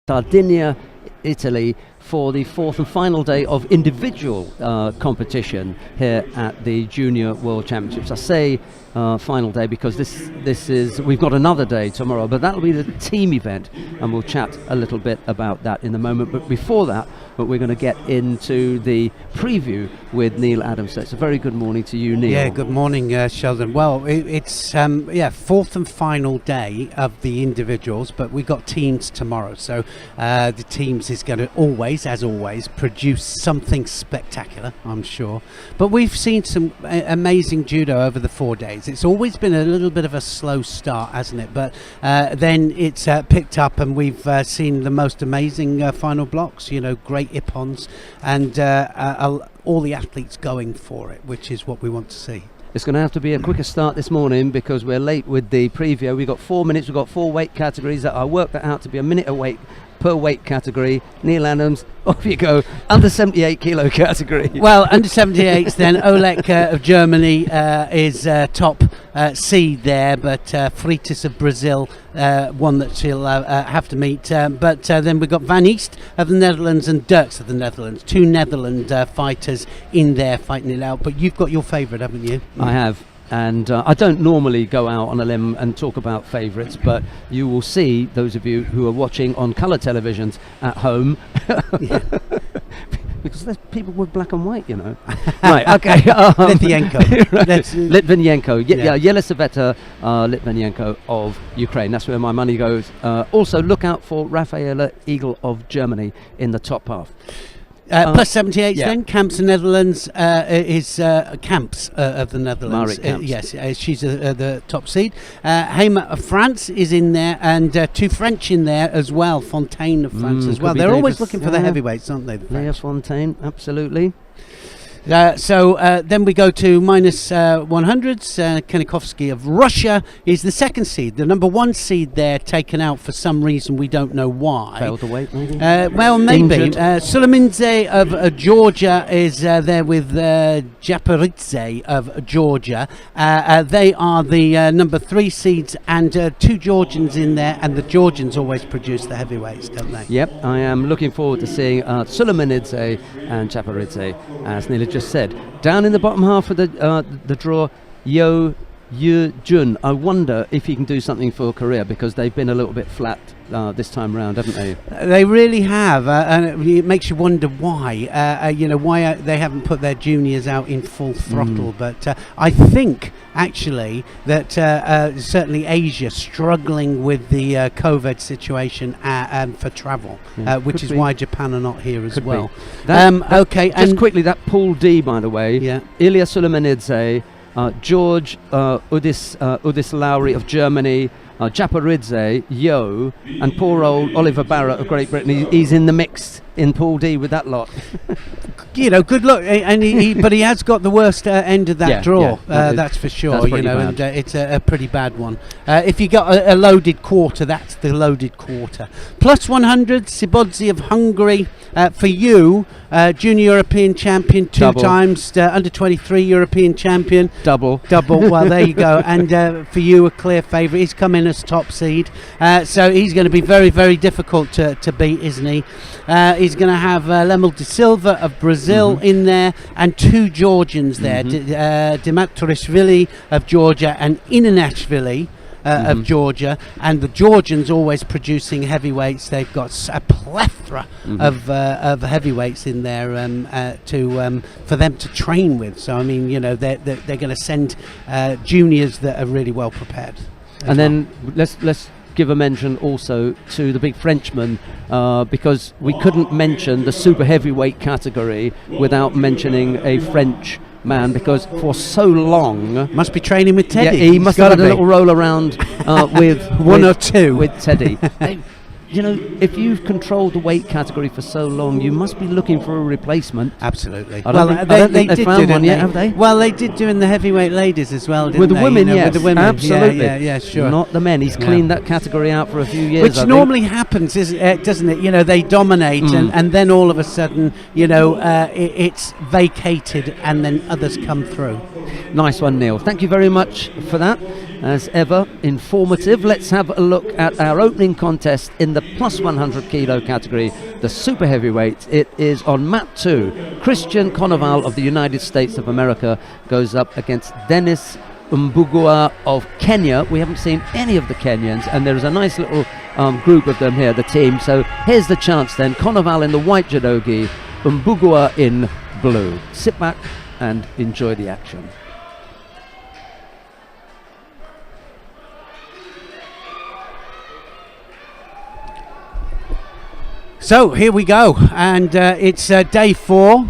Sardinia, Italy, for the fourth and final day of individual competition here at the Junior World Championships. I say final day because this is, we've got another day tomorrow, but that'll be the team event, and we'll chat a little bit about that in a moment. But before that, we're going to get into the preview with Neil Adams. So it's a very good morning to you, Neil. Yeah, good morning, Sheldon. Well, it's fourth and final day of the individuals, but we've got teams tomorrow. So the teams is going to always, as always, produce something spectacular, I'm sure. But we've seen some amazing judo over the 4 days. It's always been a little bit of a slow start, hasn't it? But then it's picked up, and we've seen the most amazing final blocks, great ippons, and all the athletes going for it, which is what we want to see. It's going to have to be a quicker start this morning because we're late with the preview. We've got 4 minutes. We've got 4 weight categories that I worked that out to be a minute a weight per weight category. Neil Adams, off you go. Under 78 kilo category. Well, under 78s then. Oleg of Germany is top seed there, but Freitas of Brazil, one that she'll have to meet. But then we've got Van East of the Netherlands and Dirks of the Netherlands. 2 Netherlands fighters in there fighting it out. But you've got your favourite, haven't you? I have. And I don't normally go out on a limb and talk about favourites, but you will see, those of you who are watching on colour televisions at home, because there's people with black and white, Right, okay. Litvinenko. Litvinenko. Yelisaveta Litvinenko of Ukraine. That's where my money goes. Also, look out for Rafaela Eagle of Germany in the top half. Plus 78 then. Camps of Netherlands is Camps of the Netherlands. Yes, she's the top seed. Heima of France is in there, and 2 French in there as well. Fontaine of France as well. They're always looking for the heavyweights, aren't they? Yes, Fontaine, absolutely. So then we go to minus 100s. Kenikovsky of Russia is the second seed. The number 1 seed there taken out for some reason, we don't know why. Failed the weight, maybe? Well, maybe. Suleminidze of Georgia is there with Japaridze of Georgia. They are the number 3 seeds, and 2 Georgians in there, and the Georgians always produce the heavyweights, don't they? Yep, I am looking forward to seeing Suleminidze and Japaridze, as Neil just said. Down in the bottom half of the draw, Yo Jun. I wonder if he can do something for Korea, because they've been a little bit flat this time round, haven't they? They really have, and it makes you wonder why. Why they haven't put their juniors out in full throttle. But I think actually that certainly Asia struggling with the COVID situation for travel, which is why Japan are not here as well. Okay, just and quickly, that Pool D, by the way, Ilya Suleminidze, George Udis Lowry of Germany, Japaridze, Yo, and poor old Oliver Barrett of Great Britain. He's in the mix in Pool D with that lot. Good luck, and but he has got the worst end of that draw. That's for sure. And it's a pretty bad one. If you got a loaded quarter, that's the loaded quarter. Plus 100, Sibodzi of Hungary. For you, junior European champion 2 times, under 23 European champion. Double. Well, there you go. And for you, a clear favourite. He's come in as top seed, so he's going to be very, very difficult to beat, isn't he? He's going to have Lemel de Silva of Brazil in there, and 2 Georgians there, Dimitrishvili of Georgia and Inanashvili of Georgia. And the Georgians always producing heavyweights. They've got a plethora of heavyweights in there for them to train with. So I mean, they're going to send juniors that are really well prepared. And then let's give a mention also to the big Frenchman, because we couldn't mention the super heavyweight category without mentioning a French man, because for so long must be training with Teddy. He must have had a little roll around with one or two with Teddy. If you've controlled the weight category for so long, you must be looking for a replacement. Absolutely. I don't think they found one yet, have they? Well, they did do in the heavyweight ladies as well, didn't with the they? women, yes. With the women. Absolutely. Yeah, sure. Not the men. He's cleaned that category out for a few years. Which normally happens, doesn't it? They dominate, and then all of a sudden, it's vacated, and then others come through. Nice one, Neil. Thank you very much for that. as ever, informative. Let's have a look at our opening contest in the plus 100 kilo category, the super heavyweight. It is on mat 2. Christian Konoval of the United States of America goes up against Dennis Mbugua of Kenya. We haven't seen any of the Kenyans, and there is a nice little group of them here, the team. So here's the chance then. Konoval in the white judogi, Mbugua in blue. Sit back and enjoy the action. So here we go, and it's day 4.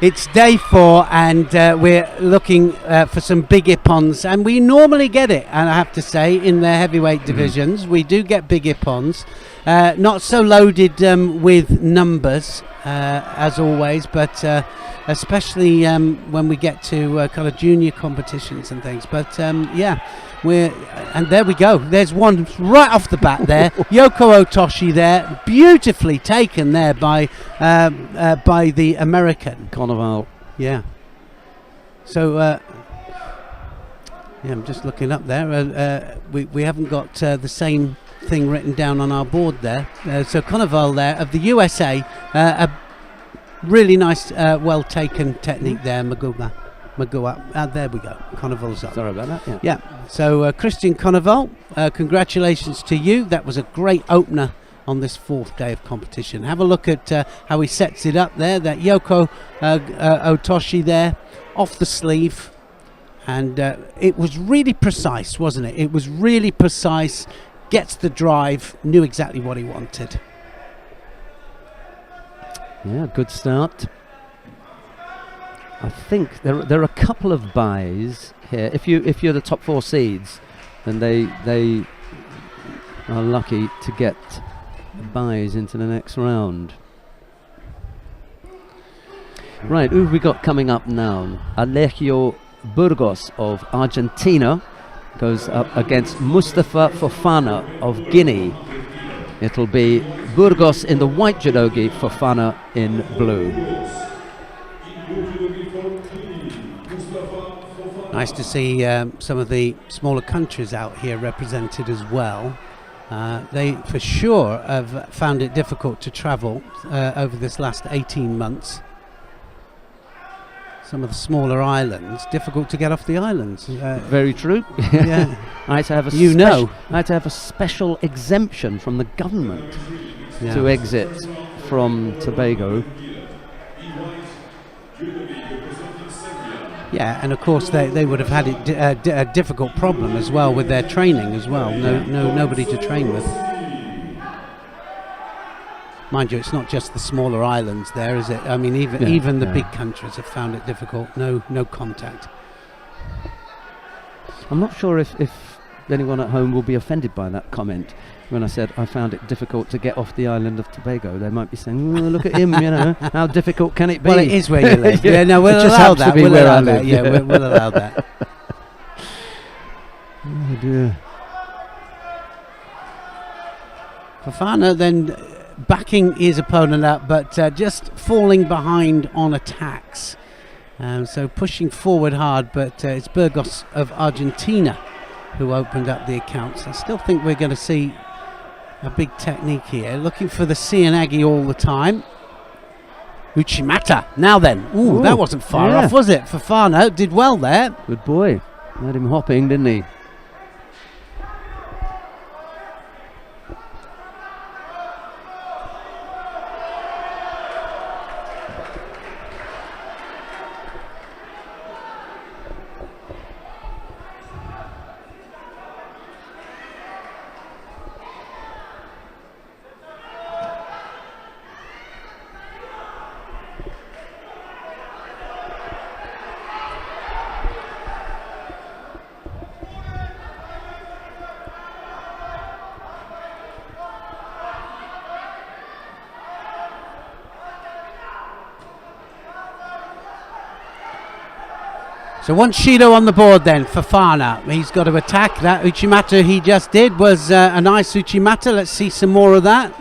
It's day 4, and we're looking for some big ippons, and we normally get it, and I have to say, in the heavyweight divisions, we do get big ippons. Not so loaded with numbers, as always, but especially when we get to kind of junior competitions and things. But yeah, and there we go. There's one right off the bat there. Yoko Otoshi there, beautifully taken there by the American Konoval. Yeah. So yeah, I'm just looking up there. We haven't got the same thing written down on our board there. So Konoval there of the USA, a really nice, well taken technique there. Magua. There we go. Konoval's up. Sorry about that. Yeah. So Christian Konoval, congratulations to you. That was a great opener on this 4th day of competition. Have a look at how he sets it up there. That Yoko Otoshi there, off the sleeve, and it was really precise, wasn't it? It was really precise. Gets the drive. Knew exactly what he wanted. Yeah, good start. I think there are a couple of buys here. If you're the top 4 seeds, then they are lucky to get buys into the next round. Right, who have we got coming up now? Alejo Burgos of Argentina goes up against Mustafa Fofana of Guinea. It'll be Burgos in the white judogi, Fofana in blue. Nice to see some of the smaller countries out here represented as well. They for sure have found it difficult to travel over this last 18 months. Some of the smaller islands, difficult to get off the islands. Very true. Yeah. I had to have I had to have a special exemption from the government to exit from Tobago. Yeah, and of course they would have had it a difficult problem as well with their training as well. Nobody to train with. Mind you, it's not just the smaller islands there, is it? I mean, even the big countries have found it difficult. No contact. I'm not sure if anyone at home will be offended by that comment. When I said I found it difficult to get off the island of Tobago, they might be saying, oh, "Look at him, you know, how difficult can it be?" Well, it is where you live. Yeah, no, we'll allow that. We'll allow that. Yeah, we'll allow that. Oh dear. Fofana then backing his opponent up, but just falling behind on attacks. So pushing forward hard, but it's Burgos of Argentina who opened up the accounts. I still think we're going to see a big technique here. Looking for the Cianagi all the time. Uchimata. Now then. Ooh, that wasn't far off, was it? Fofana did well there. Good boy. Had him hopping, didn't he? So one Shido on the board then, Fofana. He's got to attack. That Uchimata he just did was a nice Uchimata. Let's see some more of that.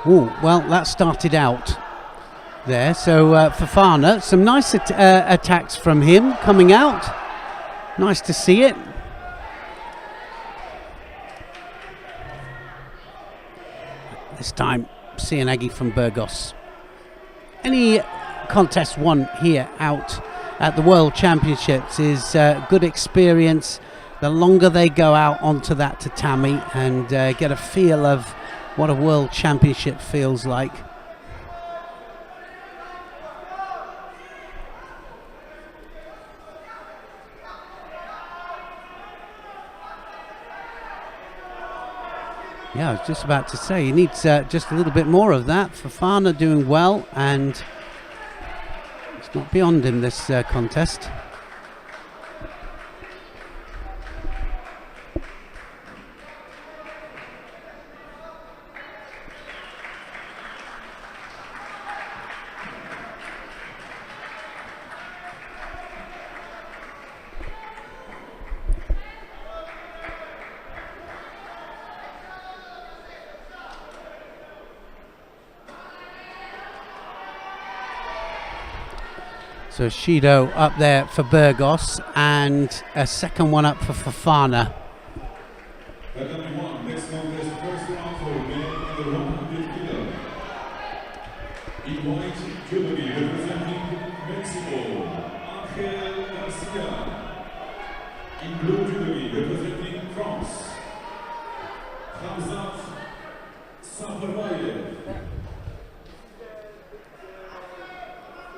Oh, well, that started out there. So Fofana, some nice attacks from him coming out. Nice to see it. This time, Sianagi from Burgos. Any contest won here out at the World Championships is good experience. The longer they go out onto that tatami and get a feel of what a World Championship feels like. Yeah, I was just about to say, he needs just a little bit more of that. Fofana doing well, and it's not beyond him, this contest. So Shido up there for Burgos, and a second one up for Fofana. Next contest, first round for men in the 100 kilo. In white, Judo representing Mexico, Angel Garcia. In blue, Judo representing France, Hamzat Safarbayev.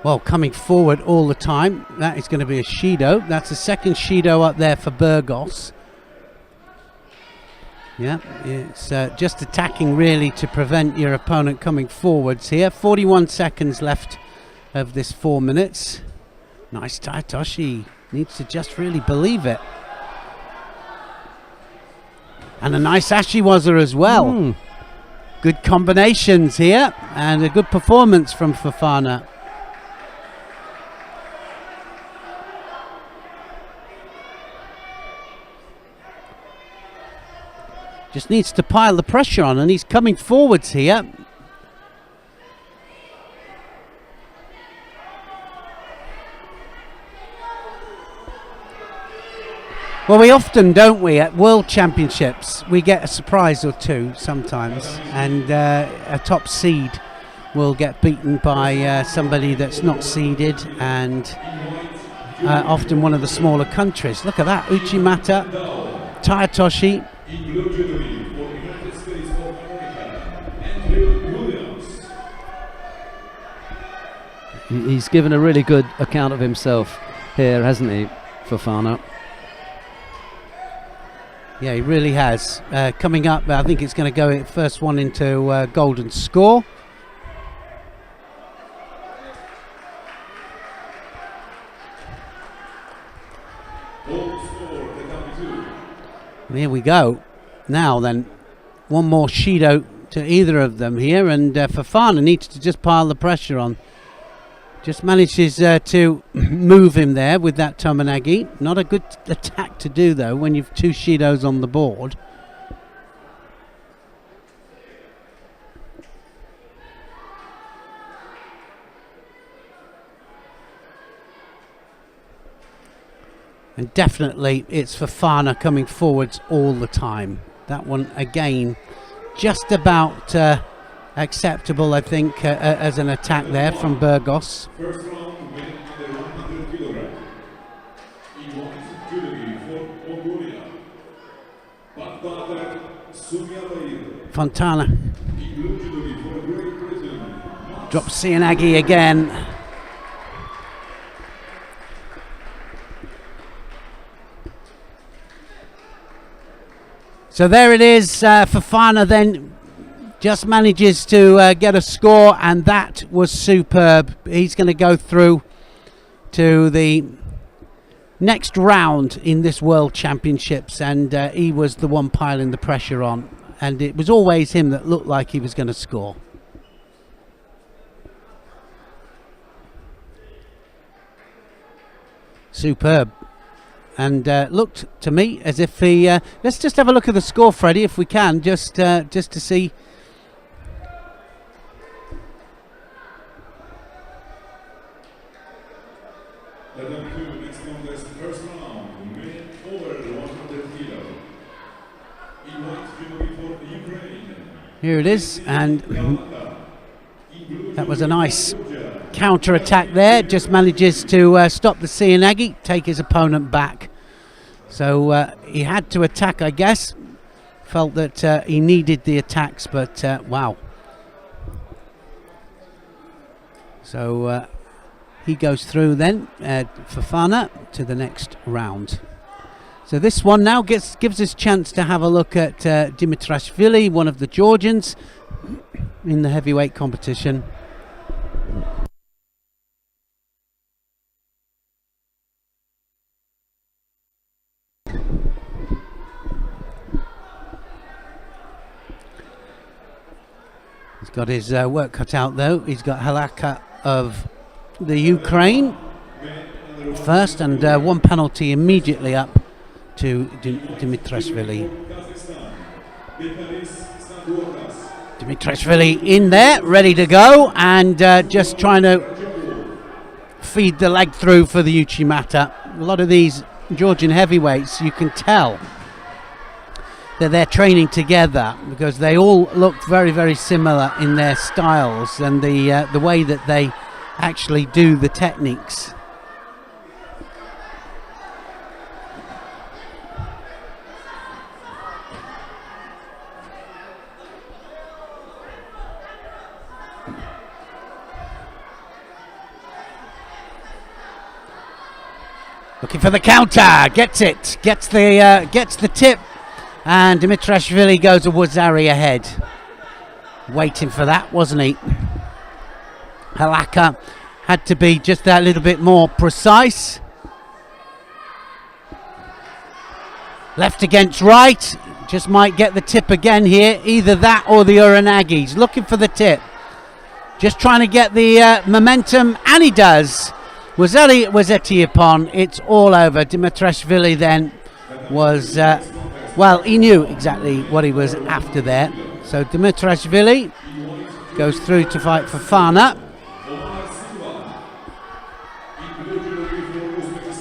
Well, coming forward all the time, that is going to be a Shido. That's the second Shido up there for Burgos. Yeah, it's just attacking really to prevent your opponent coming forwards here. 41 seconds left of this 4 minutes. Nice Taitoshi, needs to just really believe it. And a nice Ashiwaza as well. Good combinations here, and a good performance from Fofana. Just needs to pile the pressure on, and he's coming forwards here. Well, we often, don't we, at World Championships, we get a surprise or two sometimes, and a top seed will get beaten by somebody that's not seeded, and often one of the smaller countries. Look at that, Uchimata, Taitoshi. In blue judo for the United States of America, Andrew Williams. He's given a really good account of himself here, hasn't he, Fofana? Yeah, he really has. Coming up, I think it's going to go first one into golden score. Here we go. Now then, one more Shido to either of them here, and Fofana needs to just pile the pressure on. Just manages to move him there with that Tomonagi. Not a good attack to do though when you've two Shidos on the board. And definitely it's Fofana coming forwards all the time. That one again just about acceptable, I think, as an attack there from Burgos. First round win in the 100 kilogram. In white judo for Mongolia, Baghdad Sumyabayev. Fontana In blue judo for Great Britain, drops Sianagi again. So there it is. Fofana then just manages to get a score, and that was superb. He's going to go through to the next round in this World Championships, and he was the one piling the pressure on, and it was always him that looked like he was going to score. Superb. And looked to me as if he... let's just have a look at the score, Freddie, if we can, just to see Here it is, and that was a nice counter attack there. Just manages to stop the Seoinage, take his opponent back. So he had to attack, I guess. Felt that he needed the attacks, but wow. So he goes through then, Fofana, to the next round. So this one now gives us a chance to have a look at Dimitrashvili, one of the Georgians in the heavyweight competition. He's got his work cut out though. He's got Halaka of the Ukraine first, and one penalty immediately up to Dimitrashvili. Dimitrashvili in there, ready to go, and just trying to feed the leg through for the Uchimata. A lot of these Georgian heavyweights, you can tell that they're training together because they all look very, very similar in their styles and the way that they actually do the techniques. Looking for the counter, gets it, gets the tip, and Dimitrashvili goes a Wazari ahead. Waiting for that, wasn't he? Halaka had to be just that little bit more precise. Left against right, just might get the tip again here. Either that or the Uranagi's. Looking for the tip. Just trying to get the momentum, and he does. Wazeti upon, it's all over. Dimitrashvili then was, well, he knew exactly what he was after there. So Dimitrashvili goes through to fight for Fofana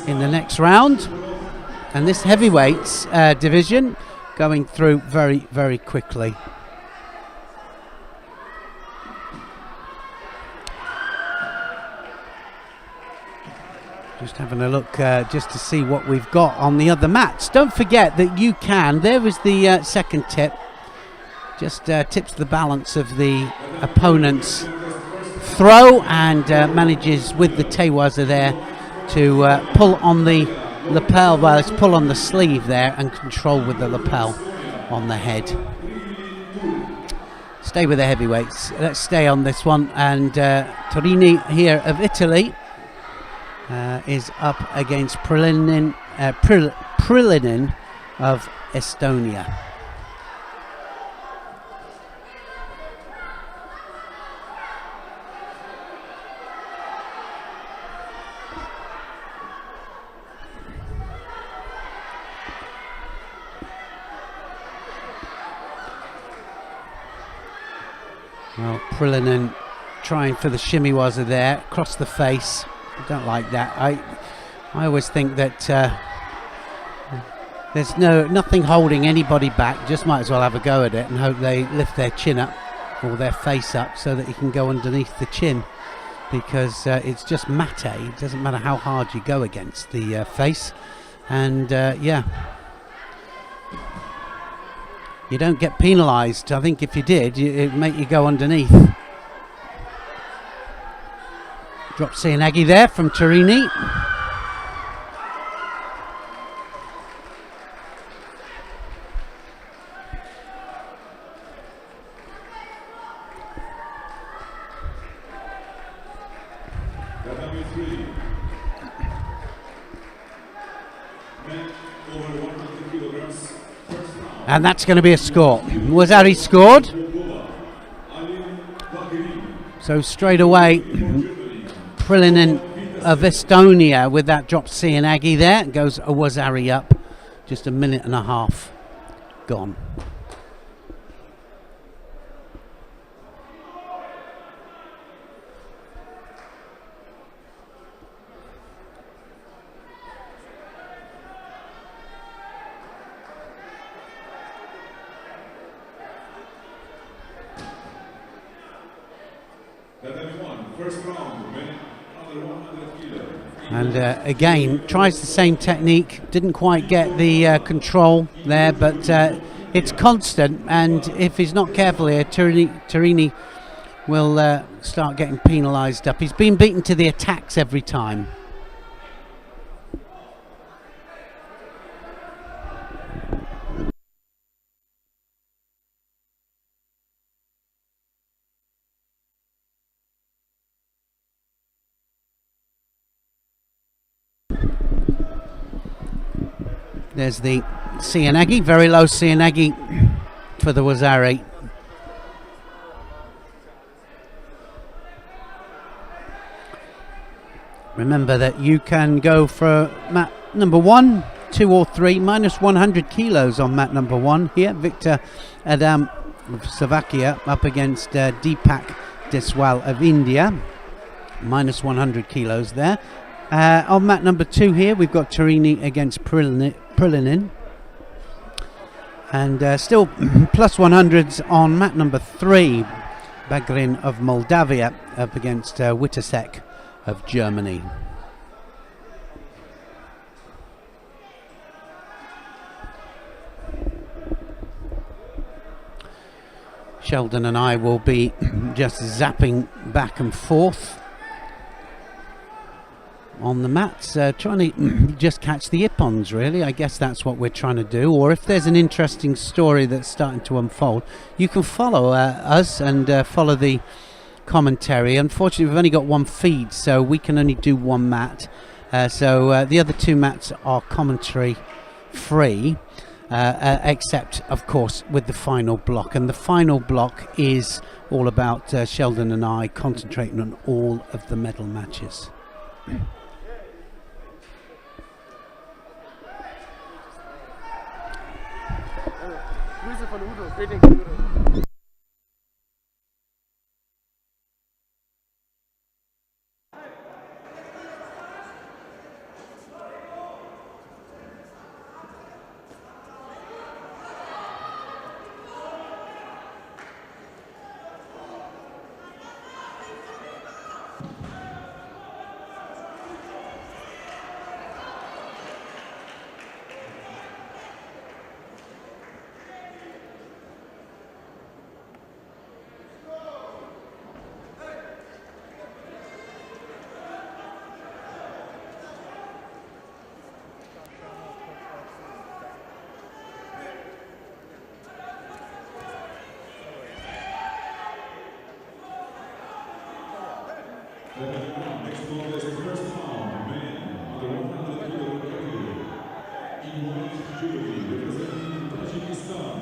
in the next round. And this heavyweights division going through very, very quickly. Just having a look just to see what we've got on the other mats. Don't forget that you can, there is the second tip, just tips the balance of the opponent's throw and manages with the Tewaza there to pull on the lapel, well, let's pull on the sleeve there and control with the lapel on the head. Stay with the heavyweights, let's stay on this one, and Torini here of Italy is up against Prillinen of Estonia. Well, Prillinen trying for the shimiwaza there, across the face. I don't like that. I always think that there's nothing holding anybody back. Just might as well have a go at it and hope they lift their chin up or their face up so that you can go underneath the chin, because it's just mate. It doesn't matter how hard you go against the face, and yeah, you don't get penalised. I think if you did, it'd make you go underneath. Drop Seoinage there from Torini. And that's going to be a score. Wazari scored. So straight away, Prillinen of Estonia with that drop Seoinage there. Goes a Wazari up. Just a minute and a half gone. First round, men under 100 kilos. And again, tries the same technique, didn't quite get the control there, but it's constant, and if he's not careful here, Turini will start getting penalised up. He's been beaten to the attacks every time. There's the Sianagi, very low Sianagi for the Wazari. Remember that you can go for mat number 1, 2 or 3, minus 100 kilos on mat number 1 here. Victor Adam of Slovakia up against Deepak Deswal of India, minus 100 kilos there. On mat number 2 here, we've got Turini against Prillinin. And still plus 100s on mat number 3, Bagrin of Moldavia up against Witasek of Germany. Sheldon and I will be just zapping back and forth on the mats, trying to just catch the ippons, really. I guess that's what we're trying to do. Or if there's an interesting story that's starting to unfold, you can follow us and follow the commentary. Unfortunately, we've only got one feed, so we can only do one mat. So the other 2 mats are commentary free, except, of course, with the final block. And the final block is all about Sheldon and I concentrating on all of the medal matches. Grüße von Udo. Greetings, Udo. Next one is the first round, men under 100 kilo category. In white jewelry representing Tajikistan.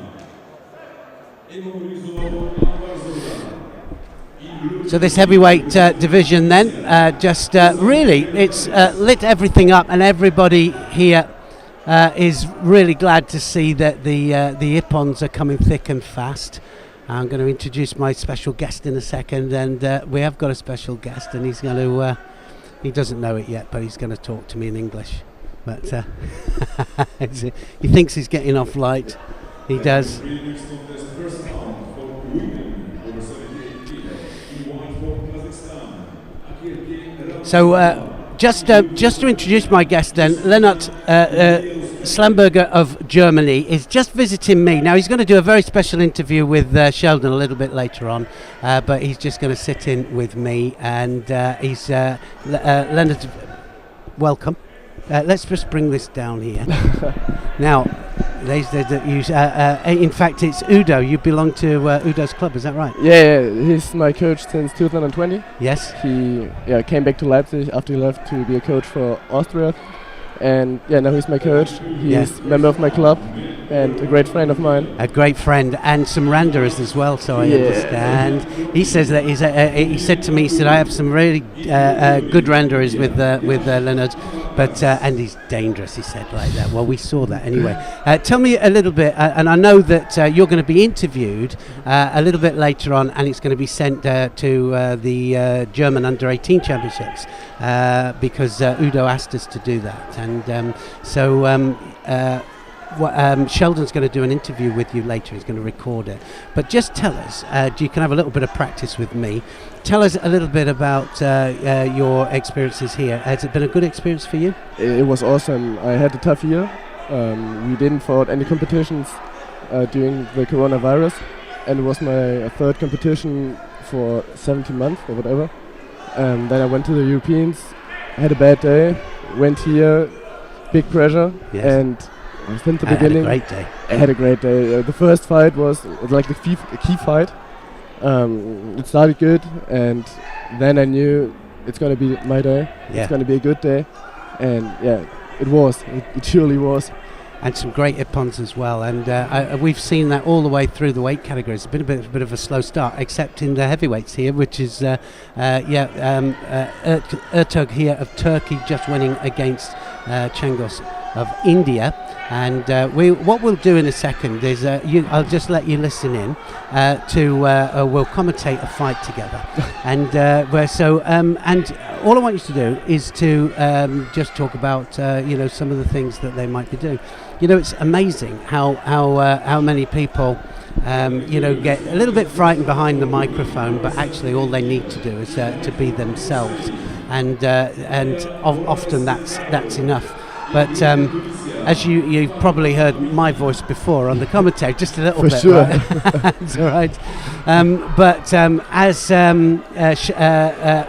So this heavyweight division then, really, it's lit everything up, and everybody here is really glad to see that the ippons are coming thick and fast. I'm going to introduce my special guest in a second, and we have got a special guest, and he's going to, he doesn't know it yet, but he's going to talk to me in English. But he thinks he's getting off light. He does. So just to introduce my guest then, Lennart Slamberger of Germany is just visiting me. Now he's going to do a very special interview with Sheldon a little bit later on, but he's just going to sit in with me, and he's Lennart, welcome. Let's just bring this down here. Now, in fact, it's Udo. You belong to Udo's club, is that right? Yeah, he's my coach since 2020. Yes. He came back to Leipzig after he left to be a coach for Austria. And now he's my coach. He's a member of my club and a great friend of mine. A great friend, and some randerers as well, so I understand. He says that he said to me, he said, I have some really good randerers with Lennart, but and he's dangerous, he said like that. Well, we saw that anyway. Tell me a little bit, and I know that you're going to be interviewed a little bit later on, and it's going to be sent to the German Under-18 Championships because Udo asked us to do that. And Sheldon's going to do an interview with you later. He's going to record it. But just tell us, you can have a little bit of practice with me. Tell us a little bit about your experiences here. Has it been a good experience for you? It was awesome. I had a tough year. We didn't fought any competitions during the coronavirus, and it was my third competition for 17 months or whatever. Then I went to the Europeans, had a bad day, went here, big pressure, and since the beginning, I had a great day. I had a great day. The first fight was like the key fight. It started good, and then I knew it's going to be my day. It's going to be a good day, and it was. It surely was. And some great ippons as well, and we've seen that all the way through the weight categories. It's been a bit of a slow start, except in the heavyweights here, which is Ertug here of Turkey just winning against Chengos of India. And what we'll do in a second is I'll just let you listen in we'll commentate a fight together. And and all I want you to do is to just talk about some of the things that they might be doing. It's amazing how many people get a little bit frightened behind the microphone, but actually all they need to do is to be themselves, and often that's enough. But as you've probably heard my voice before on the commentary, just a little bit. Sure. Right? That's all right. As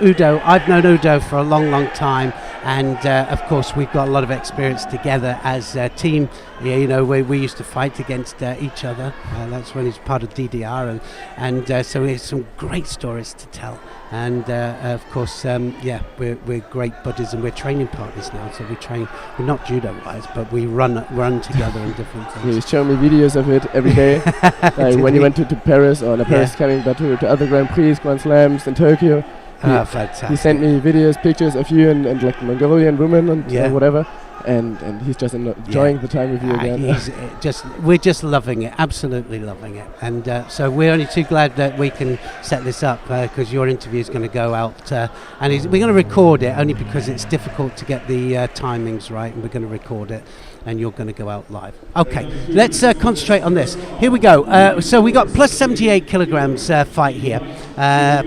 Udo, I've known Udo for a long time, and of course we've got a lot of experience together as a team. We used to fight against each other. That's when he's part of DDR, and so we have some great stories to tell. And of course, we're great buddies, and we're training partners now. So we train. We're not judo-wise, but we run together in different things. He's showing me videos of it every day. When he went to Paris, or Paris coming back to other Grand Prix, Grand Slams in Tokyo. Fantastic. He sent me videos, pictures of you and like Mongolian women and whatever. And he's just enjoying the time with you again. We're just loving it, absolutely loving it. And so we're only too glad that we can set this up because your interview is going to go out. And we're going to record it only because it's difficult to get the timings right, and we're going to record it. And you're going to go out live. Okay, let's concentrate on this. Here we go. So we got plus 78 kilograms fight here.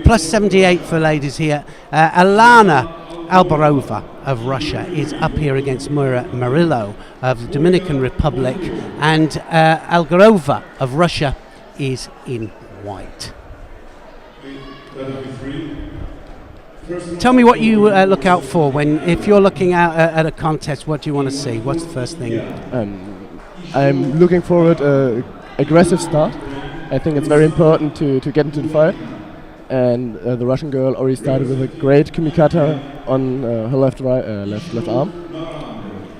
Plus 78 for ladies here. Alana Albarova of Russia is up here against Moira Murillo of the Dominican Republic, and Algarova of Russia is in white. Tell me what you look out for if you're looking out at a contest. What do you want to see? What's the first thing? I'm looking forward aggressive start. I think it's very important to get into the fight. And the Russian girl already started with a great kumikata on her left arm,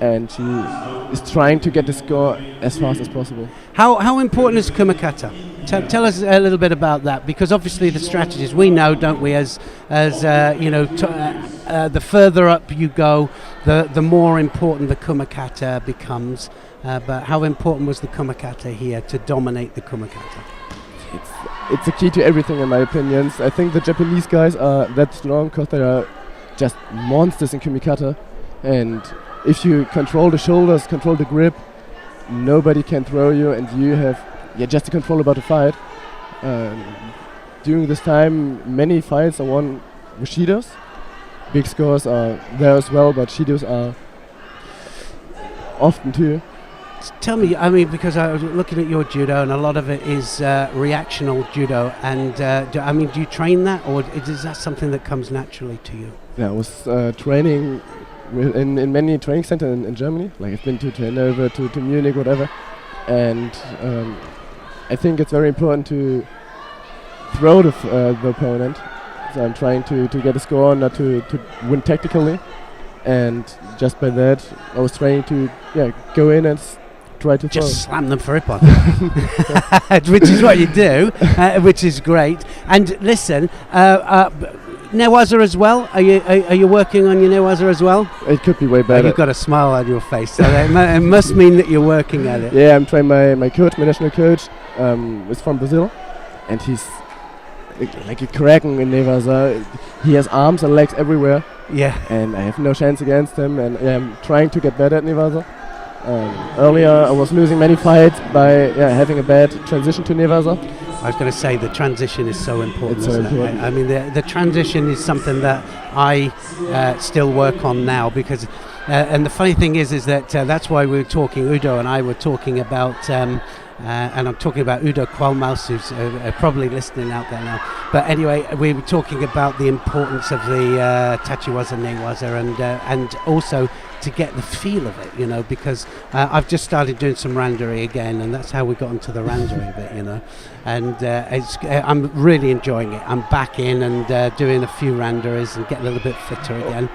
and she is trying to get the score as fast as possible. How important is kumikata? Tell us a little bit about that, because obviously the strategies we know, don't we? The further up you go, the more important the kumikata becomes. But how important was the kumikata here to dominate the kumikata? It's a key to everything, in my opinions. I think the Japanese guys are that strong because they are just monsters in kumikata, and if you control the shoulders, control the grip, nobody can throw you, and you have just to control about the fight. During this time, many fights are won with shidos. Big scores are there as well, but shidos are often too. Tell me, because I was looking at your judo, and a lot of it is reactional judo, and do you train that, or is that something that comes naturally to you? Yeah, I was training in many training centers in Germany. Like I've been to Hanover, to Munich, whatever, and I think it's very important to throw the opponent. So I'm trying to get a score, not to win tactically, and just by that, I was trying to go in and try to just slam them for ippon, which is what you do, which is great. And listen, newaza as well. Are you working on your newaza as well? It could be way better. You've got a smile on your face, so it must mean that you're working at it. Yeah, I'm trying. My coach, my national coach, is from Brazil, and he's like a kraken in newaza. He has arms and legs everywhere. Yeah. And I have no chance against him, and I'm trying to get better at newaza. Earlier, I was losing many fights by having a bad transition to Nevaza. I was going to say the transition is so important. It's so important. I mean, the transition is something that I still work on now because, and the funny thing is that that's why we were talking. Udo and I were talking about. And I'm talking about Udo Qualmaus, who's probably listening out there now. But anyway, we were talking about the importance of the Tachiwaza, Newaza, and also to get the feel of it, you know, because I've just started doing some randori again, and that's how we got into the randori bit, you know. And I'm really enjoying it. I'm back in and doing a few randoris and getting a little bit fitter again.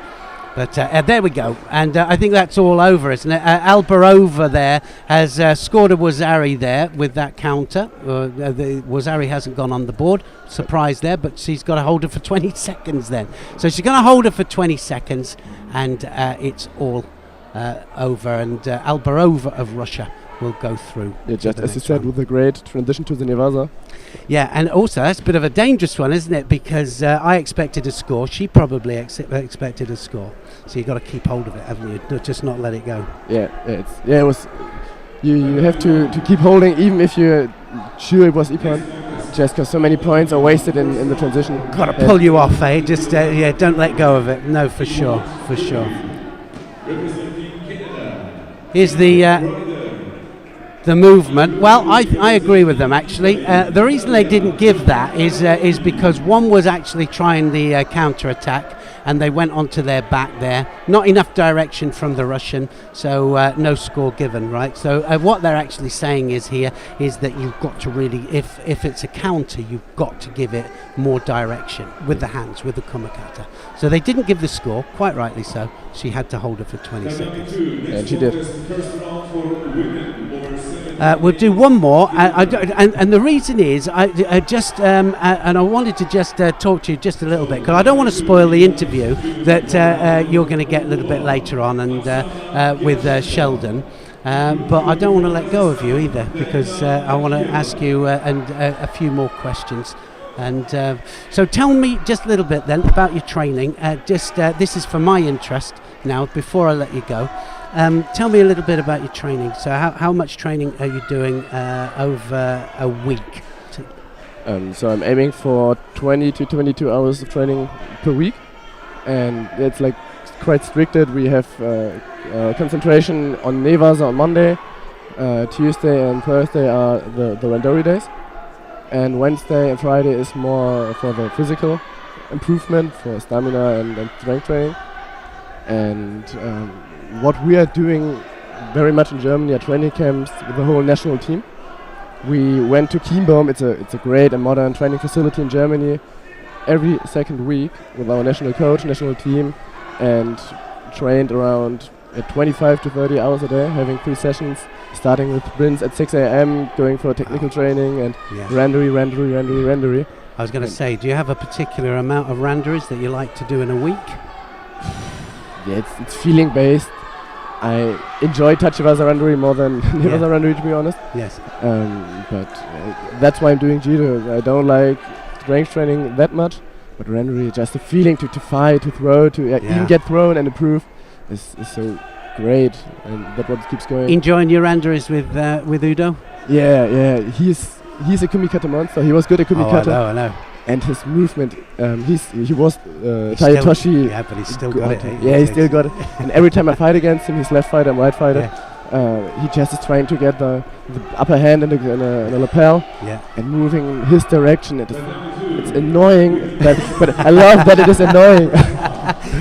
But there we go, and I think that's all over, isn't it? Albarova there has scored a Wazari there with that counter. The Wazari hasn't gone on the board, surprise there, but she's got to hold her for 20 seconds then. So she's going to hold her for 20 seconds, and it's all over, and Albarova of Russia will go through. Yeah, just as you said, with a great transition to the Nevaza. Yeah, and also that's a bit of a dangerous one, isn't it? Because I expected a score. She probably expected a score. So you've got to keep hold of it, haven't you? Just not let it go. Yeah, it was. You have to keep holding, even if you're sure it was Ipan. Just because so many points are wasted in the transition. Got to pull you off, eh? Just don't let go of it. No, for sure. Here's the movement. Well, I agree with them actually. The reason they didn't give that is because one was actually trying the counter attack, and they went onto their back there. Not enough direction from the Russian, so no score given, right? So what they're actually saying is that you've got to really, if it's a counter, you've got to give it more direction with the hands, with the kumikata. So they didn't give the score, quite rightly so. She had to hold it for 20 seconds. And she did. We'll do one more, and the reason is and I wanted to just talk to you just a little bit, because I don't want to spoil the interview that you're going to get a little bit later on and with Sheldon, but I don't want to let go of you either, because I want to ask you a few more questions. And so tell me just a little bit then about your training. This is for my interest now, before I let you go. Tell me a little bit about your training. So how much training are you doing over a week? So I'm aiming for 20 to 22 hours of training per week, and it's like quite stricted. We have concentration on Nevaza on Monday, Tuesday and Thursday are the randori days, and Wednesday and Friday is more for the physical improvement, for stamina and strength training. And what we are doing very much in Germany are training camps with the whole national team. We went to Chiembaum. It's a great and modern training facility in Germany. Every second week with our national coach, national team, and trained around 25 to 30 hours a day, having 3 sessions, starting with sprints at 6 a.m., going for technical training and randori. I was going to say, do you have a particular amount of randoris that you like to do in a week? Yeah, it's feeling based. I enjoy Tachiwaza randori more than Nevaza randori, to be honest. Yes. But that's why I'm doing judo. I don't like strength training that much, but randori, just the feeling to fight, to throw, to even get thrown and improve is so great, and that's what keeps going. Enjoying your randoris with Udo? Yeah. He's a kumikata monster. He was good at kumikata. Oh, I know. And his movement, he was Tayatoshi. Yeah, but he's still got it. Yeah, he still got it. And every time I fight against him, he's left fighter and right fighter. He just is trying to get the upper hand in a lapel and moving in his direction. It's annoying, but I love that it is annoying.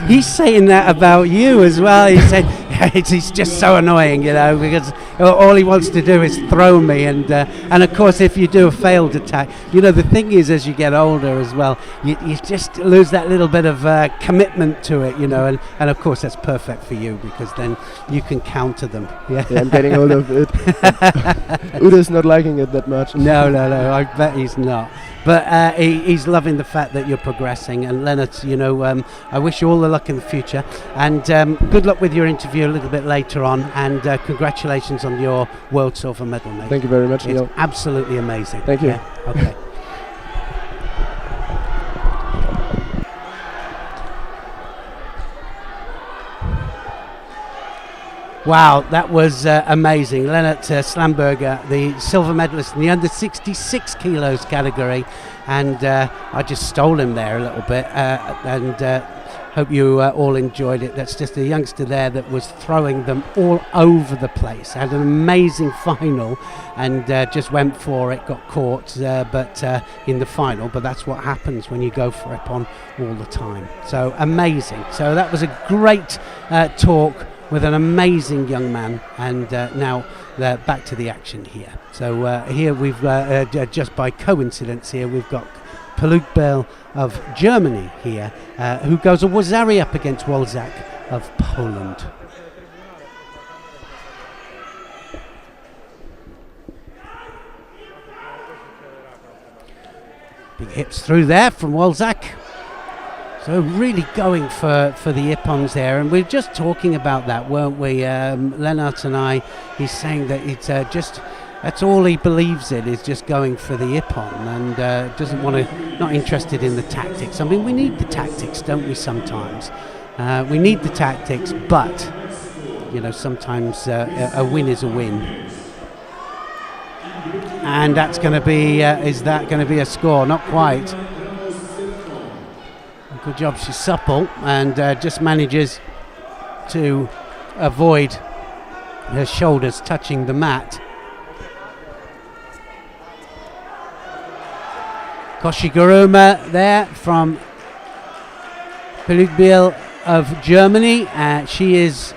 He's saying that about you as well. He said he's just so annoying, you know, because all he wants to do is throw me. And of course, if you do a failed attack, you know, the thing is, as you get older as well, you just lose that little bit of commitment to it, you know. And of course, that's perfect for you, because then you can counter them. Yeah, I'm getting older of it. Udo's not liking it that much. No, I bet he's not. But he's loving the fact that you're progressing. And Leonard, you know, I wish you all the luck in the future. And good luck with your interview a little bit later on. And congratulations on your World Silver Medal, mate. Thank you very much, Neil. It's absolutely amazing. Thank you. Yeah? Okay. Wow, that was amazing. Lennart Slamberger, the silver medalist in the under 66 kilos category, and I just stole him there a little bit, and hope you all enjoyed it. That's just a youngster there that was throwing them all over the place. Had an amazing final and just went for it, got caught but in the final, but that's what happens when you go for it on all the time. So amazing. So that was a great talk with an amazing young man, and now back to the action here. So here we've just by coincidence here we've got Polugbel of Germany here, who goes a Wazari up against Wolzak of Poland. Big hips through there from Wolzak. So really going for the Ippons there, and we're just talking about that, weren't we? Lennart and I, he's saying that it's just, that's all he believes in, is just going for the Ippon, and doesn't want to, not interested in the tactics. I mean, we need the tactics, don't we, sometimes? We need the tactics, but, you know, sometimes a win is a win. And that's going to be, is that going to be a score? Not quite. Good job, she's supple and just manages to avoid her shoulders touching the mat. Koshiguruma there from Polugbel of Germany. She is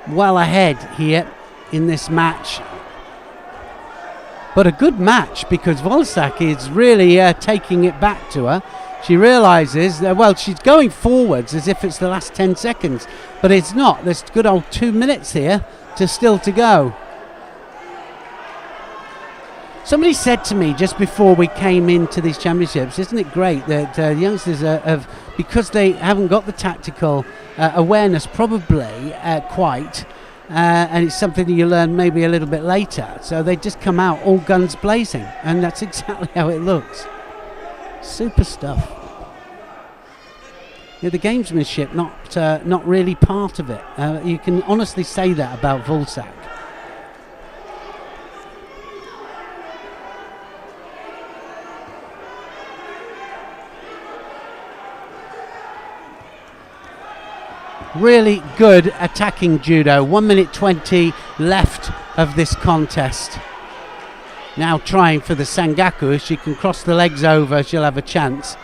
well ahead here in this match. But a good match, because Wolzak is really taking it back to her. She realises that, well, she's going forwards as if it's the last 10 seconds, but it's not. There's a good old 2 minutes here still to go. Somebody said to me just before we came into these championships, isn't it great that youngsters have, because they haven't got the tactical awareness probably quite, and it's something that you learn maybe a little bit later, so they just come out all guns blazing, and that's exactly how it looks. Super stuff. Yeah, the gamesmanship not really part of it. You can honestly say that about Wolzak. Really good attacking judo. 1 minute 20 left of this contest. Now trying for the Sangaku. If she can cross the legs over, she'll have a chance.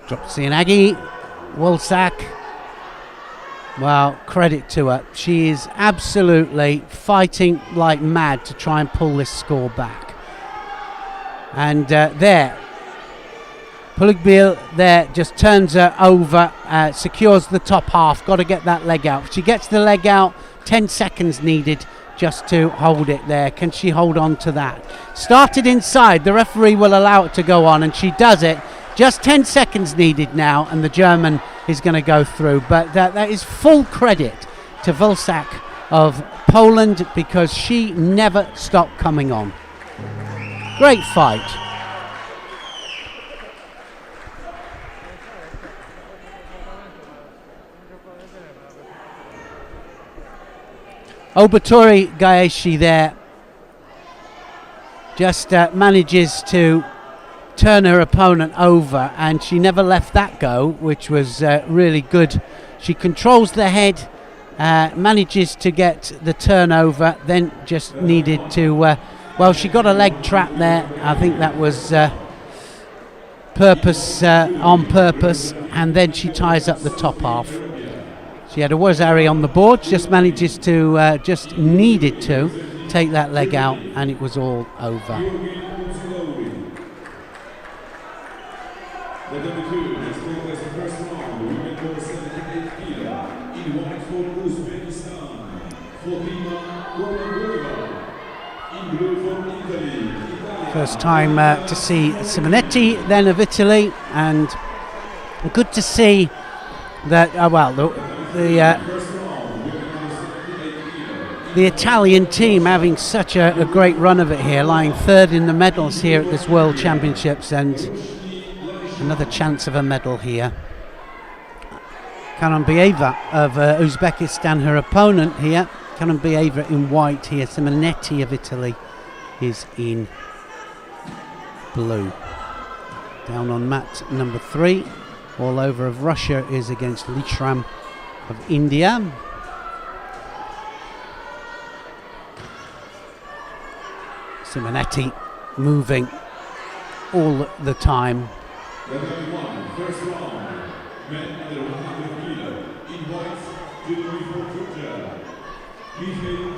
Drops the Inagi. Wolzak. Well, credit to her. She is absolutely fighting like mad to try and pull this score back. And there, Polugbel there just turns her over, secures the top half. Got to get that leg out. If she gets the leg out, 10 seconds needed just to hold it there. Can she hold on to that? Started inside. The referee will allow it to go on, and she does it. Just 10 seconds needed now, and the German is going to go through. But that is full credit to Wolzak of Poland, because she never stopped coming on. Great fight. Obatori Gaeshi there just manages to turn her opponent over, and she never left that go, which was really good. She controls the head, manages to get the turnover, then just needed to, well, she got a leg trap there. I think that was on purpose, and then she ties up the top half. She had a Wazari on the board, just manages to, just needed to take that leg out, and it was all over. The number 2 has played as the first round, the women for 78 kilo, in white for Uzbekistan, Fatima Gorgova, in blue for Italy. First time to see Simonetti then of Italy, and good to see that, well, the the Italian team having such a great run of it here, lying third in the medals here at this World Championships, and another chance of a medal here. Karambieva of Uzbekistan, her opponent here. Karambieva in white here. Simonetti of Italy is in blue. Down on mat number 3, all over of Russia is against Lishram of India. Simonetti moving all the time. First round, men under 100 kilo, in white, Judo from Georgia, in Judo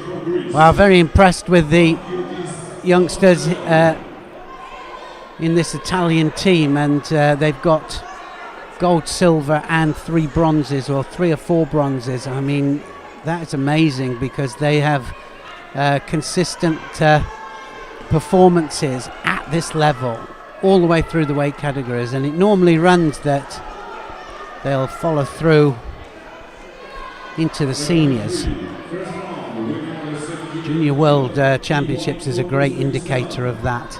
from Greece. Well, very impressed with the youngsters in this Italian team, and they've got gold, silver and 3 bronzes, or 3 or 4 bronzes. I mean, that is amazing, because they have consistent performances at this level all the way through the weight categories, and it normally runs that they'll follow through into the seniors. Junior World Championships is a great indicator of that.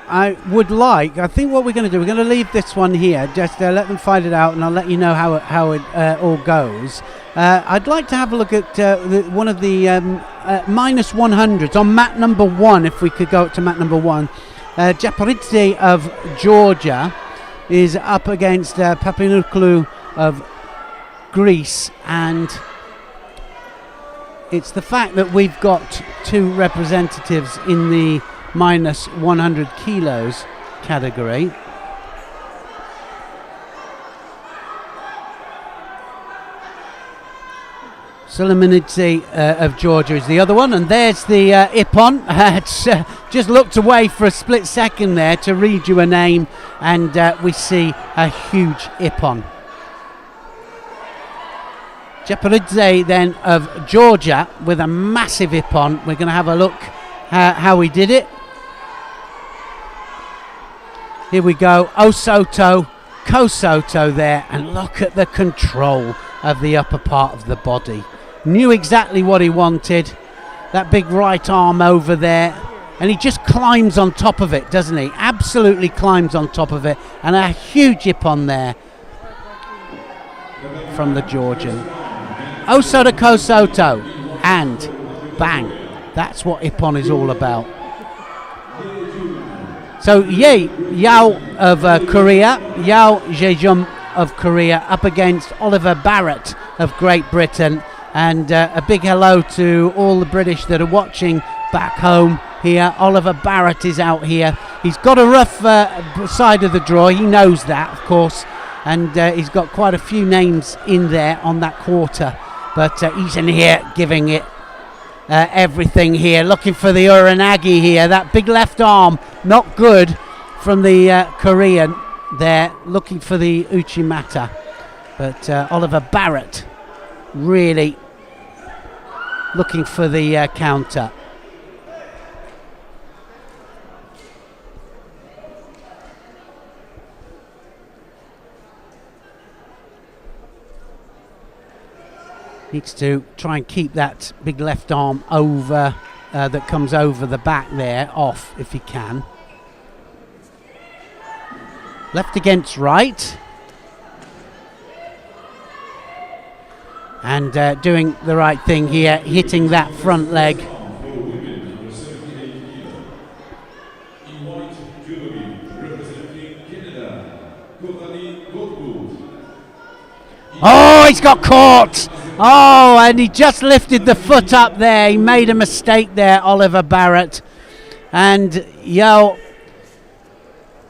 I think what we're going to do, we're going to leave this one here, just let them fight it out, and I'll let you know how it all goes. I'd like to have a look at one of the minus 100s on mat number 1, if we could go to mat number 1. Japaridze of Georgia is up against Papanikolaou of Greece, and it's the fact that we've got 2 representatives in the minus 100 kilos category. Solomonidze of Georgia is the other one, and there's the Ippon. It's just looked away for a split second there to read you a name, and we see a huge Ippon. Japaridze then of Georgia with a massive Ippon. We're going to have a look how he did it. Here we go, Osoto, Kosoto there, and look at the control of the upper part of the body. Knew exactly what he wanted, that big right arm over there, and he just climbs on top of it, doesn't he? Absolutely climbs on top of it, and a huge Ippon there from the Georgian. Osoto, Kosoto, and bang, that's what Ippon is all about. So Yao of Korea, Yao Jejum of Korea up against Oliver Barrett of Great Britain, and a big hello to all the British that are watching back home here. Oliver Barrett is out here. He's got a rough side of the draw, he knows that, of course, and he's got quite a few names in there on that quarter, but he's in here giving it everything here, looking for the Uranagi here. That big left arm, not good from the Korean there, looking for the Uchimata. But Oliver Barrett really looking for the counter. Needs to try and keep that big left arm over, that comes over the back there, off if he can. Left against right. And doing the right thing here, hitting that front leg. Oh, he's got caught! Oh, and he just lifted the foot up there. He made a mistake there, Oliver Barrett. And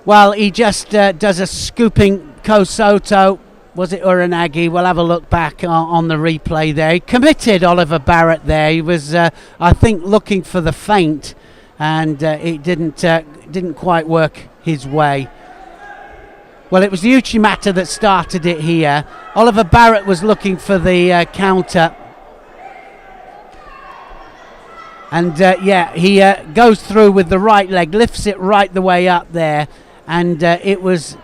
well, he just does a scooping Kosoto, was it Uranagi? We'll have a look back on the replay there. He committed Oliver Barrett there. He was, I think, looking for the feint, and it didn't quite work his way. Well, it was the Uchimata that started it here. Oliver Barrett was looking for the counter. And he goes through with the right leg, lifts it right the way up there, and it was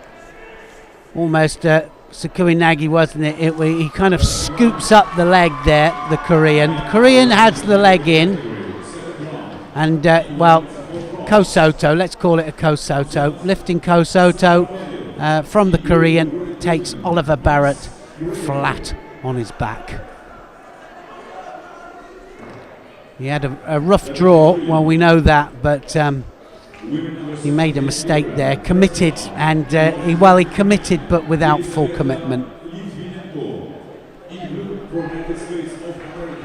almost Sakui Nagi, wasn't it? He kind of scoops up the leg there, the Korean. The Korean has the leg in, and Kosoto, let's call it a Kosoto. Lifting Kosoto from the Korean takes Oliver Barrett flat on his back. He had a rough draw, well, we know that, but he made a mistake there, committed, and he committed but without full commitment.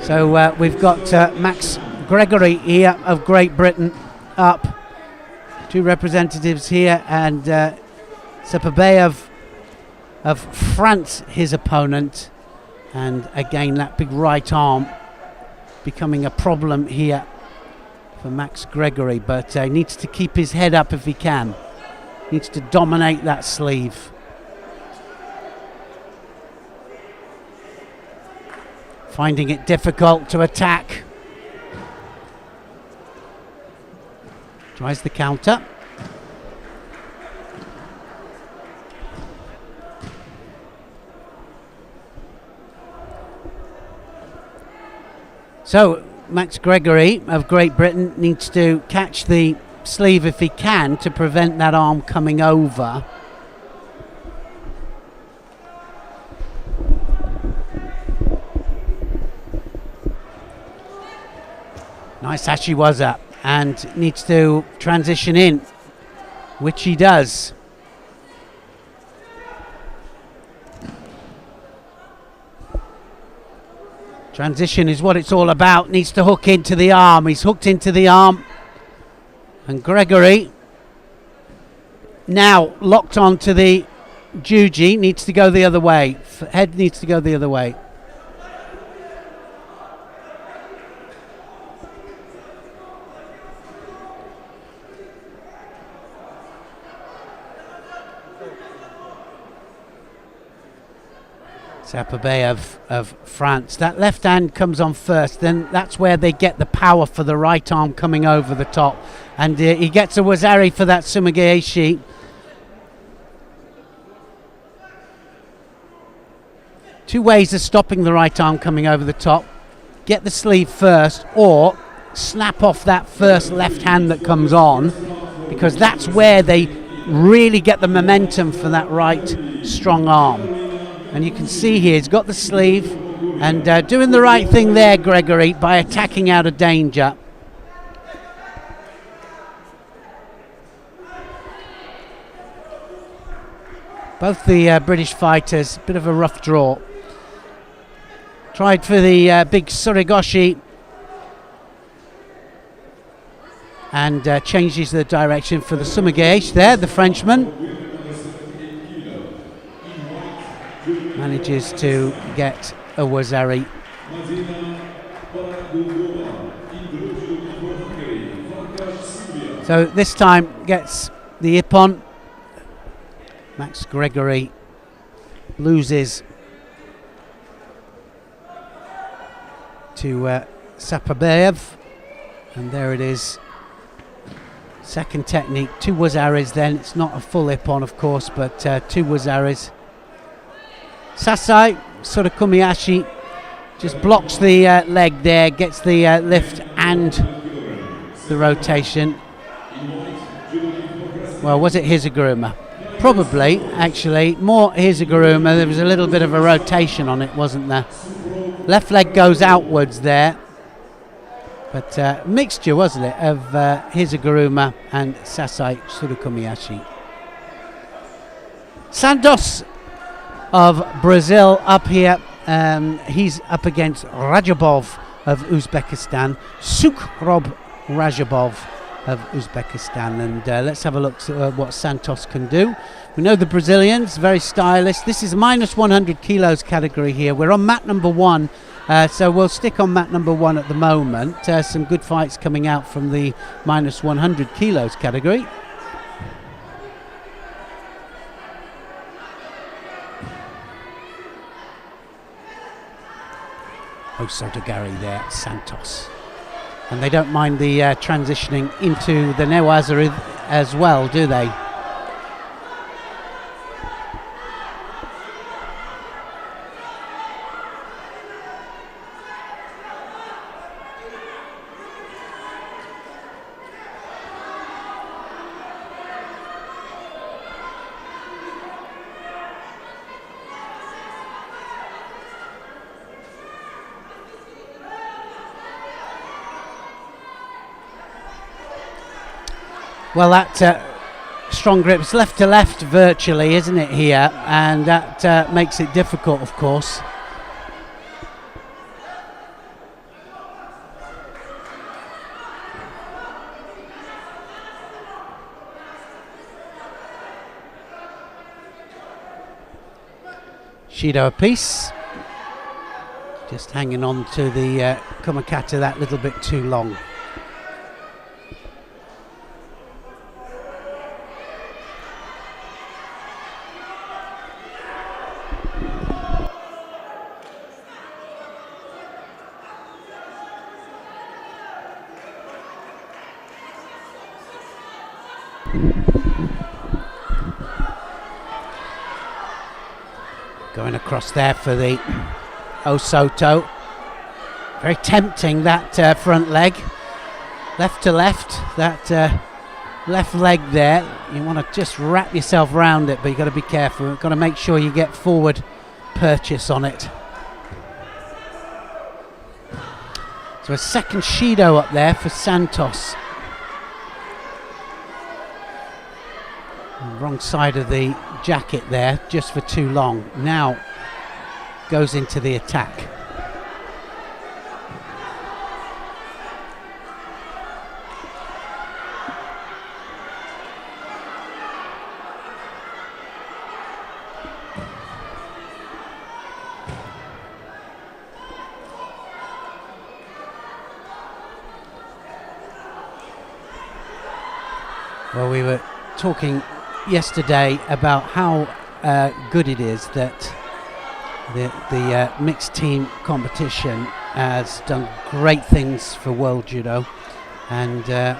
So we've got Max Gregory here of Great Britain up, 2 representatives here, and Sepabeyev of France, his opponent, and again that big right arm becoming a problem here for Max Gregory, but he needs to keep his head up if he can. Needs to dominate that sleeve. Finding it difficult to attack. Tries the counter. So Max Gregory of Great Britain needs to catch the sleeve if he can to prevent that arm coming over. Nice Ashiwaza, and needs to transition in, which he does. Transition is what it's all about. Needs to hook into the arm. He's hooked into the arm. And Gregory, now locked onto the Juji, needs to go the other way. Head needs to go the other way. Sepabeyev of France. That left hand comes on first, then that's where they get the power for the right arm coming over the top. And he gets a Wazari for that Sumigaeshi. Two ways of stopping the right arm coming over the top. Get the sleeve first, or snap off that first left hand that comes on, because that's where they really get the momentum for that right strong arm. And you can see here he's got the sleeve and doing the right thing there, Gregory, by attacking out of danger. Both the British fighters, bit of a rough draw. Tried for the big Surigoshi and changes the direction for the Sumigaeshi there, the Frenchman. Manages to get a Wazari. So this time gets the Ippon. Max Gregory loses to Sepabeyev, and there it is. Second technique, 2 Wazaris then. It's not a full Ippon, of course, but 2 Wazaris. Sasai Surakumiyashi just blocks the leg there, gets the lift and the rotation. Well, was it Hizaguruma? Probably, actually. More Hizaguruma. There was a little bit of a rotation on it, wasn't there? Left leg goes outwards there. But mixture, wasn't it, of Hizaguruma and Sasai Surakumiyashi. Santos of Brazil up here. He's up against Rajabov of Uzbekistan. Sukrob Rajabov of Uzbekistan. And let's have a look at what Santos can do. We know the Brazilians, very stylish. This is minus 100 kilos category here. We're on mat number 1. So we'll stick on mat number 1 at the moment. Some good fights coming out from the minus 100 kilos category. Osotogari there, Santos. And they don't mind the transitioning into the Newaza as well, do they? Well, that strong grip is left to left virtually, isn't it, here? And that makes it difficult, of course. Shido a piece. Just hanging on to the Kumakata that little bit too long. Going across there for the Osoto. Very tempting, that front leg. Left to left, that left leg there. You want to just wrap yourself around it, but you've got to be careful. You've got to make sure you get forward purchase on it. So a second Shido up there for Santos. Wrong side of the jacket there, just for too long. Now goes into the attack. Well, we were talking yesterday about how good it is that the mixed team competition has done great things for World Judo, and the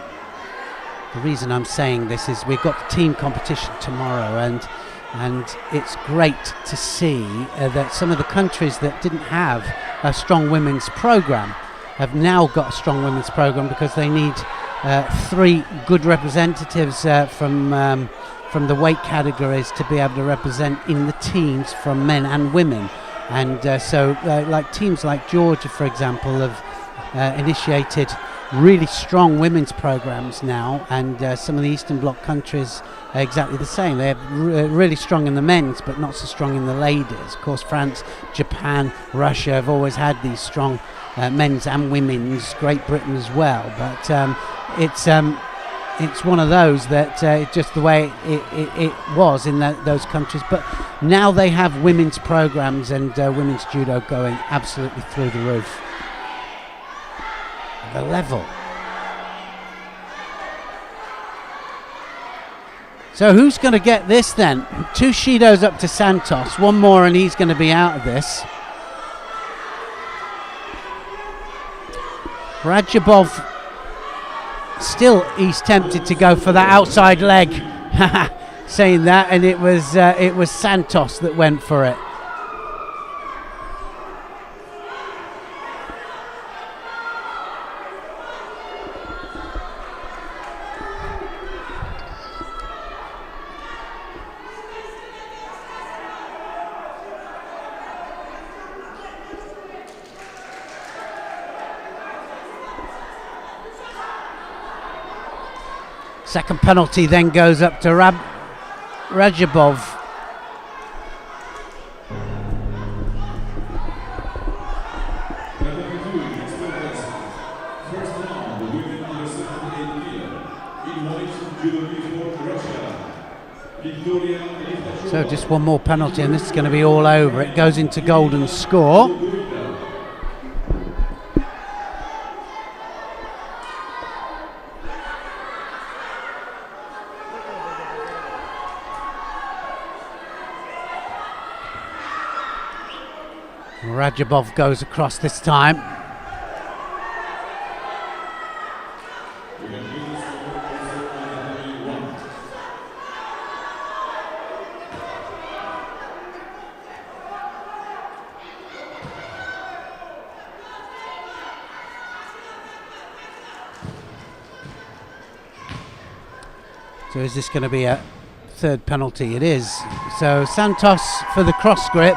reason I'm saying this is we've got the team competition tomorrow, and it's great to see that some of the countries that didn't have a strong women's program have now got a strong women's program, because they need 3 good representatives from the weight categories to be able to represent in the teams from men and women. And so like teams like Georgia, for example, have initiated really strong women's programs now, and some of the Eastern Bloc countries are exactly the same. They're really strong in the men's, but not so strong in the ladies. Of course, France, Japan, Russia have always had these strong men's and women's, Great Britain as well, but it's one of those that just the way it was in those countries. But now they have women's programs, and women's judo going absolutely through the roof. The level. So who's going to get this then? 2 Shidos up to Santos. One more and he's going to be out of this. Rajabov. Still, he's tempted to go for that outside leg. Saying that, and it was Santos that went for it. Second penalty then goes up to Rajabov. So just one more penalty and this is going to be all over. It goes into golden score. Rajabov goes across this time. So is this going to be a third penalty? It is. So Santos for the cross grip.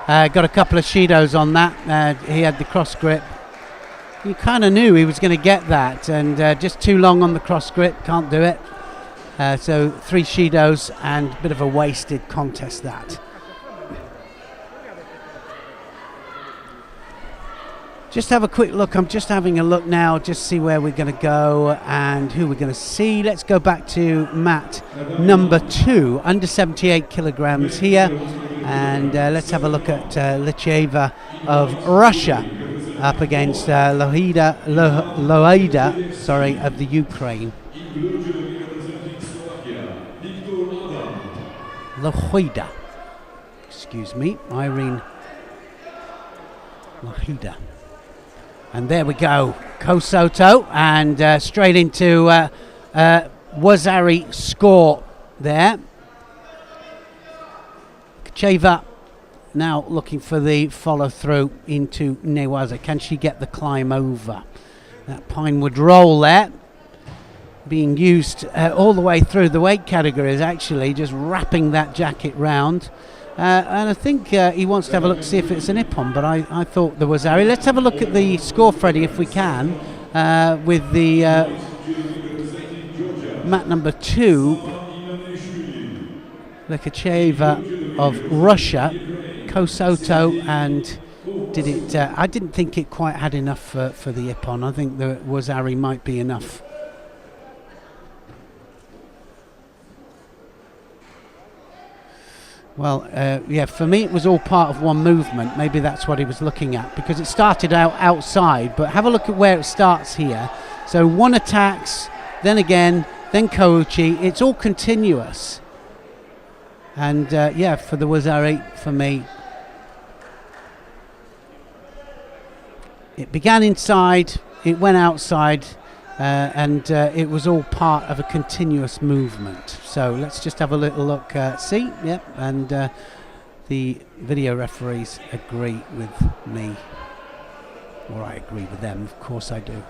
Got a couple of Shidos on that. He had the cross grip. You kind of knew he was going to get that, and just too long on the cross grip, can't do it. So 3 Shidos and a bit of a wasted contest that. Just have a quick look. I'm just having a look now, just see where we're going to go and who we're going to see. Let's go back to mat number 2, under 78 kilograms here. And let's have a look at Licheva of Russia up against Loida of the Ukraine. Loida. Excuse me, Irene Loida. And there we go, Kosoto, and straight into Wazari score there. Kacheva now looking for the follow through into Newaza. Can she get the climb over? That Pinewood roll there being used all the way through the weight categories, actually, just wrapping that jacket round. And I think he wants to have a look to see if it's an Ippon, but I thought there was Ari. Let's have a look at the score, Freddie, if we can, with the mat number 2, Lekacheva of Russia, Kosoto, and did it? I didn't think it quite had enough for the Ippon. I think the Wazari might be enough. Well, yeah, for me it was all part of one movement. Maybe that's what he was looking at, because it started out outside, but have a look at where it starts here. So 1 attacks, then again, then Kouchi. It's all continuous. And yeah, for the Wazari, for me, it began inside, it went outside, and it was all part of a continuous movement. So let's just have a little look. See, yep, and the video referees agree with me, or I agree with them. Of course I do.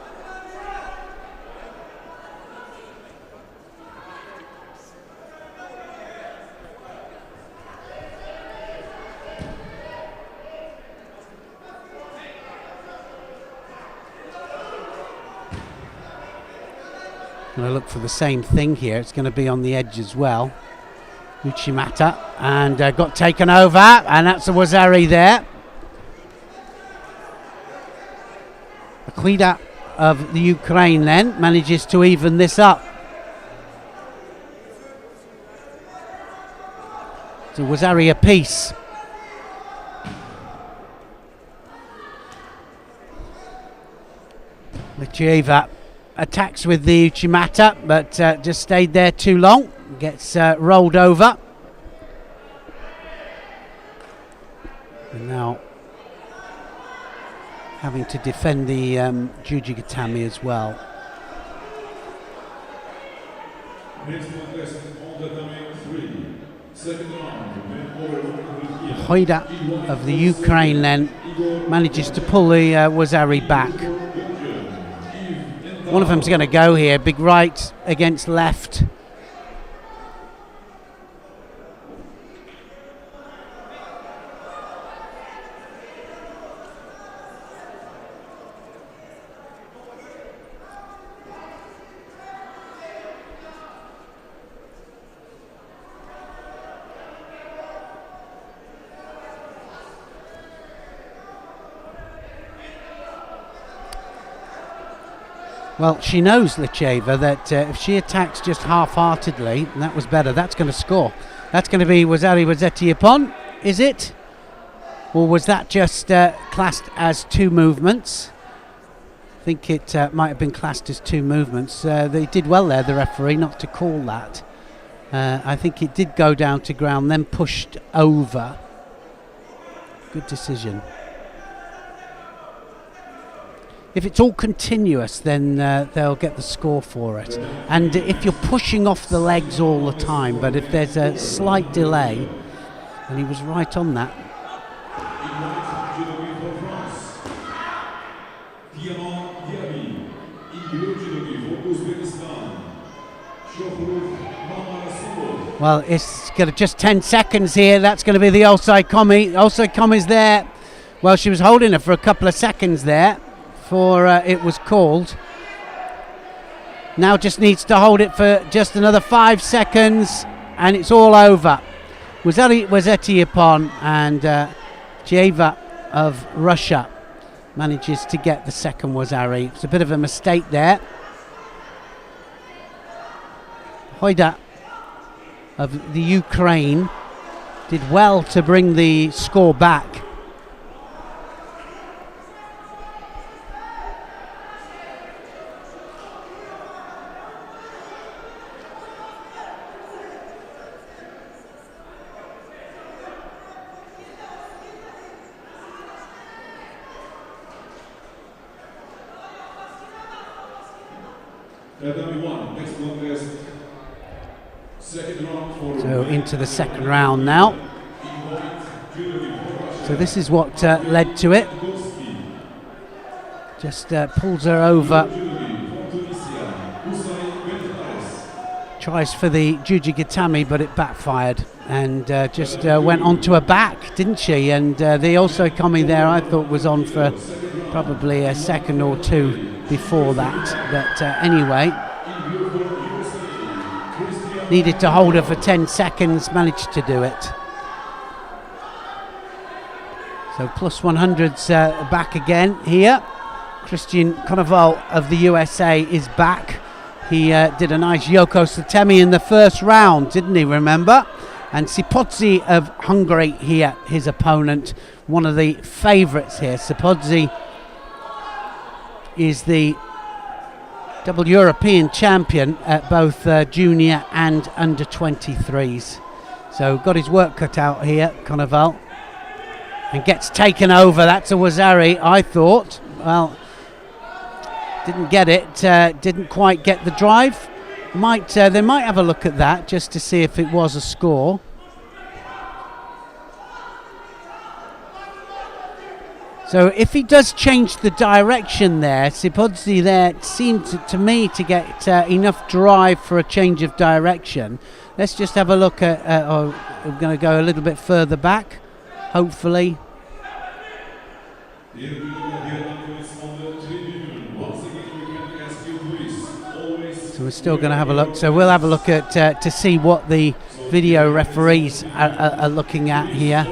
Going to look for the same thing here. It's going to be on the edge as well. Uchimata, and got taken over, and that's a Wazari there. Aquida of the Ukraine then manages to even this up. So Wazari apiece. Licheva attacks with the Uchimata, but just stayed there too long. Gets rolled over. And now having to defend the Jujigatami as well. Hoida of the Ukraine then manages to pull the Wazari back. One of them's going to go here. Big right against left. Well, she knows, Licheva, that if she attacks just half-heartedly, and that was better, that's going to score. That's going to be Wazari Wazetiapon, is it? Or was that just classed as 2 movements? I think it might have been classed as 2 movements. They did well there, the referee, not to call that. I think it did go down to ground, then pushed over. Good decision. If it's all continuous, then they'll get the score for it. And if you're pushing off the legs all the time, but if there's a slight delay, and he was right on that. Well, it's got just 10 seconds here. That's going to be the Osai Komi. Osai Komi's there. Well, she was holding her for a couple of seconds there before it was called. Now just needs to hold it for just another 5 seconds, and it's all over. Wazetiapon and Jeva of Russia manages to get the second Wazari. It's a bit of a mistake there. Hoida of the Ukraine did well to bring the score back. So into the second round now. So this is what led to it. Just pulls her over. Tries for the Jujigatami, but it backfired and just went onto her back, didn't she? And the also coming there, I thought was on for probably a second or two before that. But anyway, needed to hold her for 10 seconds, managed to do it. So plus 100's back again here. Christian Konoval of the USA is back. He did a nice Yoko Satemi in the first round, didn't he, remember? And Sipodzi of Hungary here, his opponent, one of the favourites here. Sipodzi is the double European champion at both junior and under 23s. So got his work cut out here, Konoval. And gets taken over. That's a Wazari, I thought. Well, didn't get it, didn't quite get the drive. They might have a look at that just to see if it was a score. So if he does change the direction there, Sipodzi there seemed to me to get enough drive for a change of direction. Let's just have a look at, we're going to go a little bit further back, hopefully. So we're still going to have a look. So we'll have a look at to see what the video referees are looking at here.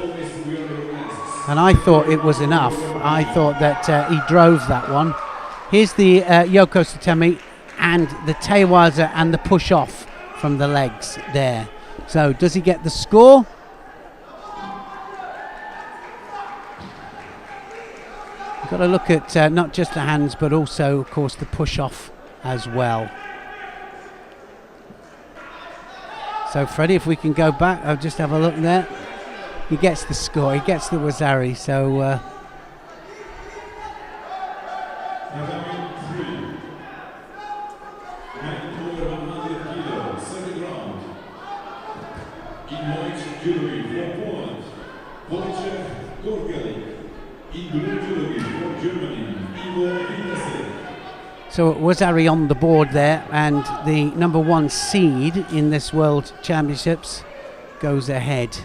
And I thought it was enough. I thought that he drove that one. Here's the Yoko Satemi and the Tewaza and the push off from the legs there. So does he get the score? You've got to look at not just the hands, but also, of course, the push off as well. So Freddie, if we can go back, I'll just have a look there. He gets the score, he gets the Wazari, so so Wazari on the board there, and the number 1 seed in this World Championships goes ahead.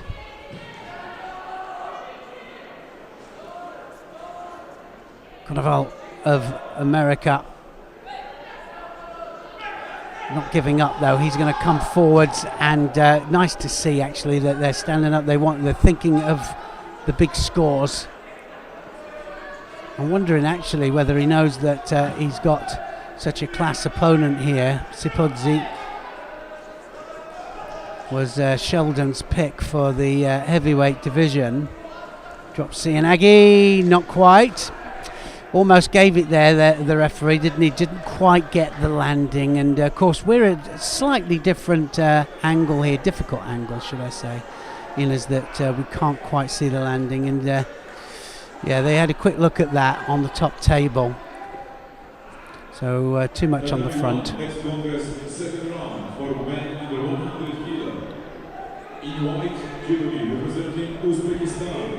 Konoval of America not giving up though. He's going to come forwards, and nice to see actually that they're standing up. They're thinking of the big scores. I'm wondering actually whether he knows that he's got such a class opponent here. Sipodzi was Sheldon's pick for the heavyweight division. Dropped Cianagi, not quite. Almost gave it there, the referee, didn't he? Didn't quite get the landing, and of course we're at a slightly different angle here, difficult angle should I say, in as that we can't quite see the landing, and yeah, they had a quick look at that on the top table, so too much on the front. Next longest second round for men under 100 kilo. In white, judogi representing Uzbekistan.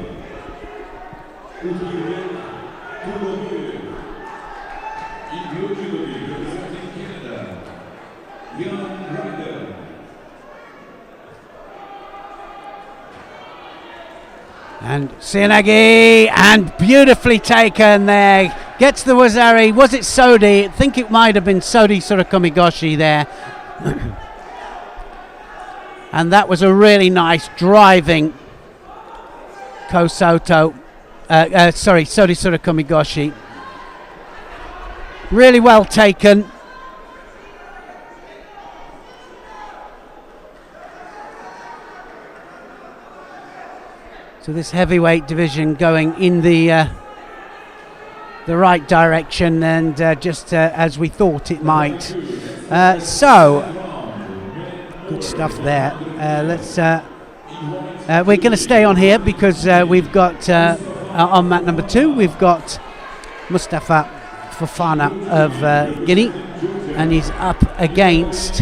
In blue judogi representing Canada. Young Ryder. And Cianagi, and beautifully taken there. Gets the Wazari. Was it Sodi? I think it might have been Sodi Surakomigoshi there. And that was a really nice driving Sodi Surakomigoshi. Really well taken. So this heavyweight division going in the right direction, and just as we thought it might. So good stuff there. We're going to stay on here because we've got on mat number 2 we've got Mustafa Fofana of Guinea, and he's up against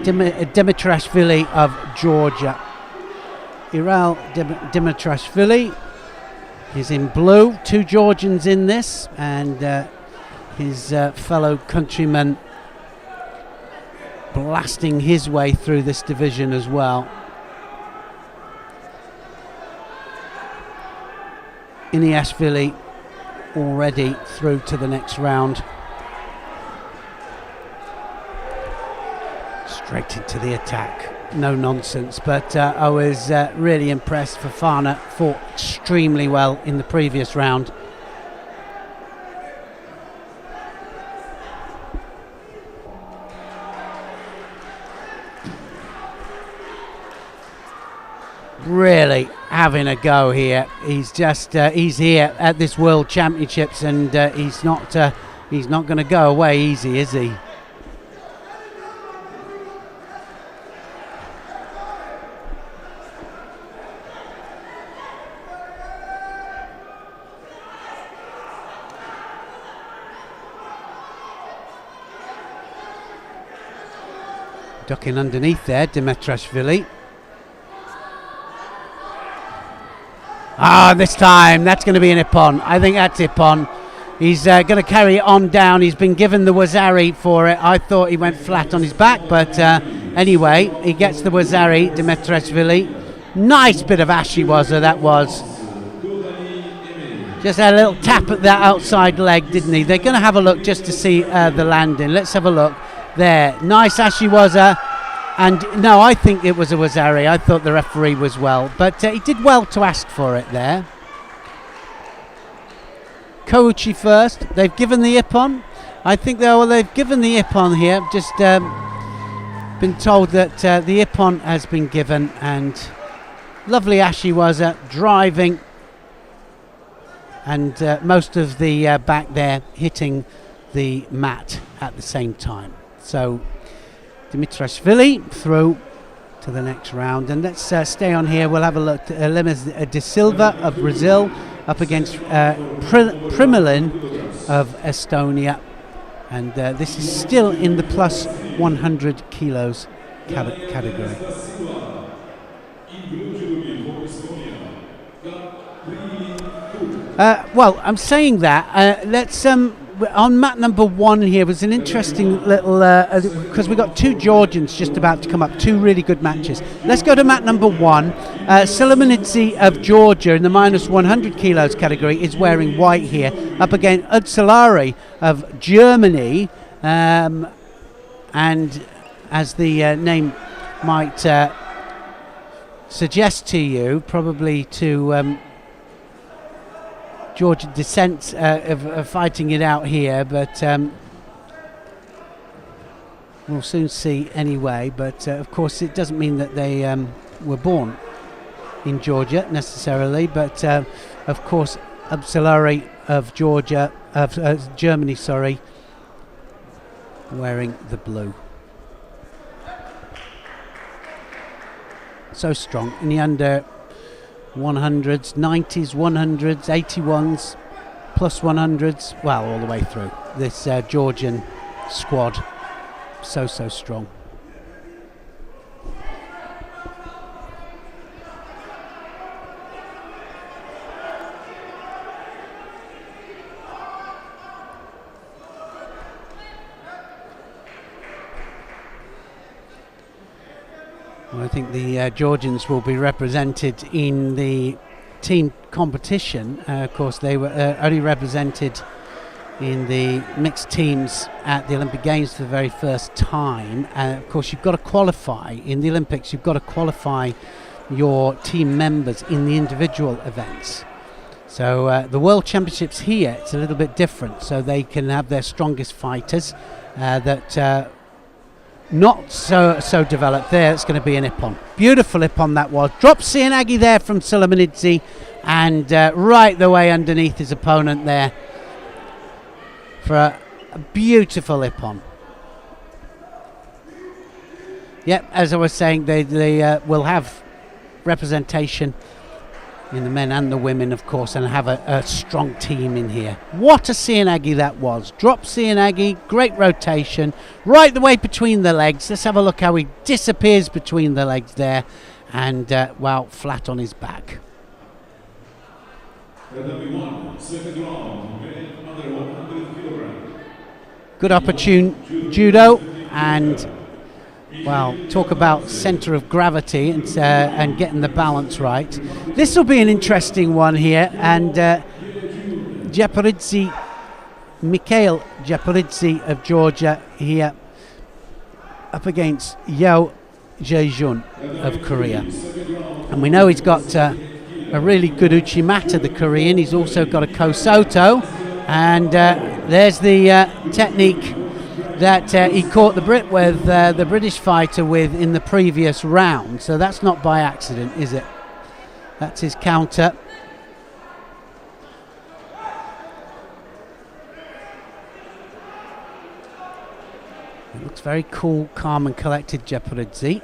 Dimitrashvili of Georgia. Iral Dimitrashvili is in blue, 2 Georgians in this, and his fellow countryman blasting his way through this division as well. Iniashvili already through to the next round. Straight into the attack. No nonsense, but I was really impressed. Fofana fought extremely well in the previous round. Really having a go here. He's just he's here at this World Championships, and he's not going to go away easy, is he? Ducking underneath there, Dimitrashvili. This time that's going to be an Ippon. I think that's Ippon. He's going to carry it on down. He's been given the Wazari for it. I thought he went flat on his back, but anyway, he gets the Wazari, Dimitrashvili. Nice bit of Ashiwaza that was. Just had a little tap at that outside leg, didn't he? They're going to have a look just to see the landing. Let's have a look. There, nice Ashiwaza, and no, I think it was a Wazari. I thought the referee was well, but he did well to ask for it there. Kouchi first. They've given the Ippon. I think they've given the Ippon here. Just been told that the Ippon has been given, and lovely Ashiwaza driving, and most of the back there hitting the mat at the same time. So Dimitrashvili through to the next round, and let's stay on here. We'll have a look at Lemes de Silva of Brazil up against Primilin of Estonia, and this is still in the plus 100 kilos category. Well, I'm saying that let's on mat number 1 here was an interesting little because we got 2 Georgians just about to come up, 2 really good matches. Let's go to mat number 1. Solomonidze of Georgia in the minus 100 kilos category is wearing white here, up against Udsalari of Germany, and as the name might suggest to you, probably to Georgian descent of fighting it out here, but we'll soon see anyway, but of course it doesn't mean that they were born in Georgia necessarily, but of course Absalari of Germany, sorry, wearing the blue. So strong in the under 100s, 90s, 100s, 81s, plus 100s, well, all the way through. This Georgian squad, so strong. I think the Georgians will be represented in the team competition. Of course, they were only represented in the mixed teams at the Olympic Games for the very first time. Of course, you've got to qualify in the Olympics. You've got to qualify your team members in the individual events. So the World Championships here, it's a little bit different. So they can have their strongest fighters that not so developed. There, it's going to be an ippon. Beautiful ippon that was. Drop Sianagi there from Sulamanidze, and right the way underneath his opponent there for a beautiful ippon. Yep, as I was saying, they will have representation in the men and the women, of course, and have a strong team in here. What a Sianagi that was. Drop Sianagi, great rotation, right the way between the legs. Let's have a look how he disappears between the legs there, and, well, flat on his back. Good opportune judo, and well, talk about centre of gravity and getting the balance right. This will be an interesting one here, and Mikhail Japoridze of Georgia here up against Yeo Jae-jun of Korea. And we know he's got a really good Uchimata, the Korean. He's also got a Kosoto, and there's the technique that he caught the Brit with, the British fighter with in the previous round. So that's not by accident, is it? That's his counter. It looks very cool, calm and collected, Japoridze.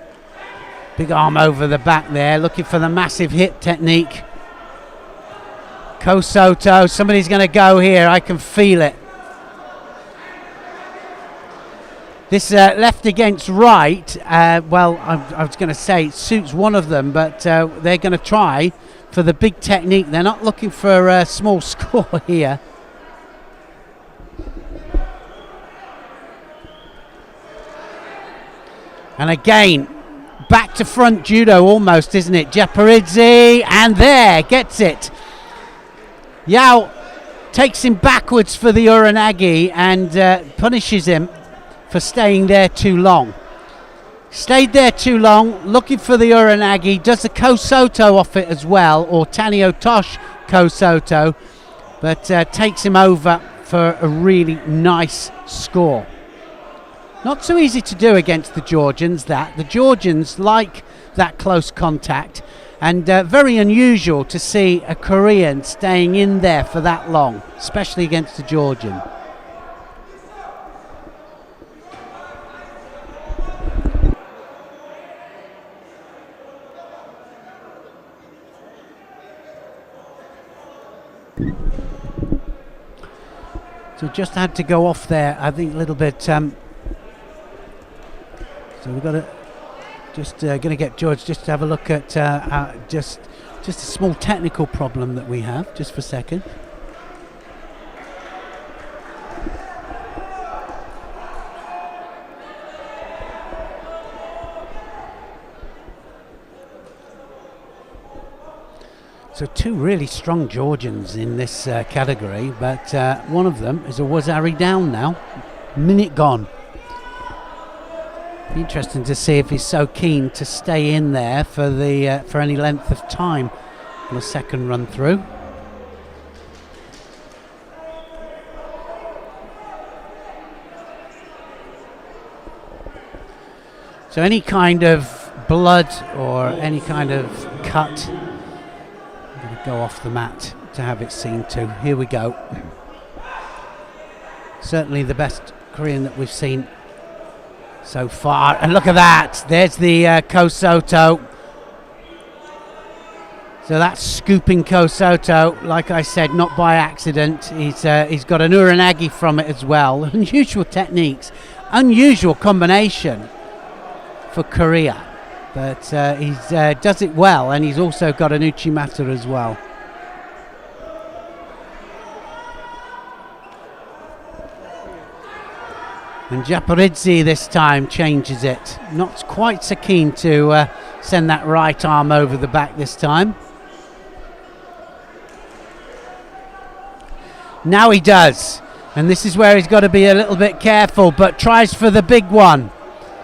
Big arm over the back there, looking for the massive hit technique. Kosoto, somebody's going to go here, I can feel it. This left against right, well, I was going to say it suits one of them, but they're going to try for the big technique. They're not looking for a small score here. And again, back to front judo almost, isn't it? Japoridze, and there, gets it. Yao takes him backwards for the Uranagi and punishes him for staying there too long. Stayed there too long, looking for the Uranagi, does the Kosoto off it as well, or Tanio Tosh Kosoto, but takes him over for a really nice score. Not so easy to do against the Georgians, that. The Georgians like that close contact, and very unusual to see a Korean staying in there for that long, especially against the Georgian. So just had to go off there, I think, a little bit. So we've got to just going to get George just to have a look at just a small technical problem that we have, just for a second. So two really strong Georgians in this category, but one of them is a Wazari down now. Minute gone. Interesting to see if he's so keen to stay in there for the for any length of time on the second run through. So any kind of blood or any kind of cut, I'm going to go off the mat to have it seen to. Here we go. Certainly the best Korean that we've seen so far. And look at that. There's the Kosoto. So that's scooping Kosoto, like I said, not by accident. He's got an uranagi from it as well. Unusual techniques, unusual combination for Korea, but he does it well, and he's also got an uchimata as well. And Japaridze this time changes it. Not quite so keen to send that right arm over the back this time. Now he does, and this is where he's got to be a little bit careful, but tries for the big one.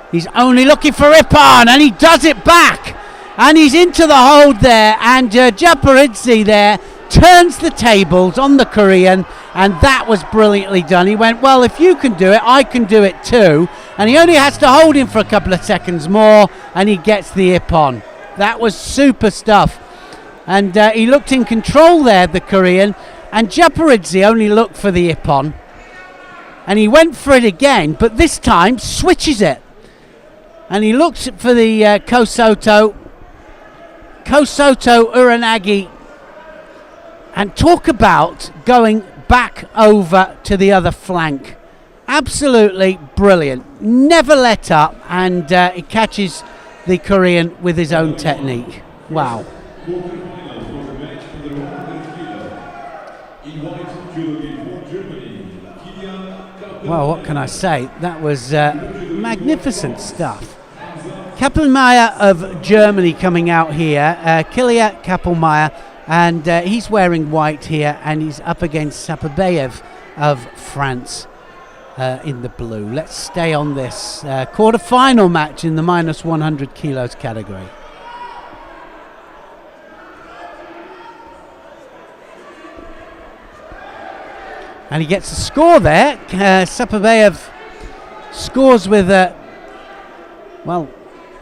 He's only looking for Ippon, and he does it back, and he's into the hold there, and Japaridze there turns the tables on the Korean, and that was brilliantly done. He went, well, if you can do it, I can do it too, and he only has to hold him for a couple of seconds more, and he gets the Ippon. That was super stuff, and he looked in control there, the Korean, and Japaridze only looked for the Ippon, and he went for it again, but this time switches it, and he looks for the Kosoto uranagi, and talk about going back over to the other flank. Absolutely brilliant, never let up, and he catches the Korean with his own technique. Wow. Well, what can I say? That was magnificent stuff. Kappelmeier of Germany coming out here, Kilia Kappelmeier, and he's wearing white here, and he's up against Sapabeyev of France in the blue. Let's stay on this quarter-final match in the minus 100 kilos category. And he gets a score there. Sapabeyev scores with well,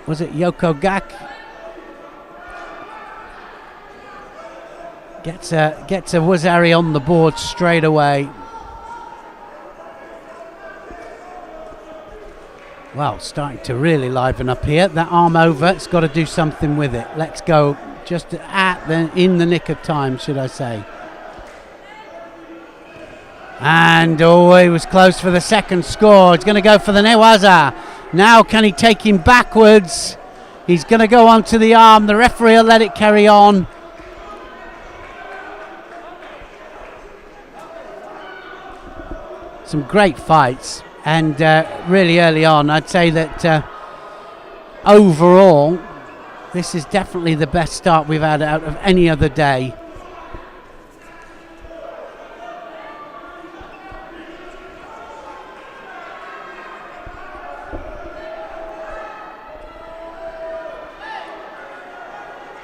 was it Yoko Gak? Gets a Wazari on the board straight away. Well, starting to really liven up here. That arm over, it's got to do something with it. Let's go just in the nick of time, should I say. And oh, he was close for the second score. He's going to go for the Newaza. Now can he take him backwards? He's going to go onto the arm. The referee will let it carry on. Some great fights, and really early on I'd say that overall this is definitely the best start we've had out of any other day.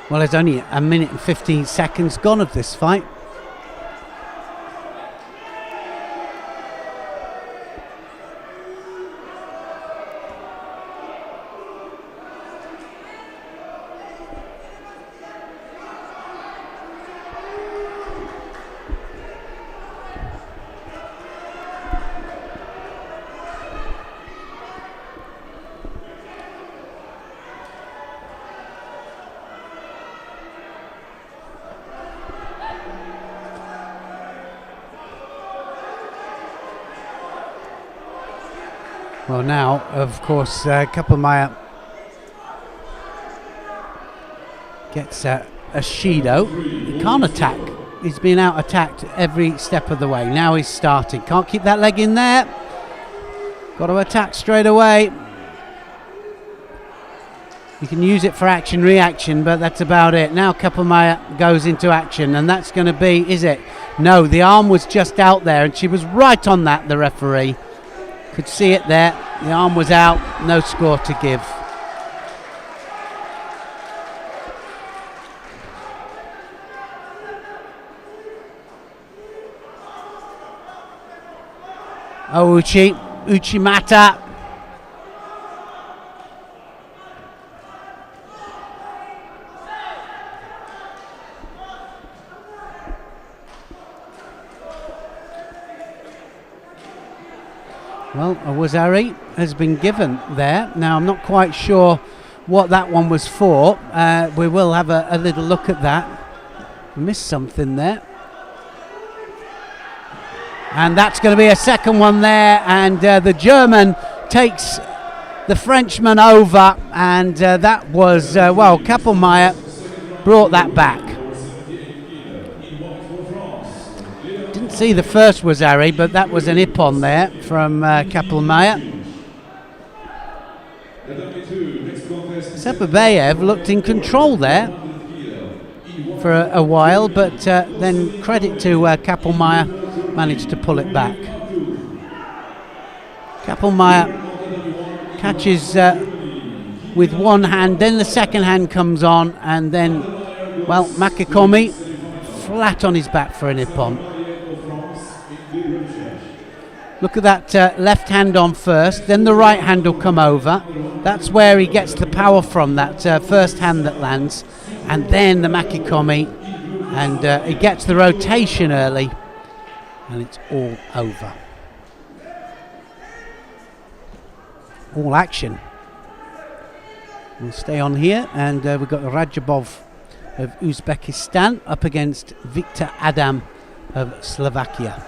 Well, there's only a minute and 15 seconds gone of this fight. Well, now, of course, Kappelmeier gets a Shido. He can't attack. He's been out-attacked every step of the way. Now he's starting. Can't keep that leg in there. Got to attack straight away. You can use it for action-reaction, but that's about it. Now Kappelmeier goes into action, and that's going to be, is it? No, the arm was just out there, and she was right on that, the referee. Could see it there. The arm was out. No score to give. Uchimata. Well, a Wazari has been given there. Now, I'm not quite sure what that one was for. We will have a little look at that. Missed something there. And that's going to be a second one there. And the German takes the Frenchman over. And that was, well, Kappelmeier brought that back. Didn't see the first Wazari, but that was an ippon there from Kappelmeier. Sepabayev looked in control there for a while, but then credit to Kappelmeier, managed to pull it back. Kappelmeier catches with one hand, then the second hand comes on, and then, well, Makikomi flat on his back for an ippon. Look at that left hand on first, then the right hand will come over. That's where he gets the power from, that first hand that lands, and then the Makikomi, and he gets the rotation early, and it's all over. All action. We'll stay on here, and we've got Rajabov of Uzbekistan up against Viktor Adam of Slovakia.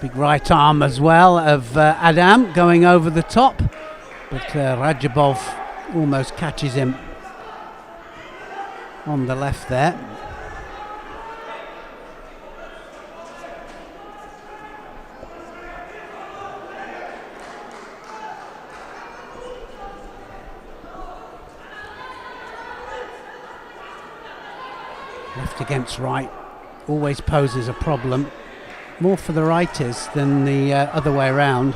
Big right arm as well of Adam going over the top, but Rajabov almost catches him on the left there. Left against right always poses a problem. More for the righters than the other way around.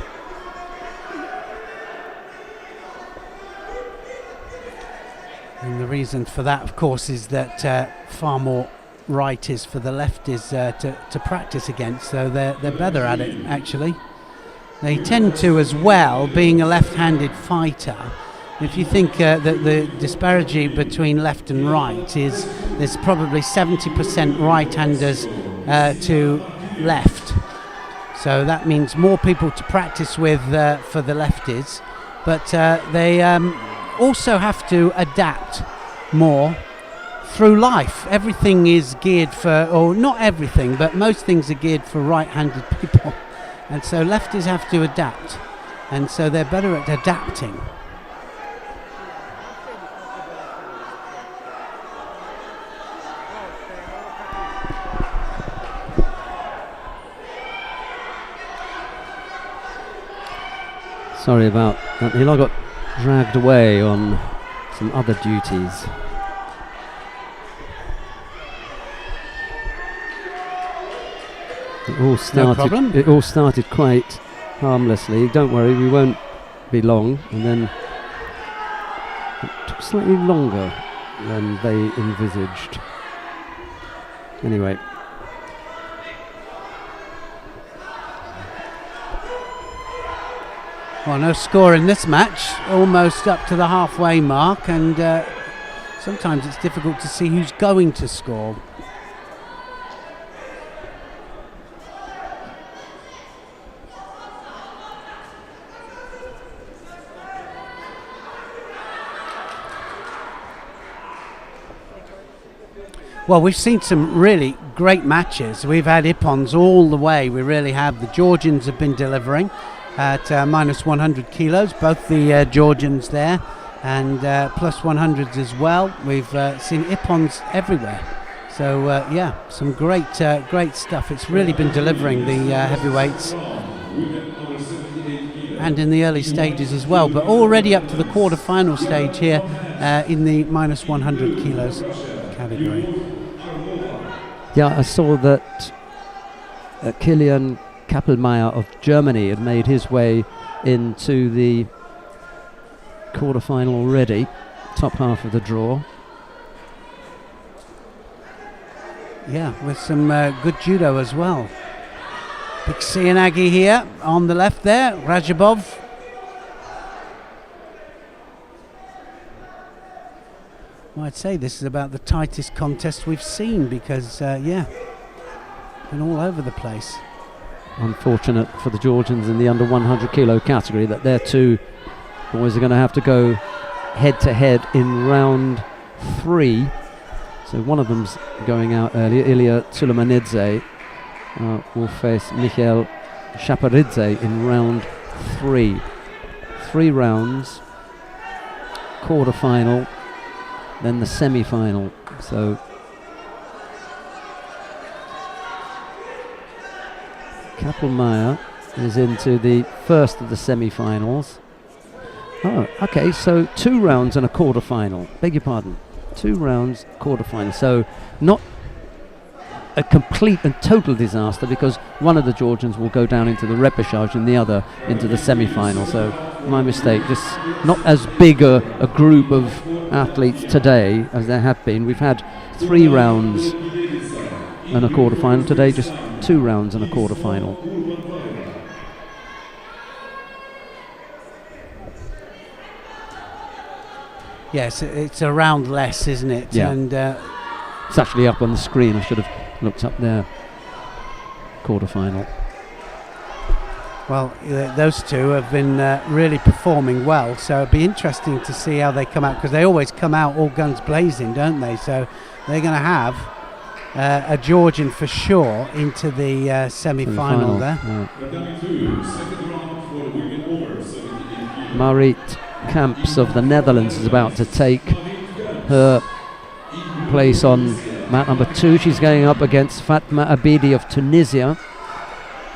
And the reason for that, of course, is that far more right is for the lefties to practice against, so they're better at it, actually. They tend to as well, being a left-handed fighter. If you think that the disparity between left and right is, there's probably 70% right-handers to left, so that means more people to practice with for the lefties, but they also have to adapt more through life. Everything is geared for, or not everything, but most things are geared for right-handed people, and so lefties have to adapt, and so they're better at adapting. Sorry about that. Hilo got dragged away on some other duties. It all started quite harmlessly. Don't worry, we won't be long. And then it took slightly longer than they envisaged. Anyway. Well, no score in this match, almost up to the halfway mark, and sometimes it's difficult to see who's going to score. Well, we've seen some really great matches. We've had ippons all the way, we really have. The Georgians have been delivering at minus 100 kilos, both the Georgians there, and plus 100s as well. We've seen ippons everywhere, so yeah, some great stuff. It's really been delivering, the heavyweights, and in the early stages as well, but already up to the quarter-final stage here in the minus 100 kilos category. Yeah, I saw that Kilian Kappelmeier of Germany had made his way into the quarterfinal already, top half of the draw. Yeah, with some good judo as well. Big Sianagi here on the left there, Rajabov. Well, I'd say this is about the tightest contest we've seen because, yeah, been all over the place. Unfortunate for the Georgians in the under 100 kilo category that their two boys are going to have to go head to head in round 3. So one of them's going out earlier. Ilya Tsulemanidze will face Mikhail Shaparidze in round 3. 3 rounds, quarter-final, then the semi-final. So Kappelmeier is into the first of the semi-finals. Oh, okay, so 2 rounds and a quarter-final. Beg your pardon. 2 rounds, quarter-final. So not a complete and total disaster because one of the Georgians will go down into the repechage and the other into the semi-final. So my mistake, just not as big a group of athletes today as there have been. We've had 3 rounds and a quarter-final. Today just 2 rounds and a quarter-final. Yes, it's a round less, isn't it? Yeah. And it's actually up on the screen. I should have looked up there. Quarter-final. Well, those two have been really performing well, so it'd be interesting to see how they come out because they always come out all guns blazing, don't they? So they're going to have a Georgian for sure into the semi-final there. Yeah. Marit Kamps of the Netherlands is about to take her place on mat number 2. She's going up against Fatma Abidi of Tunisia.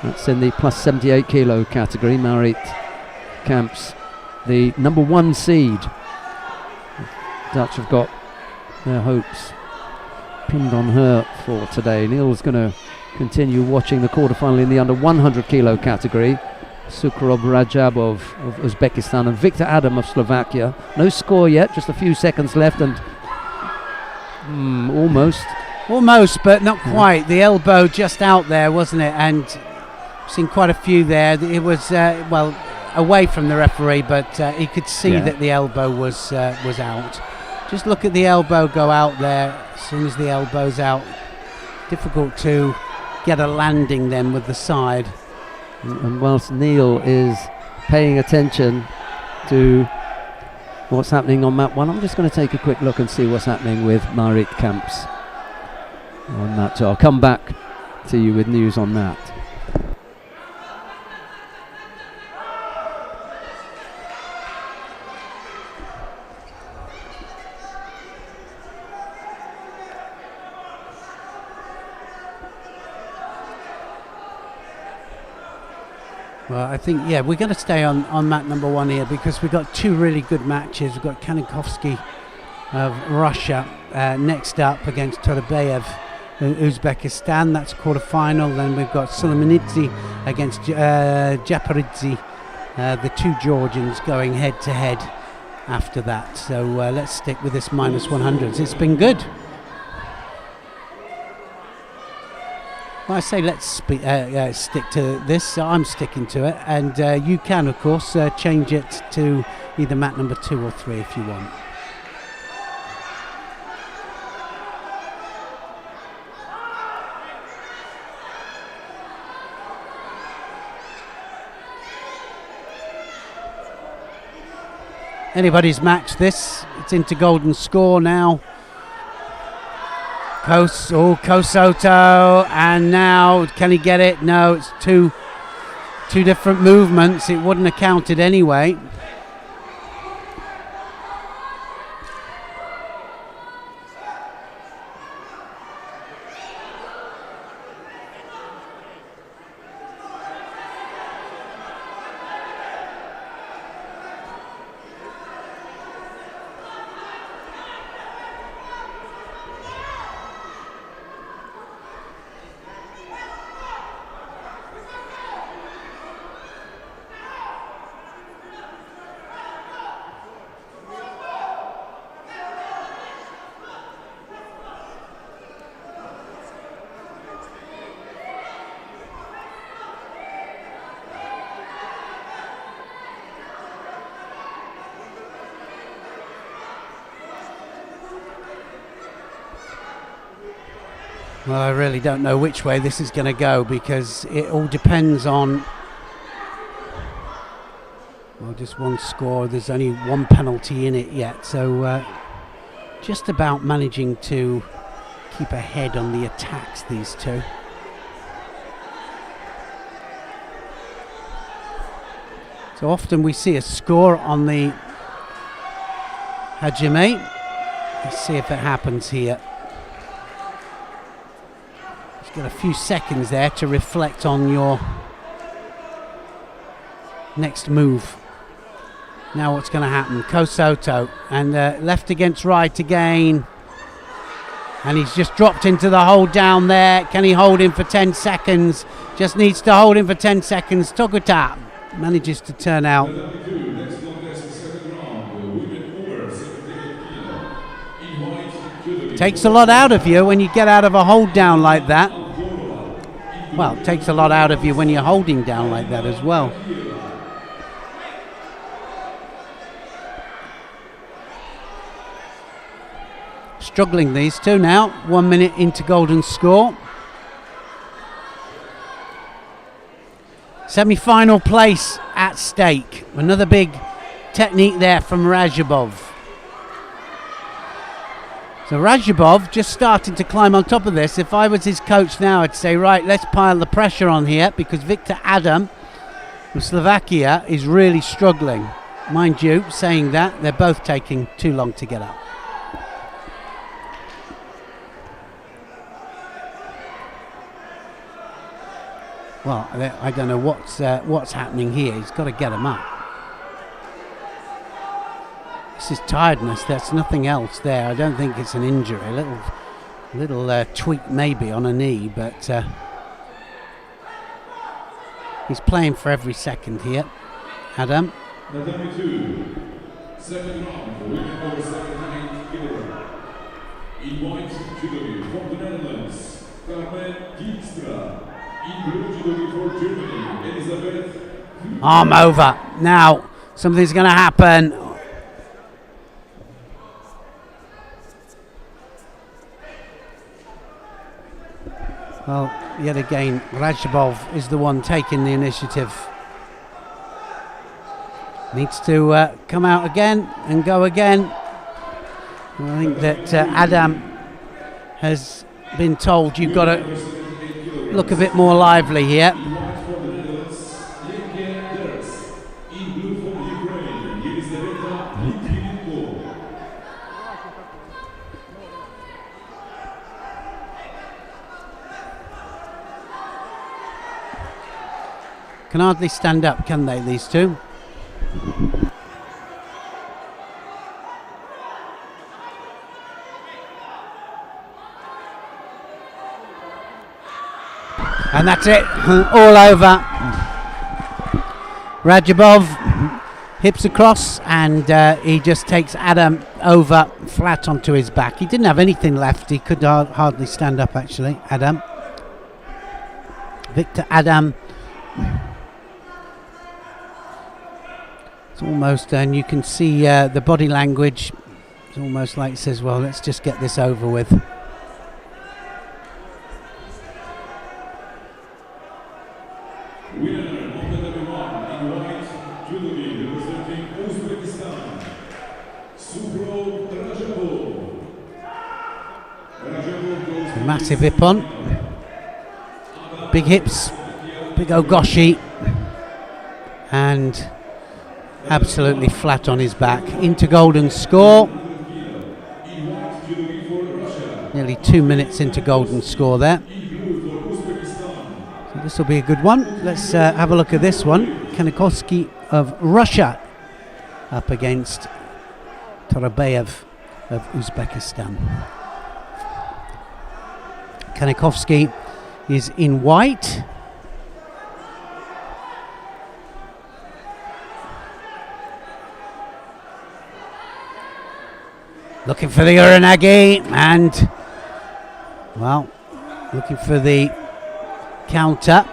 That's in the plus 78 kilo category. Marit Kamps, the number 1 seed. Dutch have got their hopes pinned on her for today. Neil's going to continue watching the quarterfinal in the under 100 kilo category. Sukhrob Rajabov of Uzbekistan and Victor Adam of Slovakia. No score yet, just a few seconds left and almost, but not quite. The elbow just out there, wasn't it? And seen quite a few there. It was well away from the referee, but he could see that the elbow was out. Just look at the elbow go out there. As soon as the elbow's out, difficult to get a landing then with the side. And whilst Neil is paying attention to what's happening on mat 1, I'm just going to take a quick look and see what's happening with Marit Kamps on that. So I'll come back to you with news on that. Well, I think, we're going to stay on mat number 1 here because we've got 2 really good matches. We've got Kanikovsky of Russia next up against Torabeyev in Uzbekistan. That's quarter-final. Then we've got Sulemanidze against Japaridze, the 2 Georgians going head-to-head after that. So let's stick with this minus 100s. It's been good. Well, I say let's stick to this. I'm sticking to it, and you can, of course, change it to either mat number 2 or 3 if you want. Anybody's match this. It's into golden score now. Kosoto, and now can he get it? No, it's two different movements. It wouldn't have counted anyway. Well, I really don't know which way this is going to go, because it all depends on, well, just one score. There's only one penalty in it yet, so just about managing to keep ahead on the attacks, these two. So often we see a score on the Hajime. Let's see if it happens here. Just got a few seconds there to reflect on your next move. Now what's going to happen? Kosoto, and left against right again. And he's just dropped into the hold down there. Can he hold him for 10 seconds? Just needs to hold him for 10 seconds. Toguta manages to turn out. Takes a lot out of you when you get out of a hold down like that. Well, it takes a lot out of you when you're holding down like that as well. Struggling, these two now. 1 minute into golden score. Semi-final place at stake. Another big technique there from Rajabov. So Rajabov just starting to climb on top of this. If I was his coach now, I'd say, right, let's pile the pressure on here, because Victor Adam from Slovakia is really struggling. Mind you, saying that, they're both taking too long to get up. Well, I don't know what's happening here. He's got to get him up. This is tiredness. There's nothing else there. I don't think it's an injury. A little tweak maybe on a knee, but he's playing for every second here. Adam. Second round, women over 79 kg. In white, judo from the Netherlands, arm over. Now something's going to happen. Well, yet again, Rajabov is the one taking the initiative. Needs to come out again and go again. I think that Adam has been told, you've got to look a bit more lively here. Can hardly stand up, can they, these two? And that's it, all over. Rajabov hips across, and he just takes Adam over flat onto his back. He didn't have anything left. He could hardly stand up, actually, Adam. Victor Adam. It's almost, and you can see the body language. It's almost like it says, well, let's just get this over with. Massive hip on, big hips, big ogoshi, and absolutely flat on his back. Into golden score. Nearly 2 minutes into golden score there. So this will be a good one. Let's have a look at this one. Kanikovsky of Russia up against Torabayev of Uzbekistan. Kanikovsky is in white. Looking for the Uranagi, and, well, looking for the counter.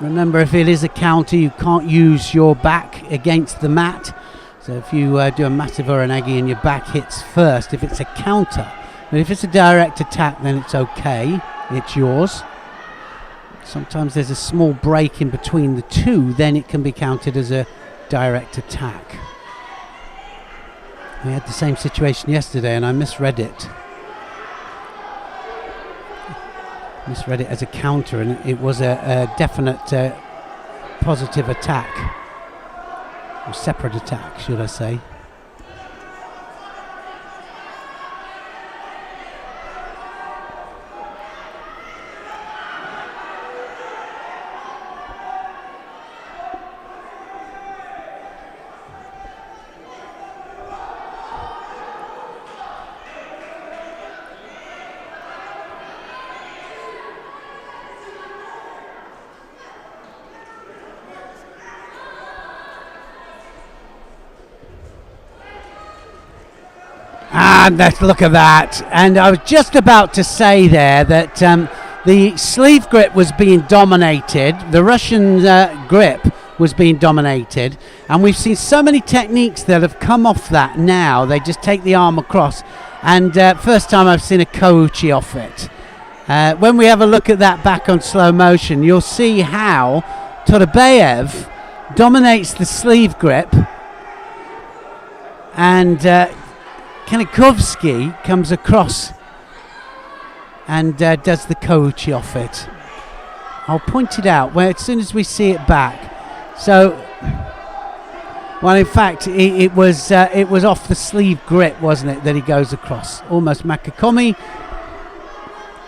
Remember, if it is a counter, you can't use your back against the mat. So if you do a massive Uranagi and your back hits first, if it's a counter. But if it's a direct attack, then it's okay. it's yours. Sometimes there's a small break in between the two, then it can be counted as a direct attack. We had the same situation yesterday and I misread it. Misread it as a counter, and it was a definite positive attack, or separate attack, should I say. And let's look at that. And I was just about to say there that the sleeve grip was being dominated. The Russian grip was being dominated. And we've seen so many techniques that have come off that now. They just take the arm across. And first time I've seen a kouchi off it. When we have a look at that back on slow motion, you'll see how Turabayev dominates the sleeve grip. And Kanikovsky comes across and does the kouchi off it. I'll point it out as soon as we see it back. So, well, in fact, it was off the sleeve grip, wasn't it, that he goes across? Almost Makakomi.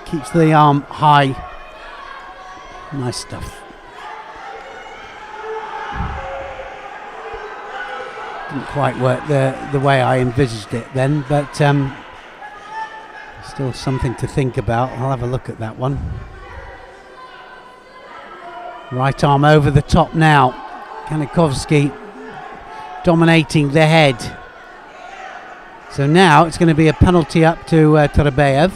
Keeps the arm high. Nice stuff. Didn't quite work the way I envisaged it then, but still something to think about. I'll have a look at that one. Right arm over the top now. Kanikovsky dominating the head. So now it's going to be a penalty up to Turabayev.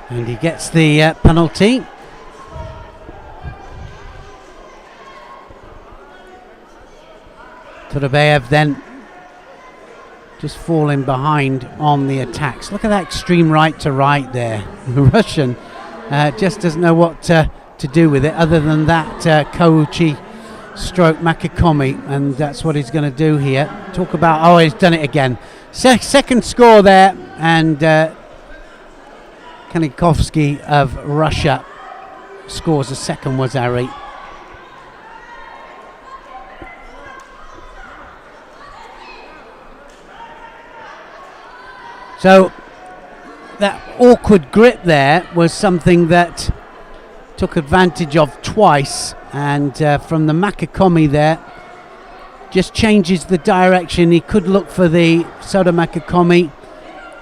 And he gets the penalty. Turabayev then just falling behind on the attacks. Look at that extreme right to right there. The Russian just doesn't know what to do with it other than that kouchi stroke Makakomi, and that's what he's going to do here. Talk about, oh, he's done it again. Second score there, and Kanikovsky of Russia scores a second wazari. So that awkward grip there was something that took advantage of twice, and from the Makakomi there just changes the direction. He could look for the Soda Makakomi,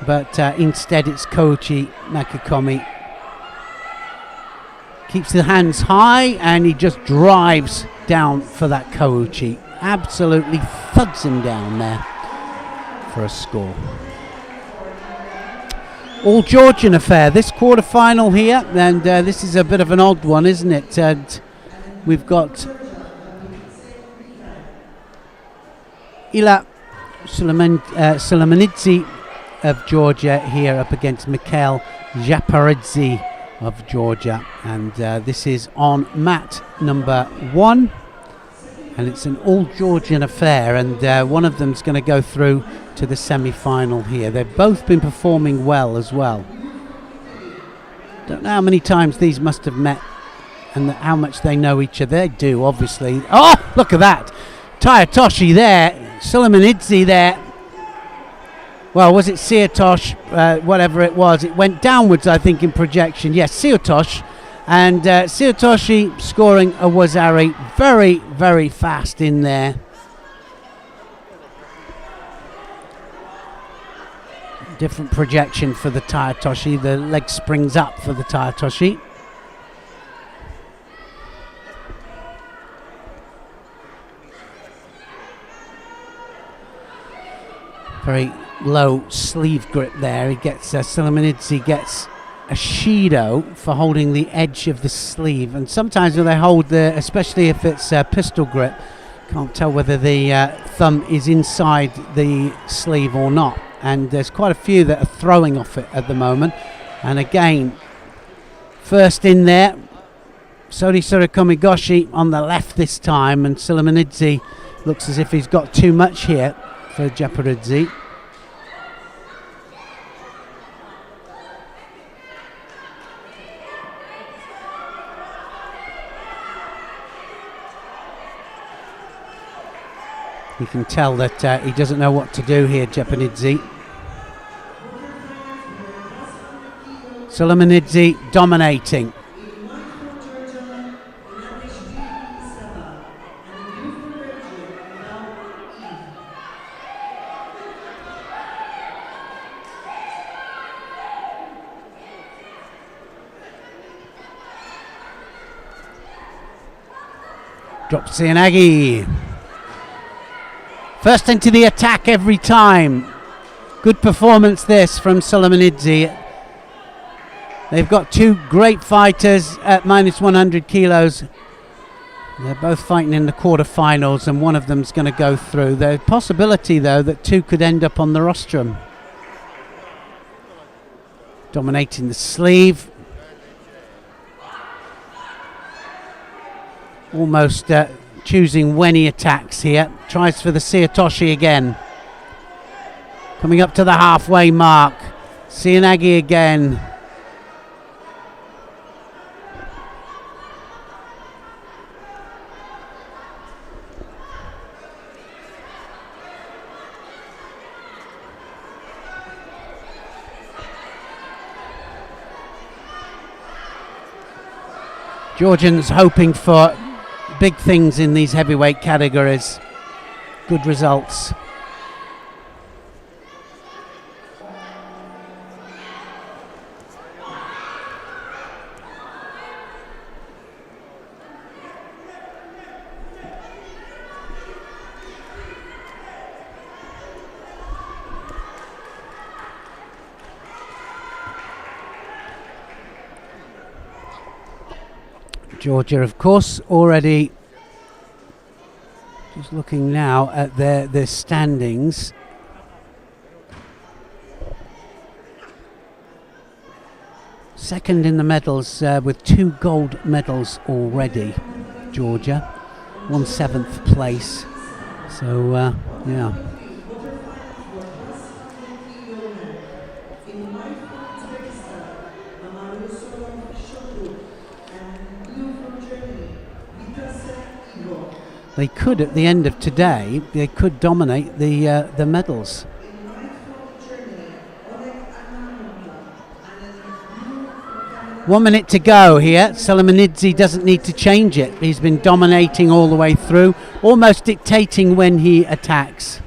but instead it's Kouchi Makakomi. Keeps the hands high and he just drives down for that Kouchi. Absolutely thuds him down there for a score. All Georgian affair, this quarter-final here, and this is a bit of an odd one, isn't it? And we've got Ila Solomonidze of Georgia here up against Mikhail Zaparidze of Georgia, and this is on mat number 1, and it's an all Georgian affair, and one of them's going to go through to the semi-final here. They've both been performing well as well. Don't know how many times these must have met and how much they know each other. They do, obviously. Oh, look at that. Tayatoshi there, Solomonidze there. Well, was it Siatosh, whatever it was? It went downwards, I think, in projection. Yes, Siatosh. And Siatoshi scoring a wazari very, very fast in there. Different projection for the Tayatoshi. The leg springs up for the Tayatoshi. Very low sleeve grip there. He gets Selimanidze gets a Shido for holding the edge of the sleeve, and sometimes when they hold especially if it's pistol grip, can't tell whether the thumb is inside the sleeve or not, and there's quite a few that are throwing off it at the moment. And again, first in there, Sorisura Komigoshi on the left this time, and Selimanidze looks as if he's got too much here for Japaridze. You can tell that he doesn't know what to do here, Japaridze. Selimanidze dominating. Drops Seoinage. First into the attack every time. Good performance this from Selimanidze. They've got two great fighters at minus 100 kilos. They're both fighting in the quarterfinals, and one of them's going to go through. There's a possibility, though, that two could end up on the rostrum. Dominating the sleeve. Almost choosing when he attacks here. Tries for the Seotoshi again. Coming up to the halfway mark. Seoinage again. Georgians hoping for big things in these heavyweight categories. Good results. Georgia, of course, already just looking now at their standings. Second in the medals with 2 gold medals already, Georgia. 1 7th place. So, yeah. They could, at the end of today, they could dominate the medals. One minute to go here. Selimanidze doesn't need to change it. He's been dominating all the way through, almost dictating when he attacks.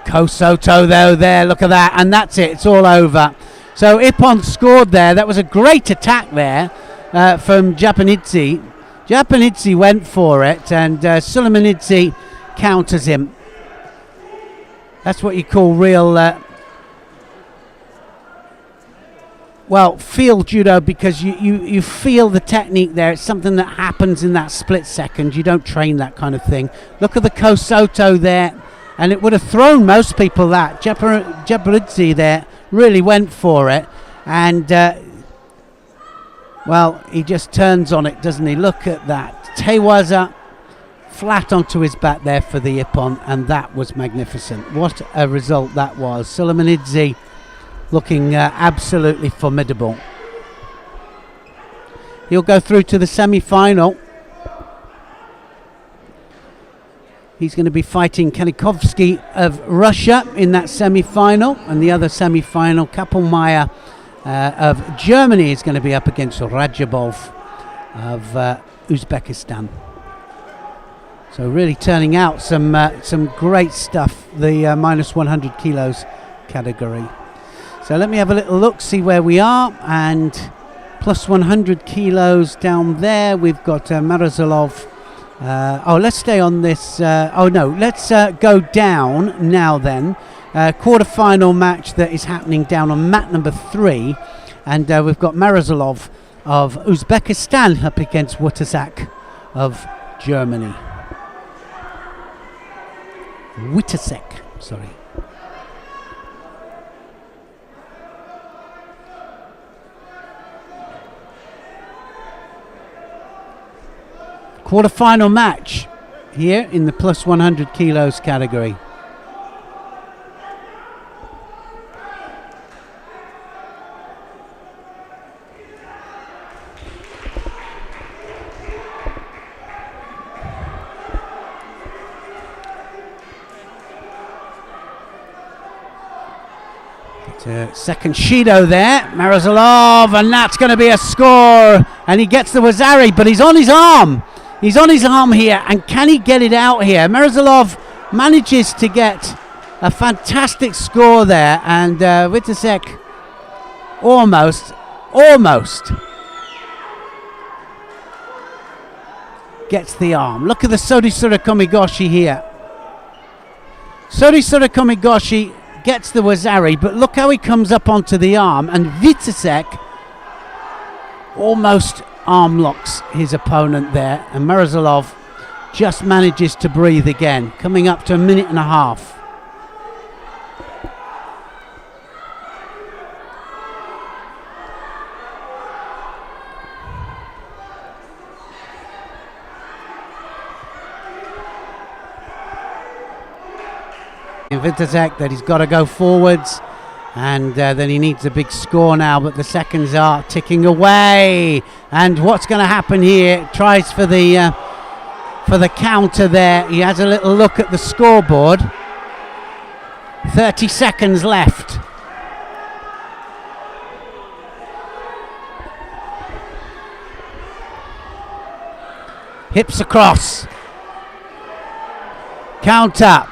Kosoto though there, look at that, and that's it, it's all over. So Ippon scored there. That was a great attack there. From Japaridze. Japaridze went for it, and Selimanidze counters him. That's what you call real, field judo, because you feel the technique there. It's something that happens in that split second. You don't train that kind of thing. Look at the Kosoto there, and it would have thrown most people that. Japaridze there really went for it, and he just turns on it, doesn't he? Look at that. Tewaza flat onto his back there for the Ippon, and that was magnificent. What a result that was. Selimanidze looking absolutely formidable. He'll go through to the semi-final. He's going to be fighting Kanikovsky of Russia in that semi-final, and the other semi-final, Kapelmeier of Germany, is going to be up against Rajabov of Uzbekistan. So really turning out some great stuff, the minus 100 kilos category. So let me have a little look, see where we are, and plus 100 kilos down there we've got Marazalov let's stay on this. Let's go down now then. Quarter-final match that is happening down on mat number 3. And we've got Marazalov of Uzbekistan up against Witasek of Germany. Witasek, sorry. Quarter-final match here in the plus 100 kilos category. Second Shido there, Marazalov, and that's going to be a score. And he gets the Wazari, but he's on his arm. He's on his arm here, and can he get it out here? Marazalov manages to get a fantastic score there, and Witasek almost gets the arm. Look at the Sodisura Komigoshi here. Sodisura Komigoshi gets the Wazari, but look how he comes up onto the arm, and Witasek almost arm locks his opponent there, and Marazalov just manages to breathe again, coming up to a minute and a half. Witasek that he's got to go forwards, and then he needs a big score now, but the seconds are ticking away. And what's going to happen here? Tries for the counter there. He has a little look at the scoreboard. 30 seconds left. Hips across. Counter.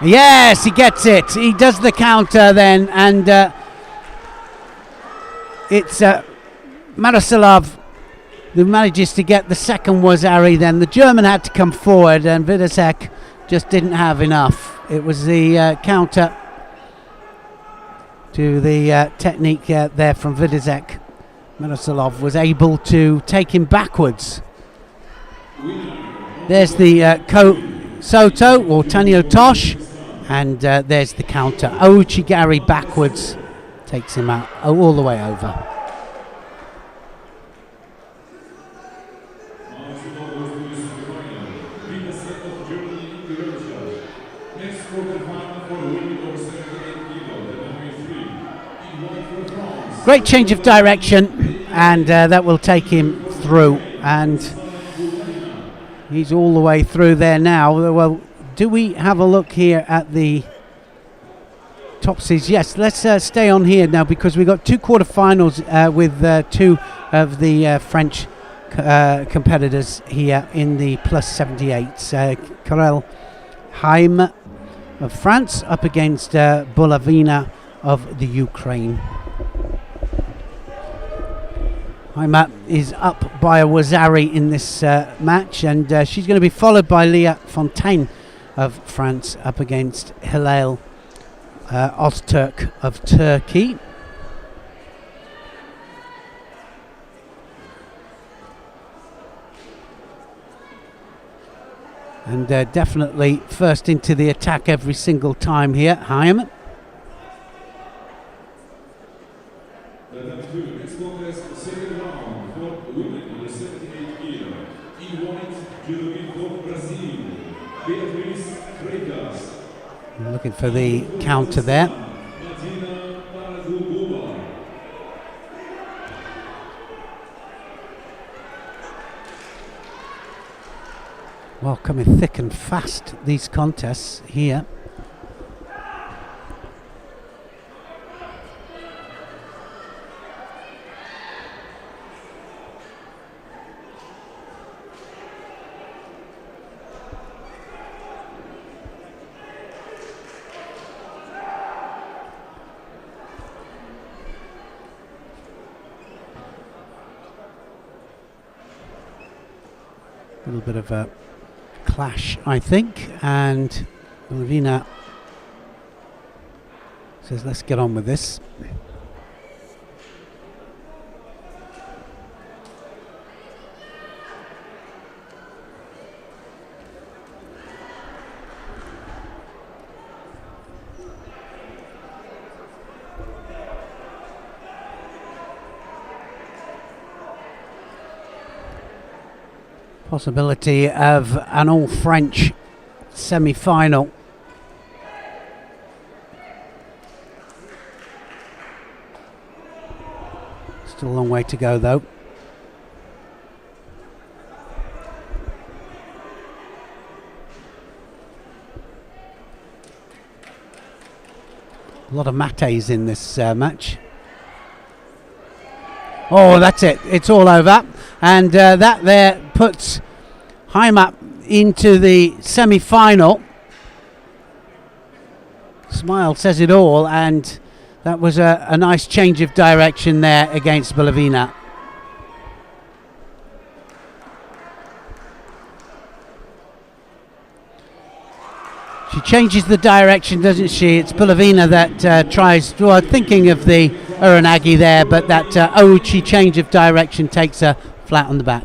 Yes, he gets it. He does the counter then, and it's Marazalov who manages to get the second Wazari. Then the German had to come forward, and Witasek just didn't have enough. It was the counter to the technique there from Witasek. Marazalov was able to take him backwards. There's the Soto or Tanio Tosh. And there's the counter. Ouchigari backwards takes him out all the way over. Great change of direction, and that will take him through. And he's all the way through there now. Well, do we have a look here at the topsies? Yes, let's stay on here now, because we've got two quarterfinals with two of the French competitors here in the plus 78. Karel Haim of France up against Bulavina of the Ukraine. Haima is up by a Wazari in this match, and she's going to be followed by Leah Fontaine of France up against Hilal Ozturk of Turkey. And definitely first into the attack every single time here, Haim. Looking for the counter there. Well, coming thick and fast, these contests here. A little bit of a clash, I think, and Malvina says, let's get on with this. Possibility of an all-French semi-final. Still a long way to go, though. A lot of mates in this match. Oh, that's it. It's all over. And that there puts Heimat into the semi-final. Smile says it all, and that was a nice change of direction there against Bolavina. She changes the direction, doesn't she? It's Bolavina that tries, well, thinking of the Uranagi there, but that Ouchi change of direction takes her flat on the back.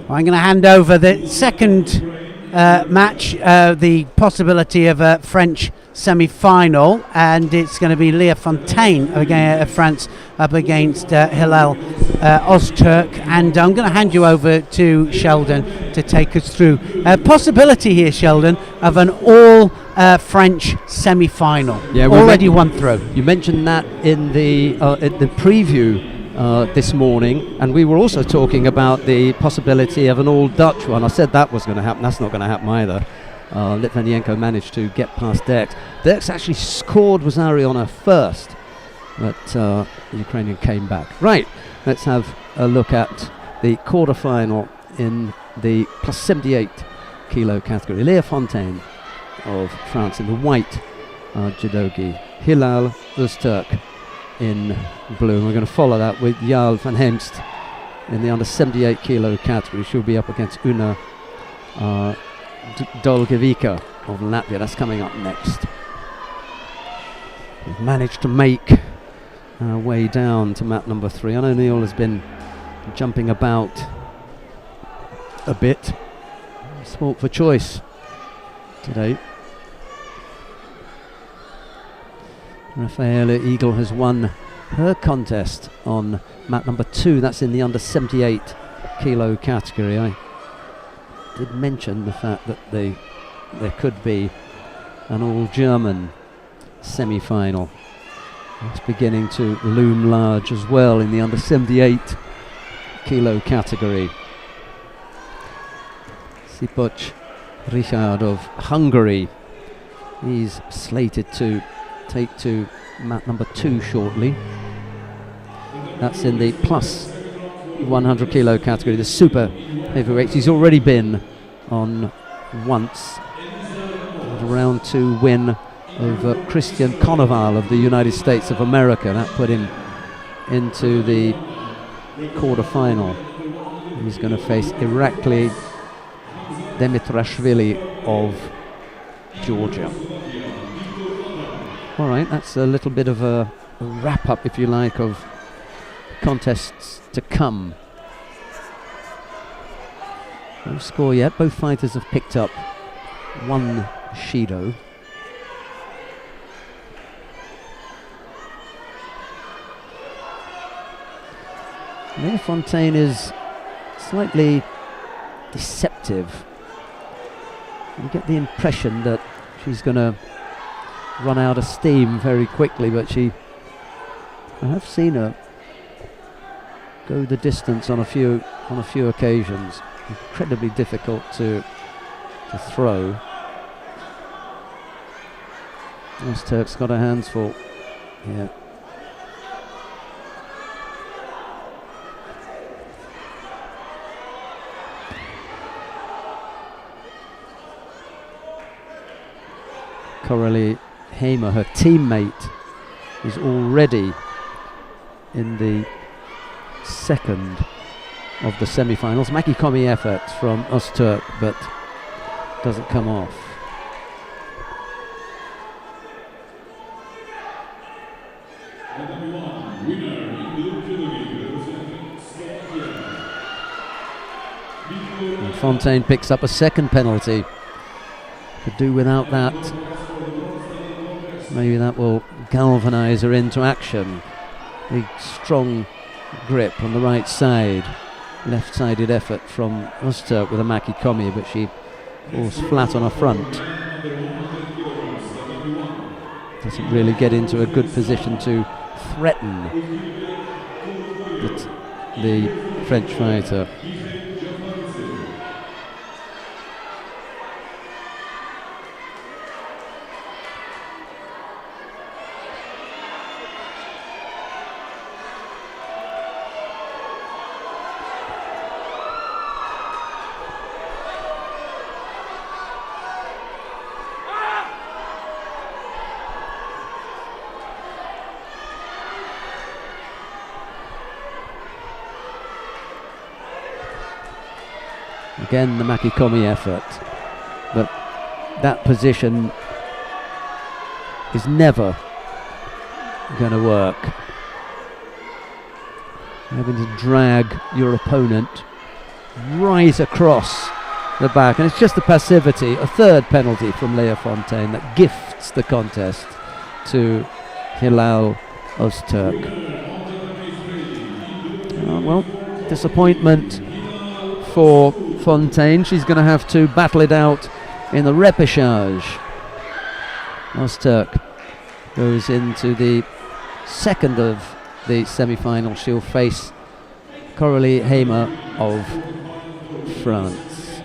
I'm going to hand over the second match, the possibility of a French semi-final, and it's going to be Leah Fontaine of France up against Hilal Ozturk, and I'm going to hand you over to Sheldon to take us through a possibility here, Sheldon, of an all French semi-final. Yeah, already one through. You mentioned that in the preview this morning, and we were also talking about the possibility of an all-Dutch one. I said that was going to happen. That's not going to happen either. Litvinenko managed to get past Dex. Dex actually scored Wasariona first, but the Ukrainian came back. Right, let's have a look at the quarterfinal in the plus 78 kilo category. Leah Fontaine of France in the white judogi, Hilal Ozturk in blue. And we're going to follow that with Jarl van Hemst in the under 78 kilo category. She'll be up against Una Dolgevica of Latvia. That's coming up next. We've managed to make our way down to mat number 3. I know Neil has been jumping about a bit. Sport for choice today. Rafaela Eagle has won her contest on mat number 2. That's in the under 78 kilo category. I did mention the fact that there could be an all-German semi-final. It's beginning to loom large as well in the under 78 kilo category. Sipoch Richard of Hungary, he's slated to take to mat number 2 shortly. That's in the plus 100 kilo category, the super heavyweights. He's already been on once, a round 2 win over Christian Konoval of the United States of America. That put him into the quarterfinal. He's going to face Irakli Demitrashvili of Georgia. All right, that's a little bit of a wrap-up, if you like, of contests to come. No score yet. Both fighters have picked up 1 Shido. Leah Fontaine is slightly deceptive. You get the impression that she's going to run out of steam very quickly, but I have seen her go the distance on a few occasions. Incredibly difficult to throw. This Turk's got her hands full. Yeah. Coralie Hamer, her teammate, is already in the second of the semi-finals. Maki Komi effort from Öztürk, but doesn't come off. And Fontaine picks up a second penalty. Could do without that. Maybe that will galvanise her into action. Big strong grip on the right side. Left-sided effort from Öztürk with a Maki Komi, but she falls flat on her front. Doesn't really get into a good position to threaten the French fighter. Again, the Maki Komi effort, but that position is never going to work. Having to drag your opponent right across the back, and it's just the passivity, a third penalty from Leah Fontaine, that gifts the contest to Hilal Öztürk. Well, disappointment for Fontaine. She's going to have to battle it out in the repechage. Öztürk goes into the second of the semi-final. She'll face Coralie Hamer of France.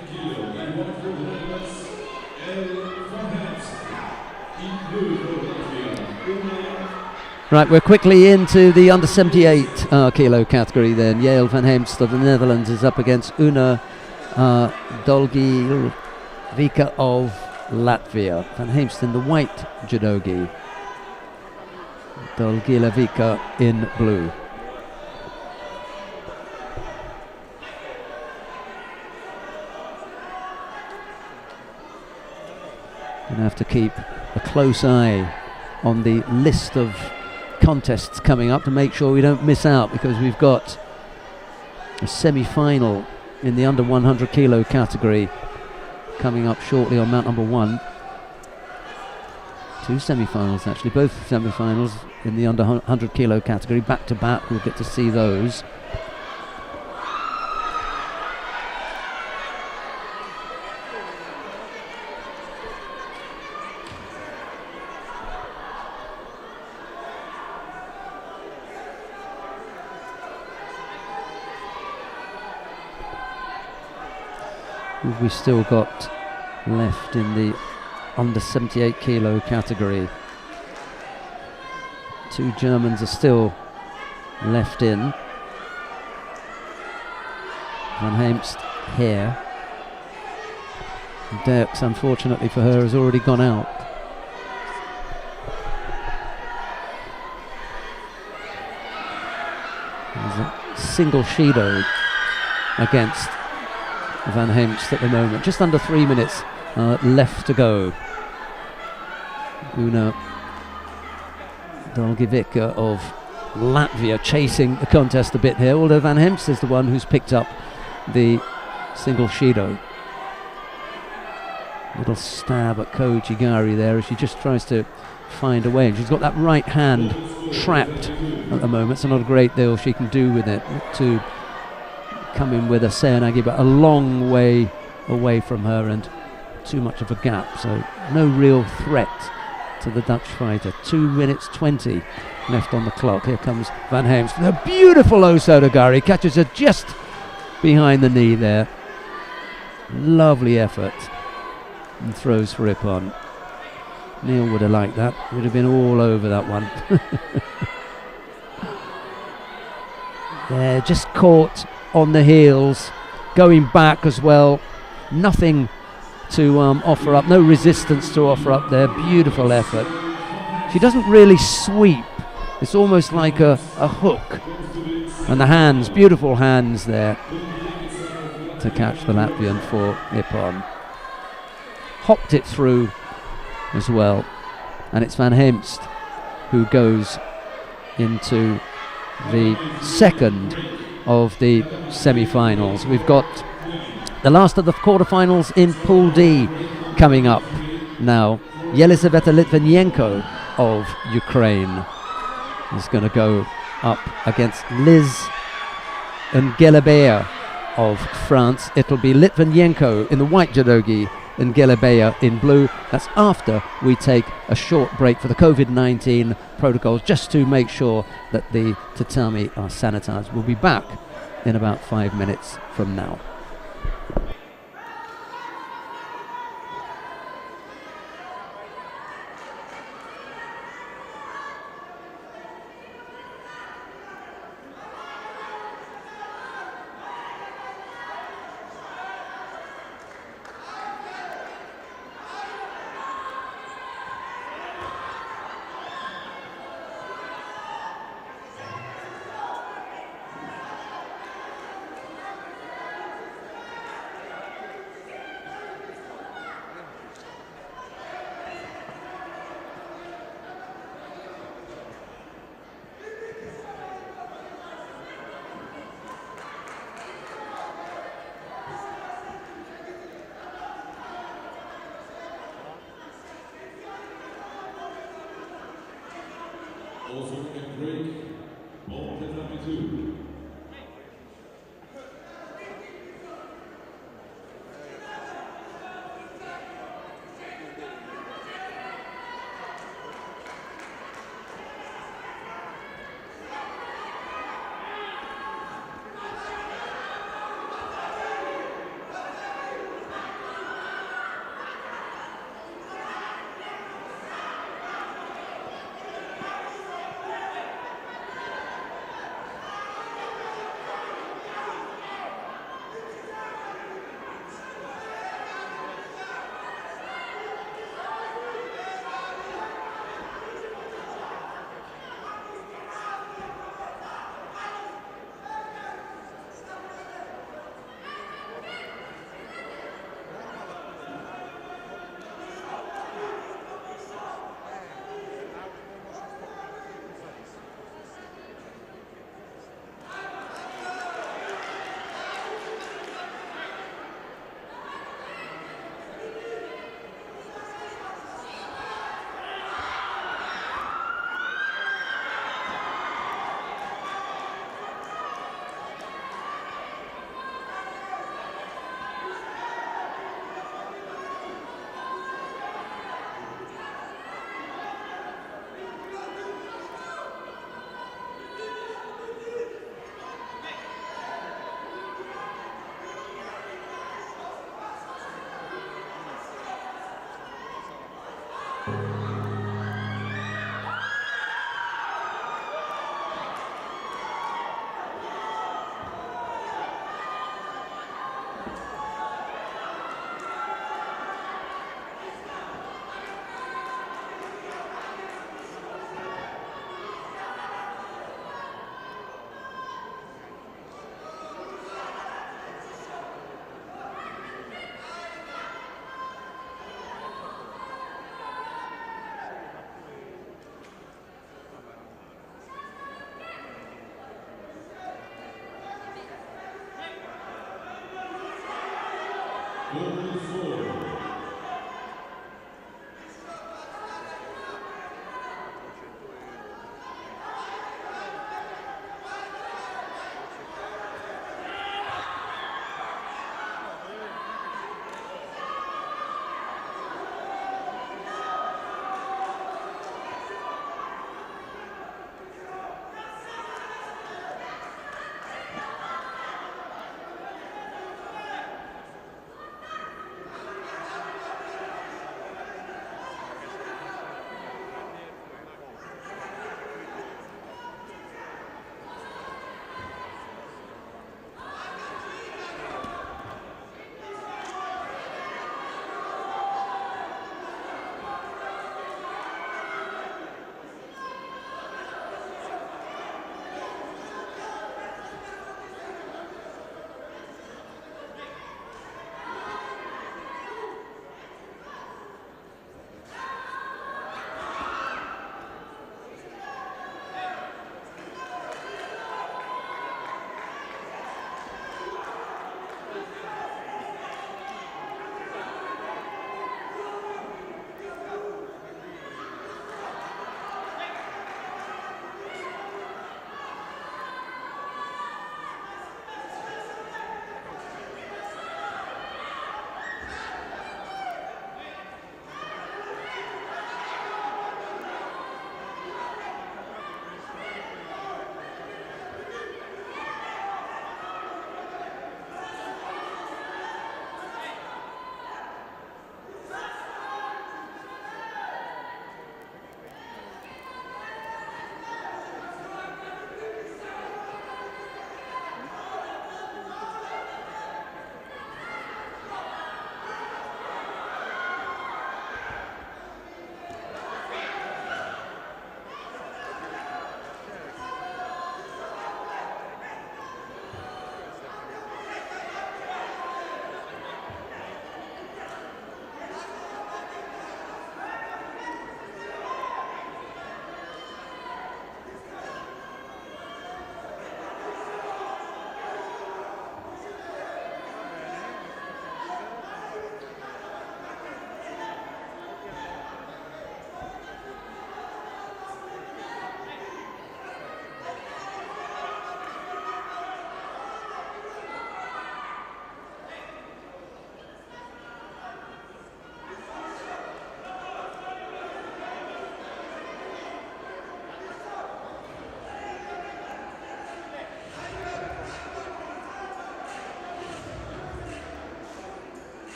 Right, we're quickly into the under 78 kilo category then. Yael van Heemst of the Netherlands is up against Una Dolgilevica of Latvia. Van Heemst in the white judogi, Dolgilevica in blue. Gonna have to keep a close eye on the list of contests coming up to make sure we don't miss out, because we've got a semi-final in the under 100 kilo category coming up shortly on Mount Number 1. Two semi-finals actually, both semi-finals in the under 100 kilo category back to back. We'll get to see those. We've still got left in the under 78 kilo category. Two Germans are still left in. Van Heemst here. Dirks, unfortunately for her, has already gone out. There's a single Shido against Van Heemst at the moment. Just under 3 minutes left to go. Una Dolgilevica of Latvia chasing the contest a bit here, although Van Heemst is the one who's picked up the single Shido. Little stab at Koji Gari there as she just tries to find a way, and she's got that right hand trapped at the moment, so not a great deal she can do with it to come in with a Seoinage, but a long way away from her and too much of a gap, so no real threat to the Dutch fighter. 2 minutes 20 left on the clock. Here comes Van Heemst. A beautiful Osodogari, catches her just behind the knee there. Lovely effort, and throws for Ippon. Neil would have liked that, would have been all over that one. Yeah, just caught on the heels, going back as well. Nothing to offer up, no resistance to offer up there. Beautiful effort. She doesn't really sweep, it's almost like a hook. And the hands, beautiful hands there. to catch the Latvian for Nippon. Hopped it through as well, and it's Van Hemst who goes into the second of the semi-finals. We've got the last of the quarterfinals in Pool D coming up now. Yelizaveta Litvinenko of Ukraine is going to go up against Liz Ngelebea of France. It'll be Litvinenko in the white judogi and Ngelebea in blue. That's after we take a short break for the COVID-19 protocols, just to make sure that the tatami are sanitized. We'll be back in about 5 minutes from now. Also at break, on tatami 2.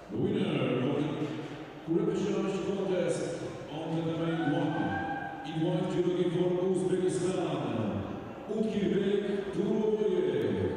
The winner of the repechage contest on the main one in white judogi for Uzbekistan, Utkirбек Turoboyev.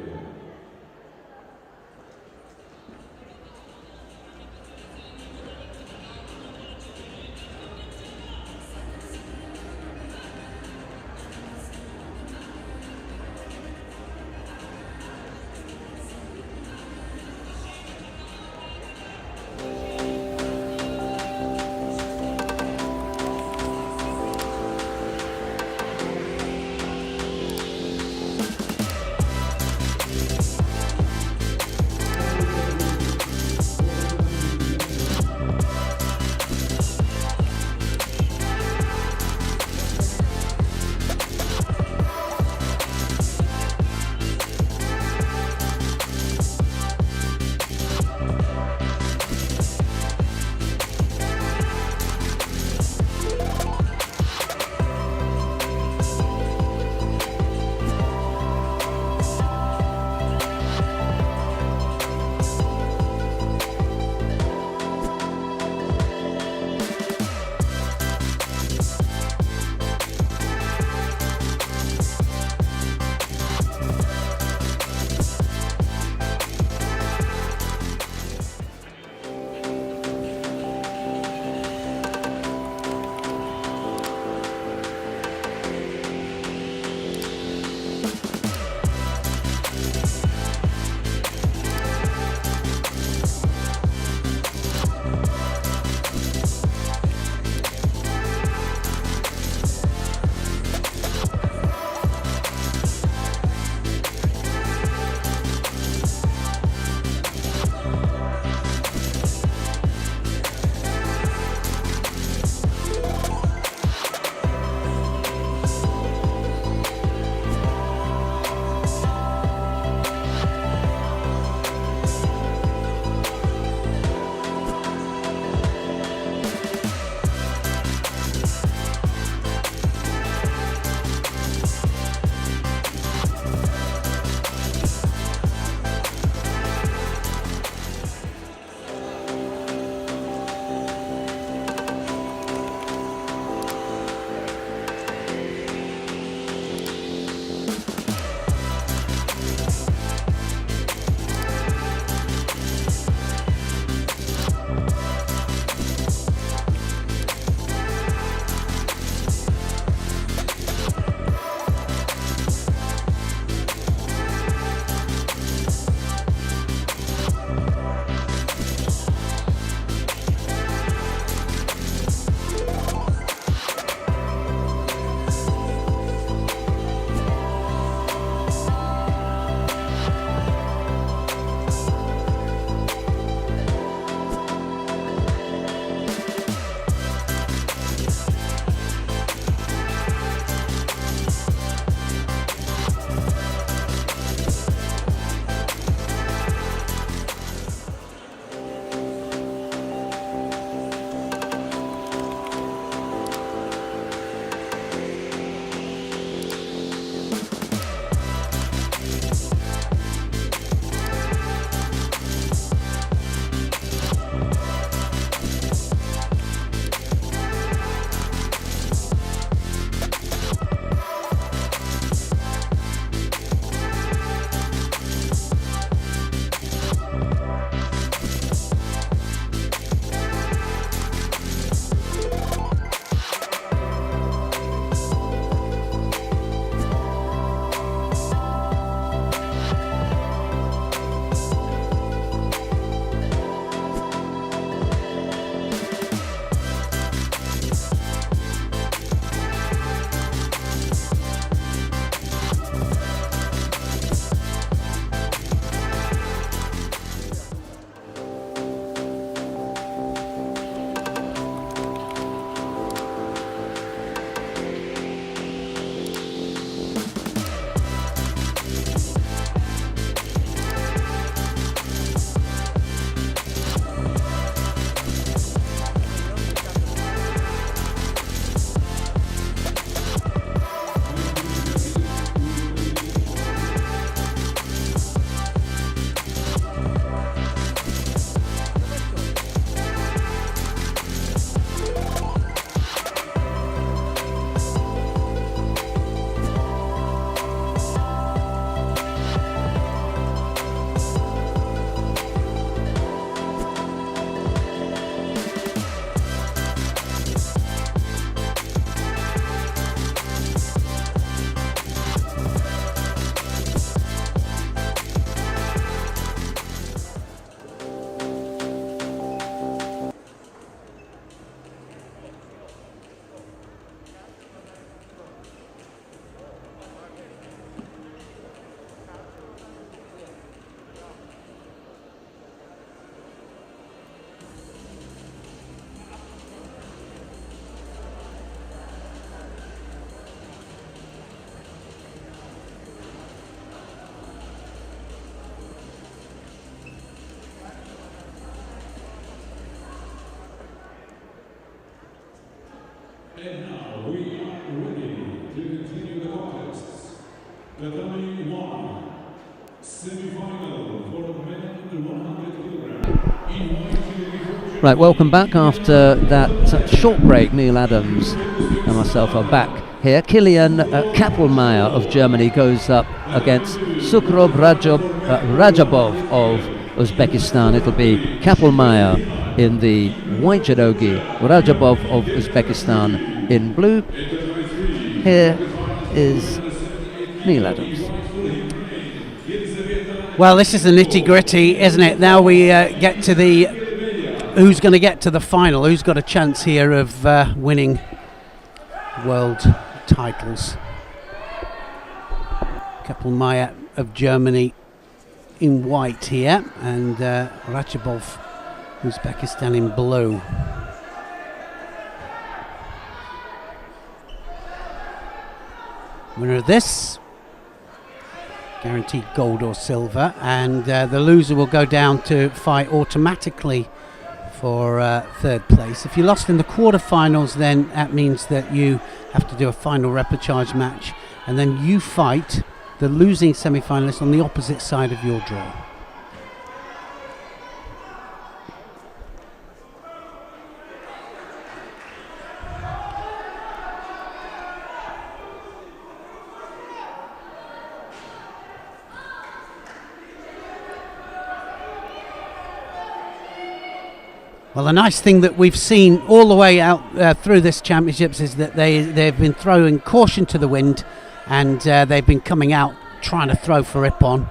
And now we are ready to continue the contest. The coming one, semi-final for the men under 100 kilograms. Right, welcome back after that short break. Neil Adams and myself are back here. Kilian Kappelmeier of Germany goes up against Sukrob Rajabov of Uzbekistan. It'll be Kappelmeier in the white judogi, Rajabov of Uzbekistan in blue. Here is Neil Adams. Well, this is the nitty-gritty, isn't it? Now we get to the who's going to get to the final, who's got a chance here of winning world titles. Kappelmeier of Germany in white here, and Rajabov, Uzbekistan in blue. Winner of this, guaranteed gold or silver, and the loser will go down to fight automatically for third place. If you lost in the quarterfinals, then that means that you have to do a final repechage match, and then you fight the losing semi-finalist on the opposite side of your draw. Well, the nice thing that we've seen all the way out through this championships is that they've been throwing caution to the wind, and they've been coming out trying to throw for Ippon.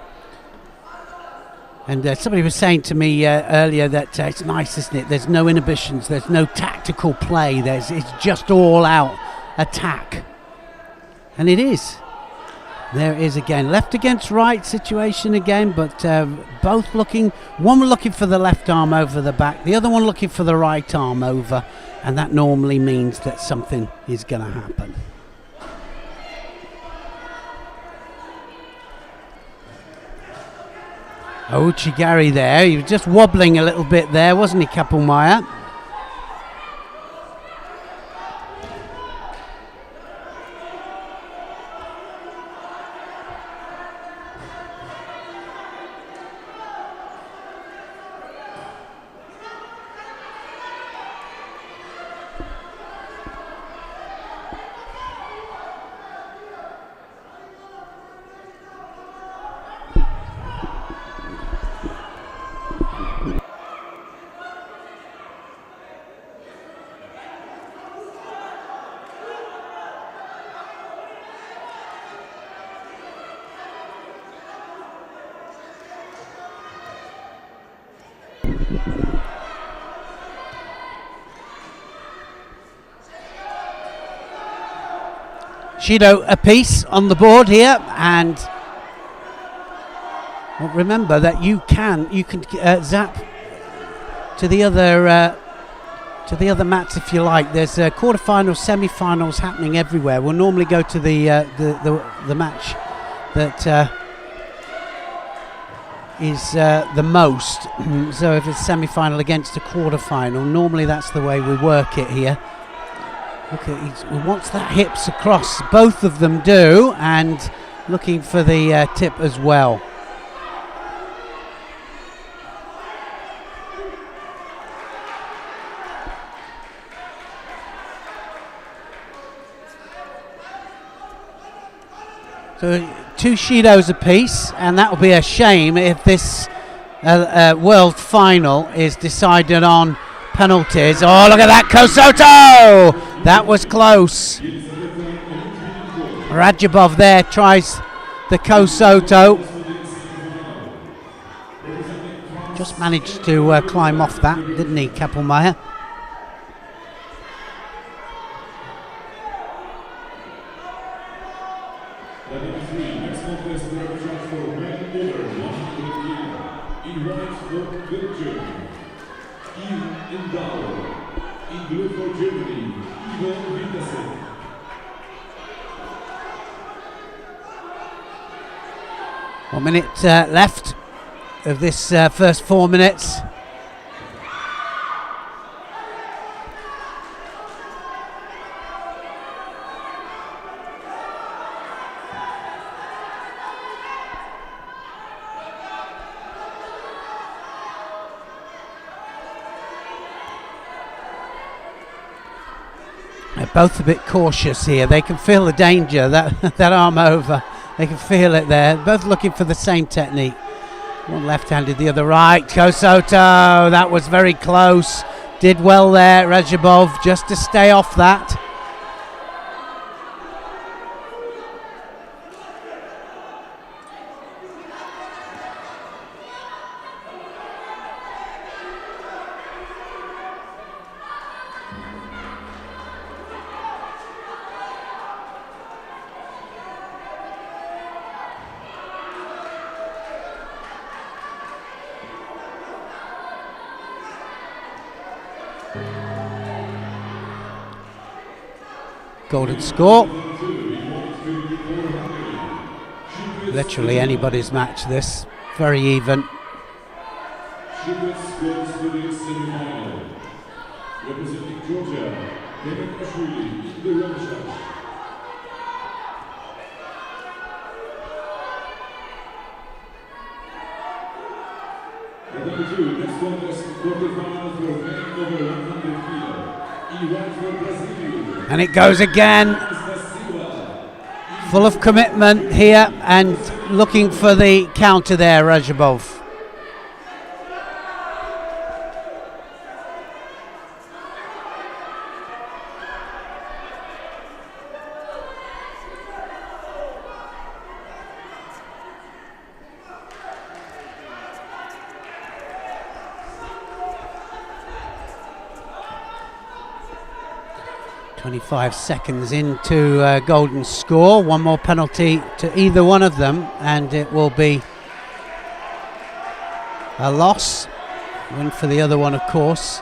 And somebody was saying to me earlier that it's nice, isn't it? There's no inhibitions, there's no tactical play, it's just all out attack. And it is. There it is again, left against right situation again, but both looking, one looking for the left arm over the back, the other one looking for the right arm over, and that normally means that something is going to happen. Oh, Chigari there, he was just wobbling a little bit there, wasn't he, Kappelmeier? Shido apiece on the board here, and well, remember that you can zap to the other mats if you like. There's quarterfinals, semi-finals happening everywhere. We'll normally go to the match that is the most. So if it's semi-final against a quarterfinal, normally that's the way we work it here. Look at, he wants that hips across, both of them do, and looking for the tip as well. So 2 Shidos apiece, and that will be a shame if this world final is decided on penalties. Oh, look at that, Kosoto! That was close. Rajabov there tries the Kosoto. Just managed to climb off that, didn't he, Kappelmeier? One minute left of this first 4 minutes. both a bit cautious here. They can feel the danger, that arm over. They can feel it there. Both looking for the same technique. One left-handed, the other right. Kosoto, that was very close. Did well there, Rajabov, just to stay off that. Golden score. Literally anybody's match this. Very even. Cadets goes to the semifinal. Representing Georgia, in the Russia. Number 2, next contest, quarterfinal for men over 100 kilo. E1 for Brazil. And it goes again. Full of commitment here and looking for the counter there, Rajabov. .25 seconds into golden score. One more penalty to either one of them and it will be a loss. Win for the other one, of course.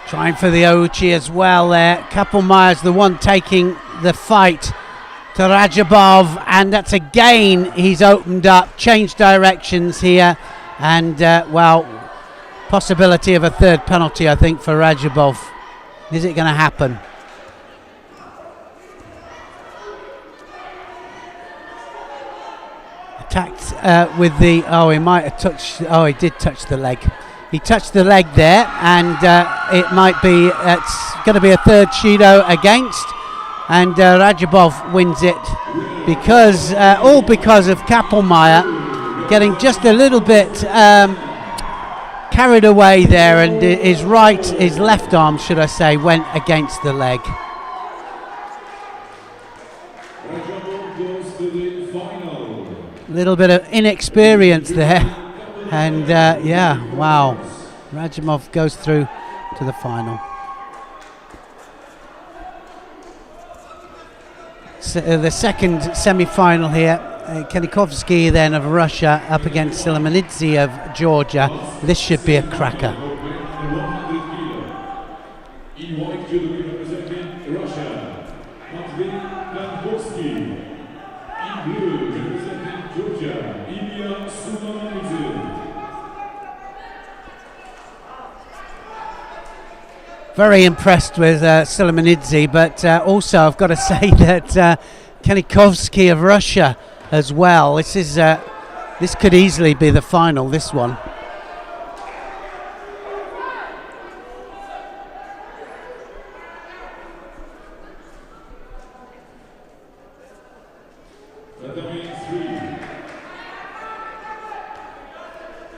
Trying for the Ouchi as well there. Kappelmeyer's the one taking the fight to Rajabov, and that's again he's opened up, changed directions here, and well, possibility of a third penalty, I think, for Rajabov. Is it going to happen? Attacked with the... Oh, he might have touched... Oh, he did touch the leg. He touched the leg there, and it might be... It's going to be a third Judo against, and Rajabov wins it because... all because of Kappelmeyer getting just a little bit... carried away there, and his left arm, should I say, went against the leg. A little bit of inexperience there, and yeah, wow. Rajabov goes through to the final. So, the second semi-final here. Kanikovsky then of Russia up against Silamanidze of Georgia. This should be a cracker. In white judo representing Russia, Kanikovsky. In blue representing Georgia, Ilya Silamanidze. Very impressed with Silamanidze, but also I've got to say that Kanikovsky of Russia as well. This could easily be the final, this one. That means 3.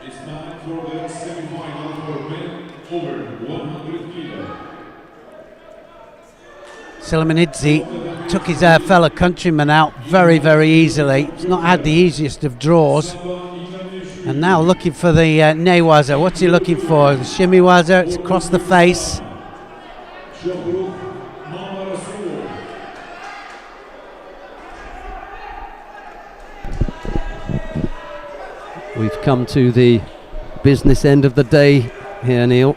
It's time for the semi-final for men over 100 kilo. Silamanidze took his fellow countryman out very, very easily. He's not had the easiest of draws. And now looking for the Newaza. What's he looking for? The Shimiwaza. It's across the face. We've come to the business end of the day here, Neil.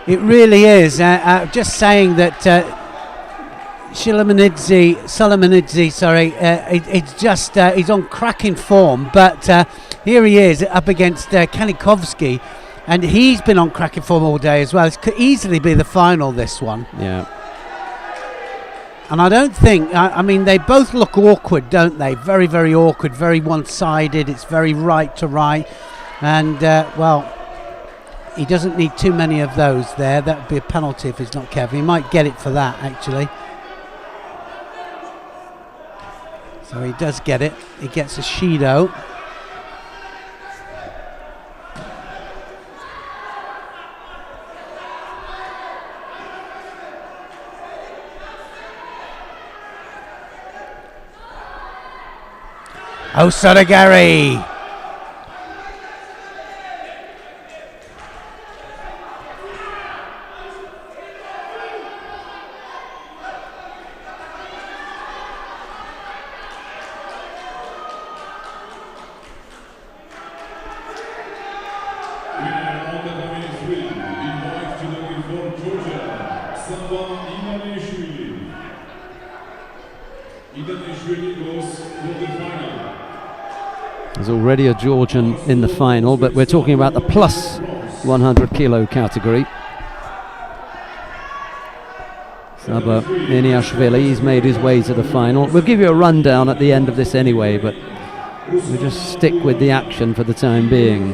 It really is. Just saying that Silamanidze, it's just he's on cracking form, but here he is up against Kanikovsky, and he's been on cracking form all day as well. It could easily be the final, this one. Yeah. And I don't think, I mean, they both look awkward, don't they? Very, very awkward, very one-sided. It's very right to right, and well, he doesn't need too many of those there. That would be a penalty if he's not careful. He might get it for that, actually. So he does get it. He gets a Shido. Osaragari. There's already a Georgian in the final, but we're talking about the plus 100 kilo category. Saba Iniashvili, he's made his way to the final. We'll give you a rundown at the end of this anyway, but we'll just stick with the action for the time being.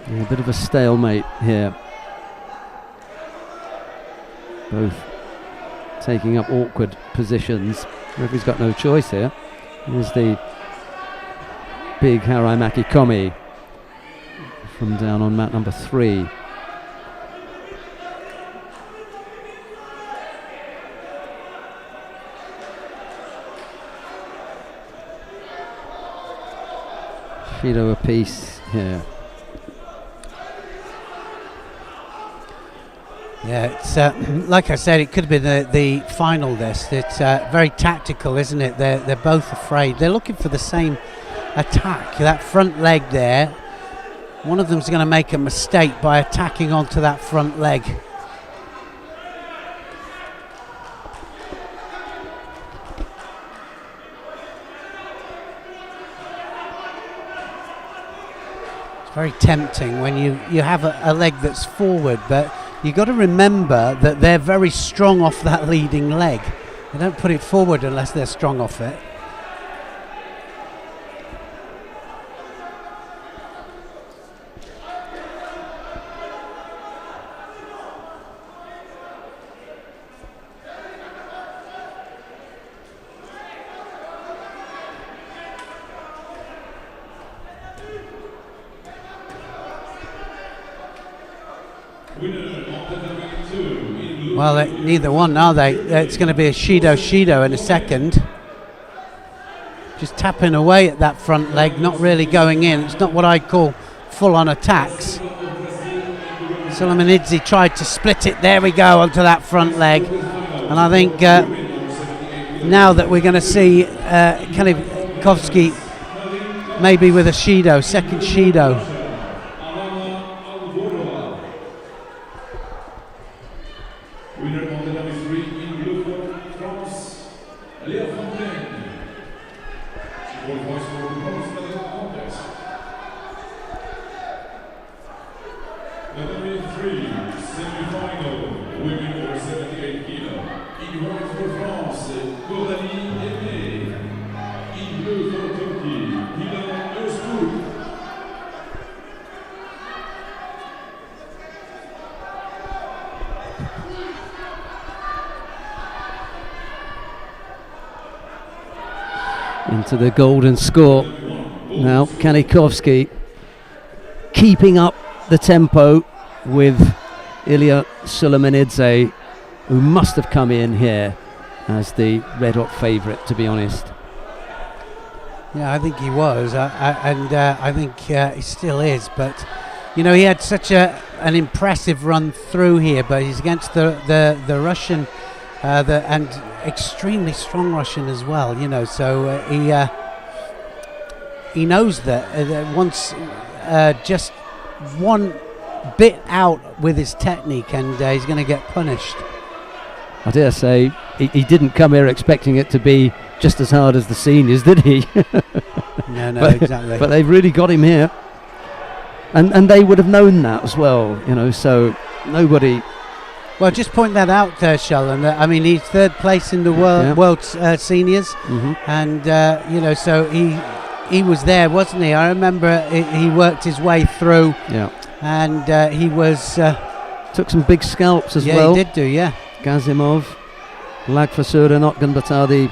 Yeah, a bit of a stalemate here. Both taking up awkward positions. Referee's got no choice here. Here's the big Haraimaki Komi from down on mat number 3. Shido apiece here. Yeah, it's like I said, it could have been the final. This it's very tactical, isn't it? They're both afraid. They're looking for the same attack. That front leg there. One of them's going to make a mistake by attacking onto that front leg. It's very tempting when you have a leg that's forward, but you've got to remember that they're very strong off that leading leg. They don't put it forward unless they're strong off it. Well, neither one, are they? It's going to be a Shido in a second. Just tapping away at that front leg, not really going in. It's not what I'd call full-on attacks. Solomonidze tried to split it. There we go, onto that front leg. And I think now that we're going to see Kalikovsky maybe with a Shido, second Shido. Into the golden score. Now Kanikovsky keeping up the tempo with Ilya Solomonidze, who must have come in here as the red hot favourite, to be honest. Yeah, I think he was, I think he still is. But you know, he had such an impressive run through here, but he's against the Russian, and extremely strong Russian as well. You know, so he knows that once just one bit out with his technique, and he's going to get punished. I dare say he didn't come here expecting it to be just as hard as the seniors, did he? No, exactly. But they've really got him here, and they would have known that as well, you know. So nobody Well, just point that out, Sheldon. I mean, he's third place in the world seniors, and you know, so he was there, wasn't he? I remember he worked his way through, and he was took some big scalps as well. Yeah, he did do, yeah. Gazimov, Lagfasura Notganbata, the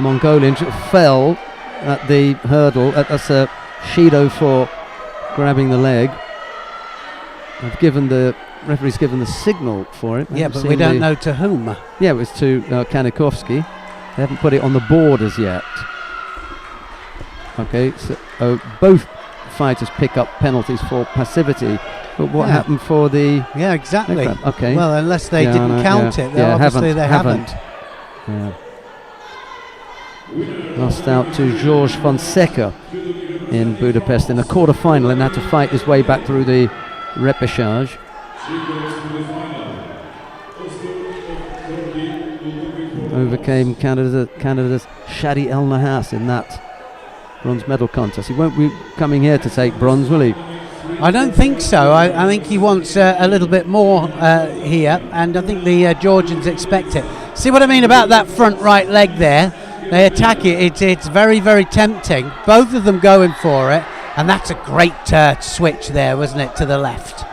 Mongolian, fell at the hurdle. That's a Shido for grabbing the leg. Referee's given the signal for it. Yeah, but we don't know to whom. Yeah, it was to Kanikovsky. They haven't put it on the board as yet. Okay, so both fighters pick up penalties for passivity. But what happened for the... Yeah, exactly. Okay. Well, unless they didn't count it. Obviously they haven't. Yeah. Lost out to Georges Fonseca in Budapest in the quarter-final and had to fight his way back through the repechage. Overcame Canada's Shadi El Nahas in that bronze medal contest. He won't be coming here to take bronze, will he? I don't think so. I think he wants a little bit more here, and I think the Georgians expect it. See what I mean about that front right leg there? They attack it. It's very, very tempting. Both of them going for it, and that's a great switch there, wasn't it, to the left?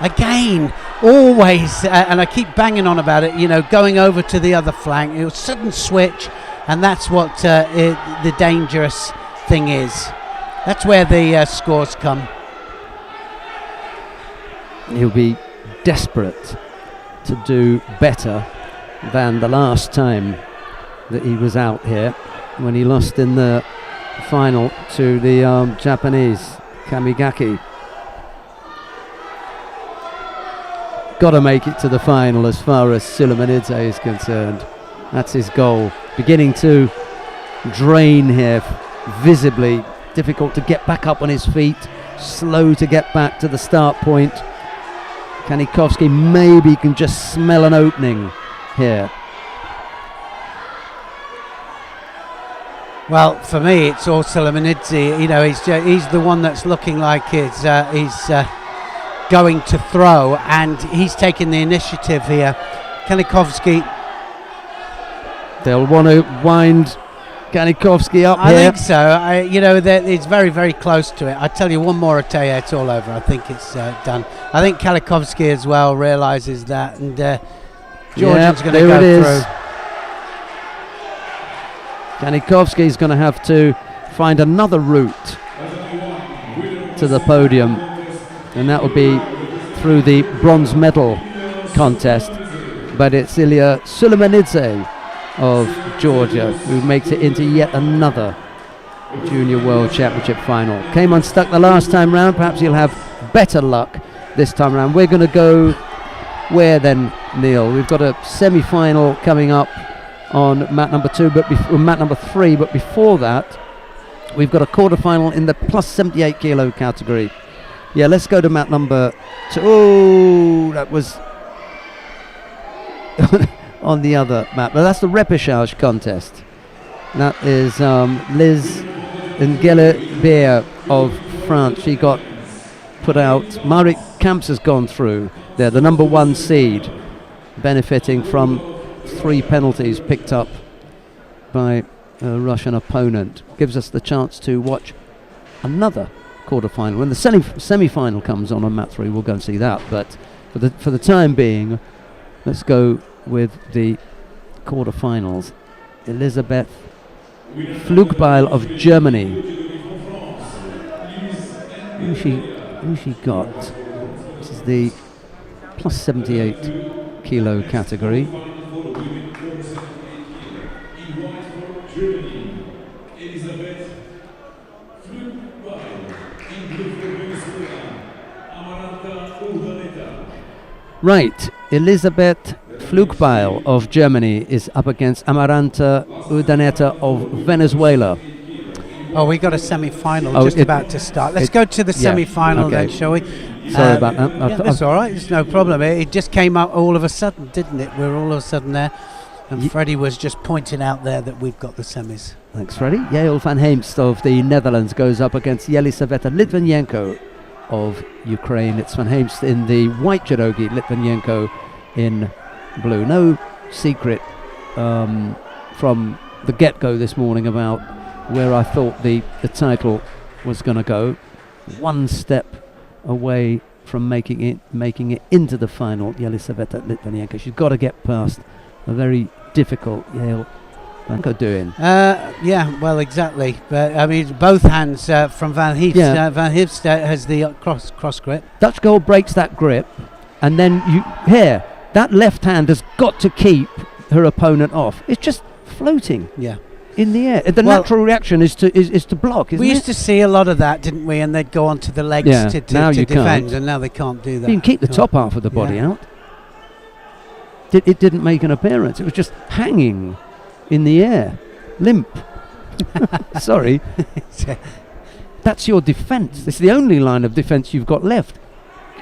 Again, always, and I keep banging on about it, you know, going over to the other flank. It was sudden switch, and that's what the dangerous thing is. That's where the scores come. He'll be desperate to do better than the last time that he was out here, when he lost in the final to the Japanese Kamigaki. Got to make it to the final as far as Suleimanidze is concerned. That's his goal. Beginning to drain here, visibly difficult to get back up on his feet, slow to get back to the start point. Kanikovsky maybe can just smell an opening here. Well, for me, it's all Suleimanidze. You know, he's the one that's looking like he's going to throw, and he's taking the initiative here. Kanikovsky. They'll want to wind Kanikovsky up I here. think so. You know, it's very, very close to it. I tell you, one more Ataya, it's all over. I think it's done. I think Kanikovsky as well realises that, and Georgian's going to go through. Kanikovsky's going to have to find another route to the podium, and that will be through the bronze medal contest. But it's Ilya Suleimanidze of Georgia who makes it into yet another Junior World Championship final. Came unstuck the last time round. Perhaps he'll have better luck this time around. We're going to go where then, Neil? We've got a semi-final coming up on mat number 2, but mat number 3. But before that, we've got a quarter-final in the plus 78 kilo category. Yeah, let's go to mat number 2. Oh, that was on the other mat, but that's the repechage contest. That is Liz Ngelebert of France. She got put out. Marit Kamps has gone through there, the number 1 seed, benefiting from 3 penalties picked up by a Russian opponent. Gives us the chance to watch another quarter-final. When the semi-final comes on mat 3, we'll go and see that. But for the time being, let's go with the quarter-finals. Elisabeth Flugbeil of Germany. Who's she got? This is the plus 78 kilo category. Right, Elisabeth Flugbeil of Germany is up against Amaranta Urdaneta of Venezuela. Oh, we got a semi-final just about to start. Let's go to the semi-final then, shall we? Sorry about that. Yeah, that's all right. It's no problem. It just came up all of a sudden, didn't it? We're all of a sudden there. And Freddie was just pointing out there that we've got the semis. Thanks, Freddie. Yael van Heemst of the Netherlands goes up against Yelisaveta Litvinenko of Ukraine. It's van Heemst in the white judogi, Litvinenko in blue. No secret from the get-go this morning about where I thought the title was going to go. One step away from making it into the final, Yelisaveta Litvinenko. She's got to get past a very difficult Yale. Doing. Yeah, well, exactly. But I mean, both hands from Van Heefst. Yeah. Van Heefst has the cross grip. Dutch girl breaks that grip, and then that left hand has got to keep her opponent off. It's just floating. Yeah. In the air. The natural reaction is to block, isn't it? We used to see a lot of that, didn't we? And they'd go onto the legs to defend, can't. And now they can't do that. You can keep the top half of the body out. It didn't make an appearance. It was just hanging in the air, limp. Sorry. That's your defence. It's the only line of defence you've got left.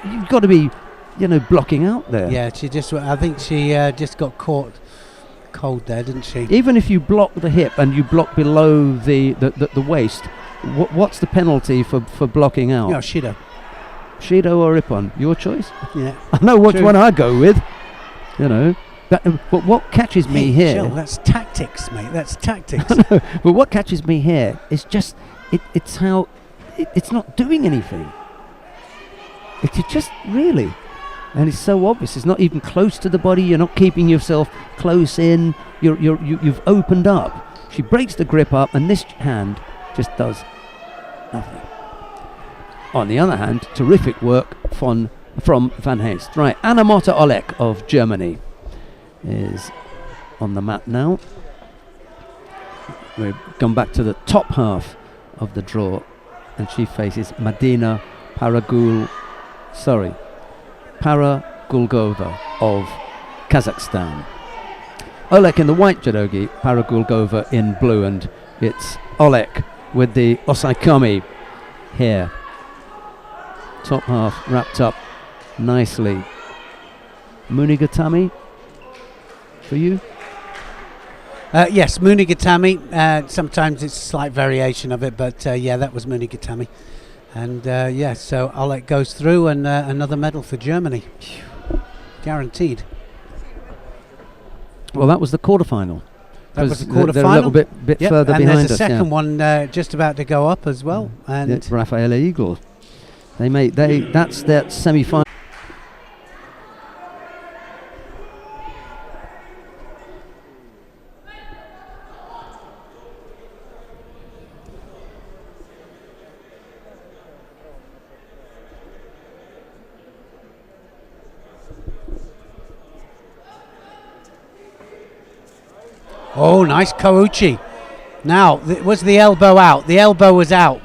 You've got to be, blocking out there. Yeah, I think she just got caught cold there, didn't she? Even if you block the hip and you block below the waist, what's the penalty for blocking out? Yeah, Shido or Ippon, your choice. Yeah, I know which one I go with. But what catches me here? Jill, that's tactics, mate. That's tactics. But what catches me here is just it's how it's not doing anything. It's just really. And it's so obvious. It's not even close to the body. You're not keeping yourself close in. You've opened up. She breaks the grip up, and this hand just does nothing. On the other hand, terrific work from Van Heest. Right, Anna Motta Olek of Germany is on the mat now. We've gone back to the top half of the draw, and she faces Madina Paragulgova of Kazakhstan. Olek in the white judogi, Paragulgova in blue, and it's Olek with the osaikomi here. Top half wrapped up nicely. Munigatami for you? Yes, Munigatami. Sometimes it's a slight variation of it, but that was Munigatami. And so Olek goes through, and another medal for Germany. Guaranteed. Well, that was the quarterfinal. That was the quarterfinal. They're a little bit further behind us. And there's a second one just about to go up as well. And it's Rafaela Eagle. That's their semi-final. Oh, nice Kouchi. Now, was the elbow out? The elbow was out.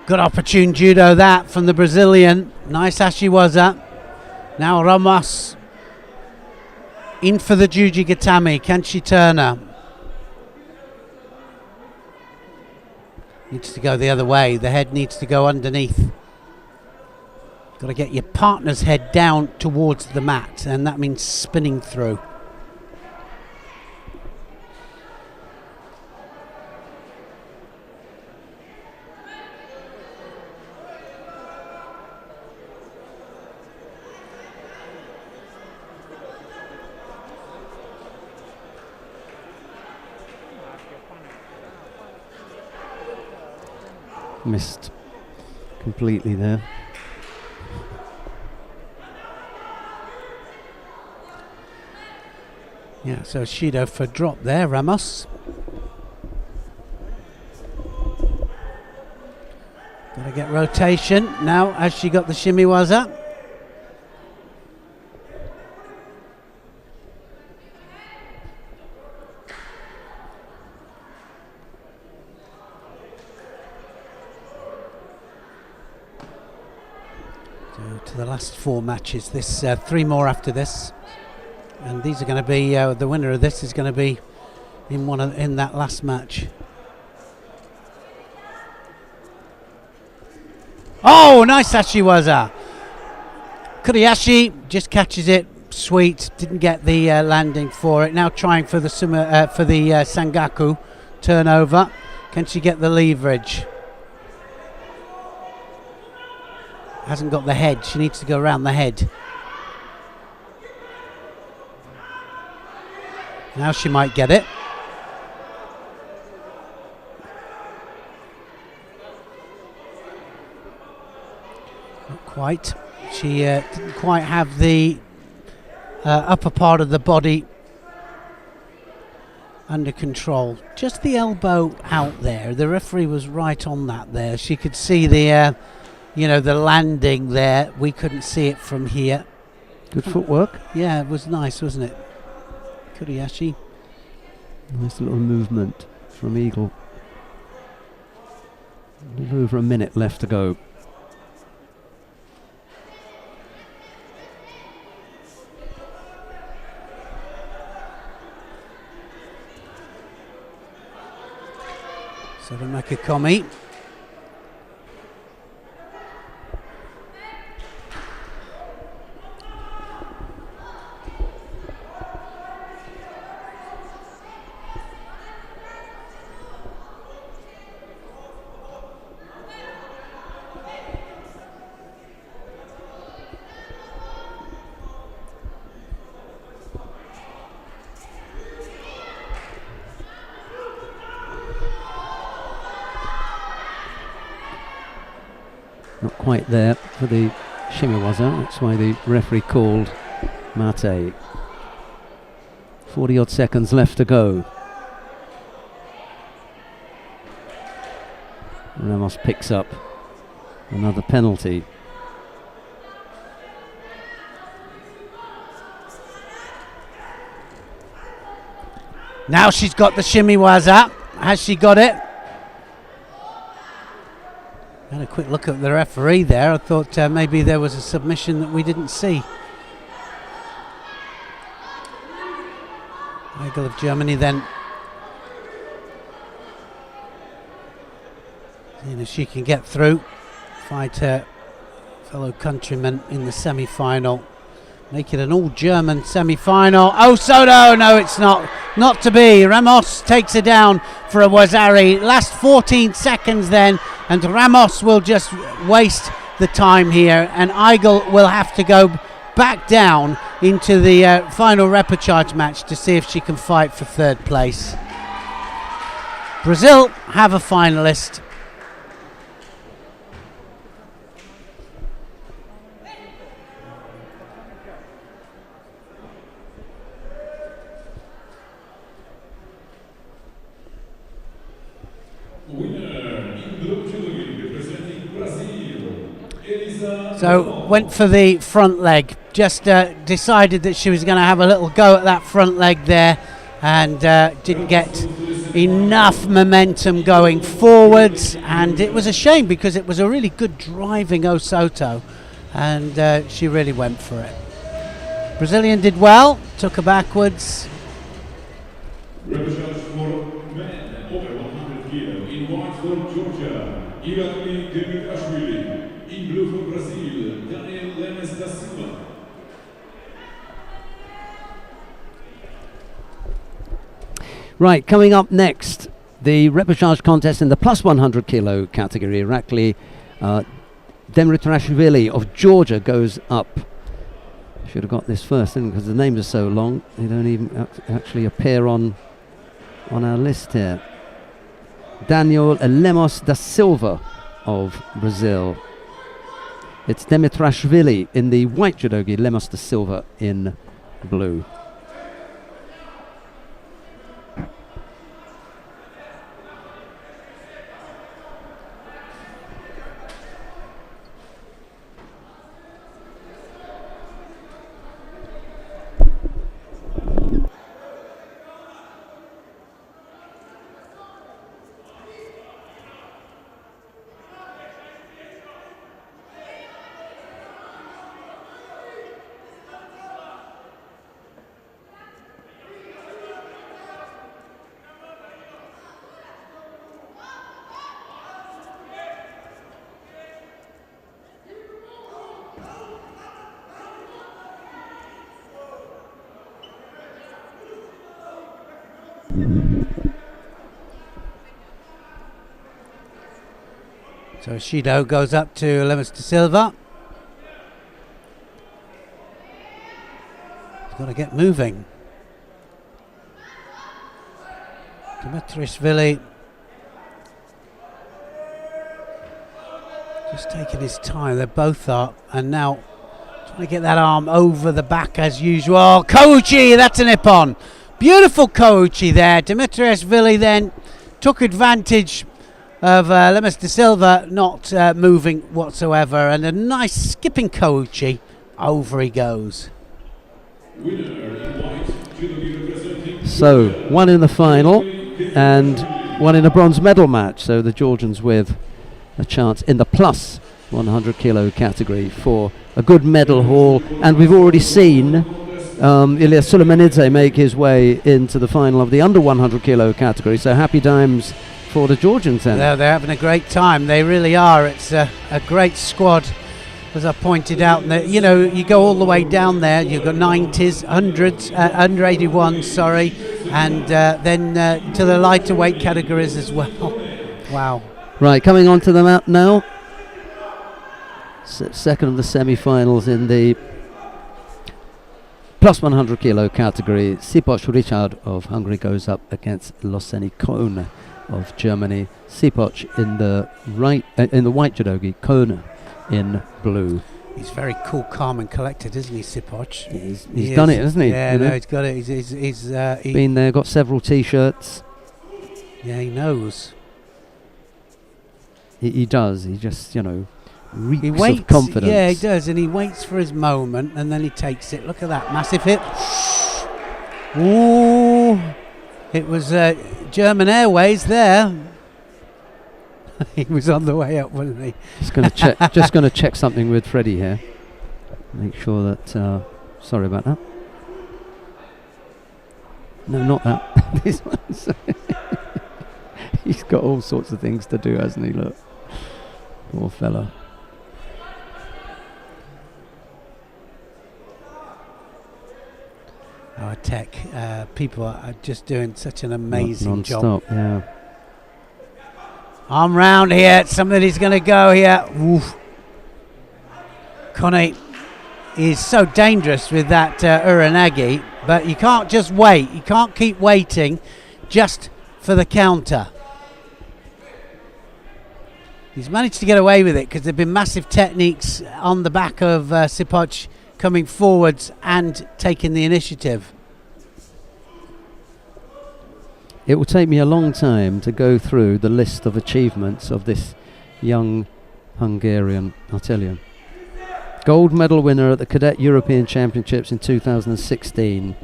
Good opportune judo that from the Brazilian. Nice Ashiwaza. Now Ramos in for the Juji Gatami. Can she turn her? Needs to go the other way. The head needs to go underneath. Got to get your partner's head down towards the mat, and that means spinning through. Missed completely there. Yeah, so Shido for drop there, Ramos. Got to get rotation. Now, has she got the shimiwaza? To the last 4 matches. This 3 more after this, and these are going to be the winner of this is going to be in that last match. Oh, nice Ashiwaza. Kuriashi just catches it. Sweet. Didn't get the landing for it. Now trying for the Sangaku turnover. Can she get the leverage? Hasn't got the head. She needs to go around the head. Now she might get it. Not quite. She didn't quite have the upper part of the body under control. Just the elbow out there. The referee was right on that there. She could see the, the landing there. We couldn't see it from here. Good footwork. Yeah, it was nice, wasn't it? Kuriyashi. Nice little movement from Eagle. A little over a minute left to go. Saramaka Komi. Not quite there for the shimiwaza. That's why the referee called mate. 40 odd seconds left to go. Ramos picks up another penalty. Now she's got the shimiwaza. Has she got it? Had a quick look at the referee there. I thought maybe there was a submission that we didn't see. Eagle of Germany then. Seeing if she can get through. Fight her fellow countrymen in the semi-final. Make it an all-German semi-final. Oh, Soto! No, it's not. Not to be. Ramos takes her down for a Wazari. Last 14 seconds then, and Ramos will just waste the time here, and Eagle will have to go back down into the final repechage match to see if she can fight for third place. Brazil have a finalist. So went for the front leg, just decided that she was going to have a little go at that front leg there, and didn't get enough momentum going forwards, and it was a shame because it was a really good driving Osoto, and she really went for it. Brazilian did well, took her backwards. Repechage for men over 100 kilo. In white for Georgia, Irakli Demirashvili. In blue for Brazil, Daniel Lemes da Silva. Right, coming up next, the repechage contest in the plus 100 kilo category. Irakli Demirashvili of Georgia goes up. Should have got this first, didn't, because the names are so long. They don't even actually appear on our list here. Daniel Lemos da Silva of Brazil. It's Demirashvili in the white judogi, Lemos da Silva in blue. So Shido goes up to Lemos da Silva. He's got to get moving. Dimitrishvili just taking his time. They're both up, and now trying to get that arm over the back as usual. Kouchi, that's an ippon. Beautiful Kouchi there. Dimitrishvili then took advantage of Lemus de Silva not moving whatsoever, and a nice skipping Kouchi. Over he goes. So, one in the final and one in a bronze medal match. So the Georgians with a chance in the plus 100 kilo category for a good medal haul. And we've already seen Ilya Sulemanidze make his way into the final of the under 100 kilo category. So happy times for the Georgians then. They're having a great time. They really are. It's a great squad, as I pointed out. You know, you go all the way down there. You've got 90s, 100s, under 81, sorry, and then to the lighter weight categories as well. Wow. Right, coming on to the map now. Second of the semi-finals in the plus 100 kilo category. Sipoch Richard of Hungary goes up against Loseni Kohn of Germany. Sipoch in the white judogi, Kohn in blue. He's very cool, calm and collected, isn't he, Sipoch? He's done it, hasn't he? Yeah, no, he's got it. He's been there, got several T-shirts. Yeah, he knows. He does. He just, you know, reeks he waits, of confidence. Yeah, he does, and he waits for his moment, and then he takes it. Look at that massive hit. Ooh, it was German Airways there. He was on the way up, wasn't he? Just going to check. Just going to check something with Freddie here. Make sure that. Sorry about that. No, not that. This one's. He's got all sorts of things to do, hasn't he? Look, poor fella. Our tech people are just doing such an amazing non-stop, job. Yeah. Arm round here. Somebody's going to go here. Oof. Kone is so dangerous with that Uranagi, but you can't just wait. You can't keep waiting just for the counter. He's managed to get away with it because there have been massive techniques on the back of Sipoch coming forwards and taking the initiative. It will take me a long time to go through the list of achievements of this young Hungarian, I'll tell you. Gold medal winner at the Cadet European Championships in 2016.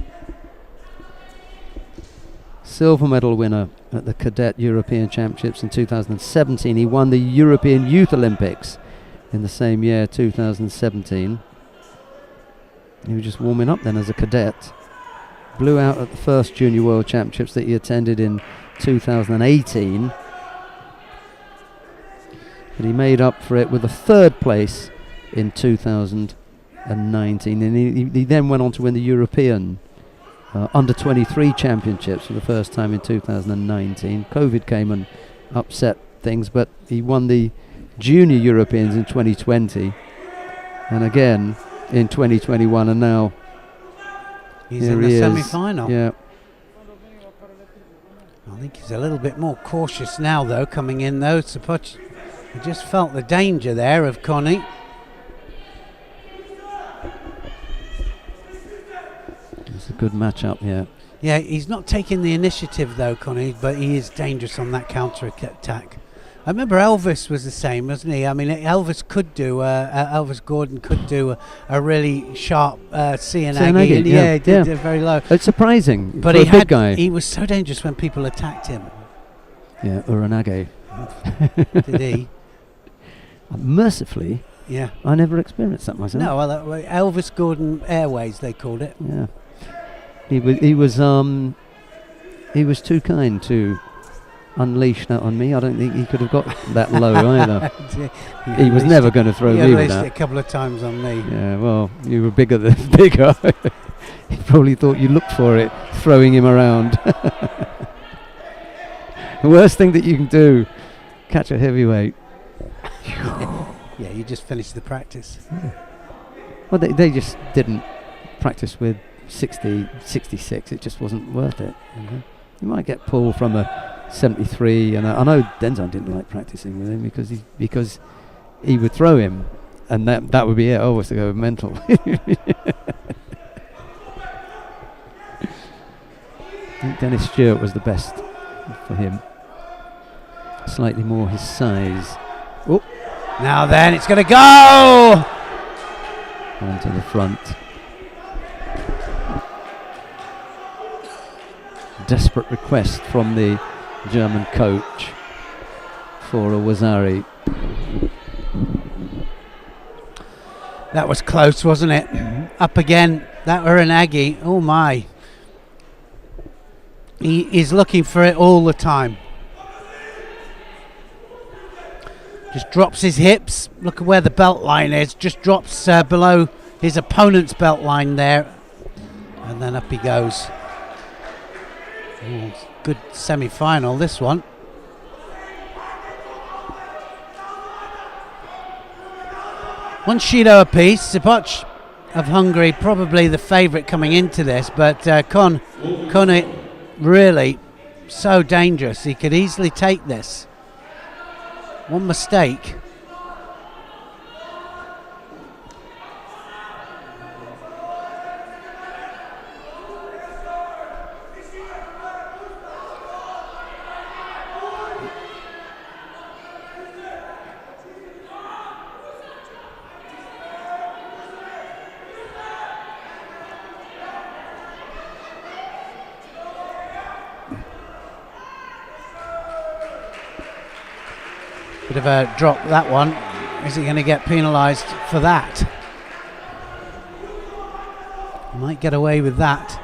Silver medal winner at the Cadet European Championships in 2017. He won the European Youth Olympics in the same year, 2017. He was just warming up then as a cadet. Blew out at the first Junior World Championships that he attended in 2018. But he made up for it with a third place in 2019. And he then went on to win the European Under-23 Championships for the first time in 2019. COVID came and upset things, but he won the Junior Europeans in 2020. And again in 2021, and now he's in the semi-final. Yeah. I think he's a little bit more cautious now, though, coming in, though. Sipoch, I just felt the danger there of Connie. It's a good match-up, yeah. Yeah, he's not taking the initiative, though, Connie, but he is dangerous on that counter-attack. I remember Elvis was the same, wasn't he? I mean, Elvis Gordon could do a really sharp Seanagi. Yeah, he did very low. It's surprising, but for a big guy. He was so dangerous when people attacked him. Yeah, Uranage. Did he? Mercifully, yeah, I never experienced that myself. No, well, Elvis Gordon Airways, they called it. Yeah, he was too kind to unleash that on me. I don't think he could have got that low either. He was never going to throw me with that. It a couple of times on me. Yeah, well, you were bigger than bigger. He probably thought you looked for it, throwing him around. The worst thing that you can do, catch a heavyweight. Yeah, you just finished the practice. Yeah. Well, they just didn't practice with 60, 66. It just wasn't worth it. You might get pulled from a 73, and I know Denzon didn't like practicing with him because he would throw him, and that would be it. Oh, it's to go mental. I think Dennis Stewart was the best for him. Slightly more his size. Oh, now then, it's going to go onto the front. Desperate request from the German coach for a Wazari. That was close, wasn't it? Up again, that Uranagi. Oh my. He is looking for it all the time. Just drops his hips. Look at where the belt line is. Just drops below his opponent's belt line there. And then up he goes. Oh, good semi-final, this one. One Shido apiece. Sipoch of Hungary, probably the favourite coming into this, but Kone really so dangerous. He could easily take this. One mistake. Bit of a drop, that one. Is he going to get penalised for that? Might get away with that.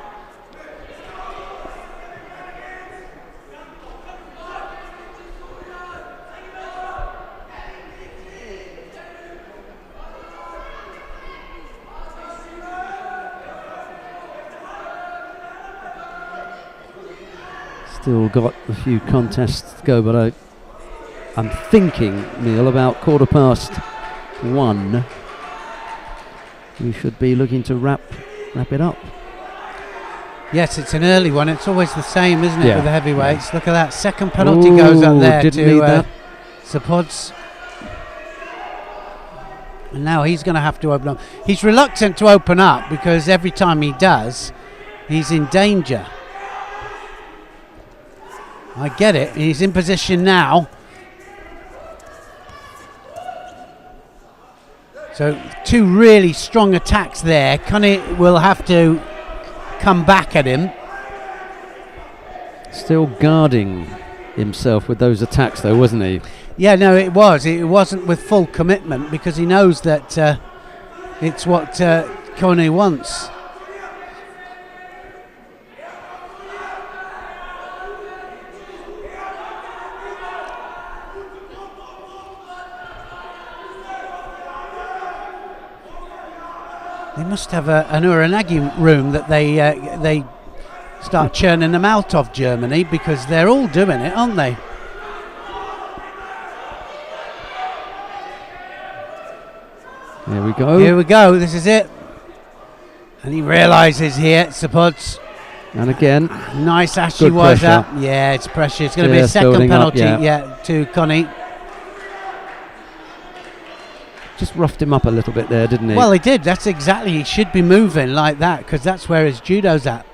Still got a few contests to go, but I'm thinking, Neil, about 1:15. We should be looking to wrap it up. Yes, it's an early one. It's always the same, isn't it, with the heavyweights? Look at that. Second penalty Ooh, goes up there to Sapods. And now he's going to have to open up. He's reluctant to open up because every time he does, he's in danger. I get it. He's in position now. So two really strong attacks there. Kone will have to come back at him. Still guarding himself with those attacks though, wasn't he? Yeah, no, it was. It wasn't with full commitment because he knows that it's what Kone wants. They must have an Uranagi room that they start churning them out of, Germany, because they're all doing it, aren't they? Here we go. Here we go. This is it. And he realises here, Sapods. And again. Nice Ashy was up. Yeah, it's pressure. It's going to be a second penalty to Kone. Just roughed him up a little bit there, didn't he? Well, he did. That's exactly. He should be moving like that because that's where his judo's at.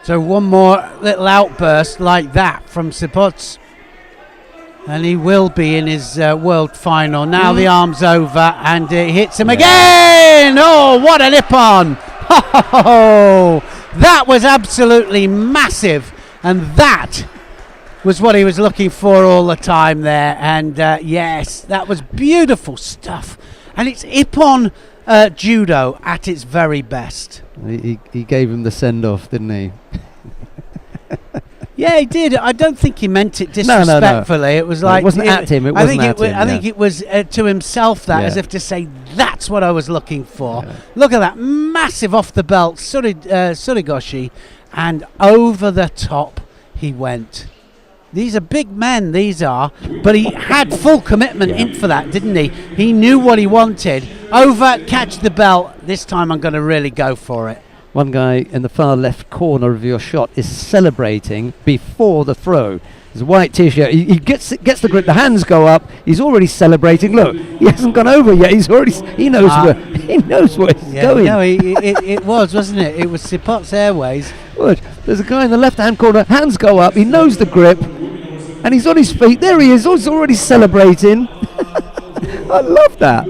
So one more little outburst like that from Sipots, and he will be in his world final. Now the arm's over and it hits him again. Oh, what a nip-on. Oh, that was absolutely massive, and that was what he was looking for all the time there. And yes, that was beautiful stuff, and it's Ippon judo at its very best. He gave him the send-off, didn't he? Yeah, he did. I don't think he meant it disrespectfully. No. It was like it wasn't at him. I think it was to himself as if to say, "That's what I was looking for." Yeah. Look at that massive off the belt Surigoshi, and over the top he went. These are big men, these are, but he had full commitment in for that, didn't he? He knew what he wanted. Over, catch the belt. This time I'm going to really go for it. One guy in the far left corner of your shot is celebrating before the throw. His white t-shirt. He gets the grip. The hands go up. He's already celebrating. Look, he hasn't gone over yet. He knows where he's going. No, it was, wasn't it? It was Sipot's Airways. Good. There's a guy in the left-hand corner. Hands go up. He knows the grip, and he's on his feet. There he is. He's already celebrating. I love that.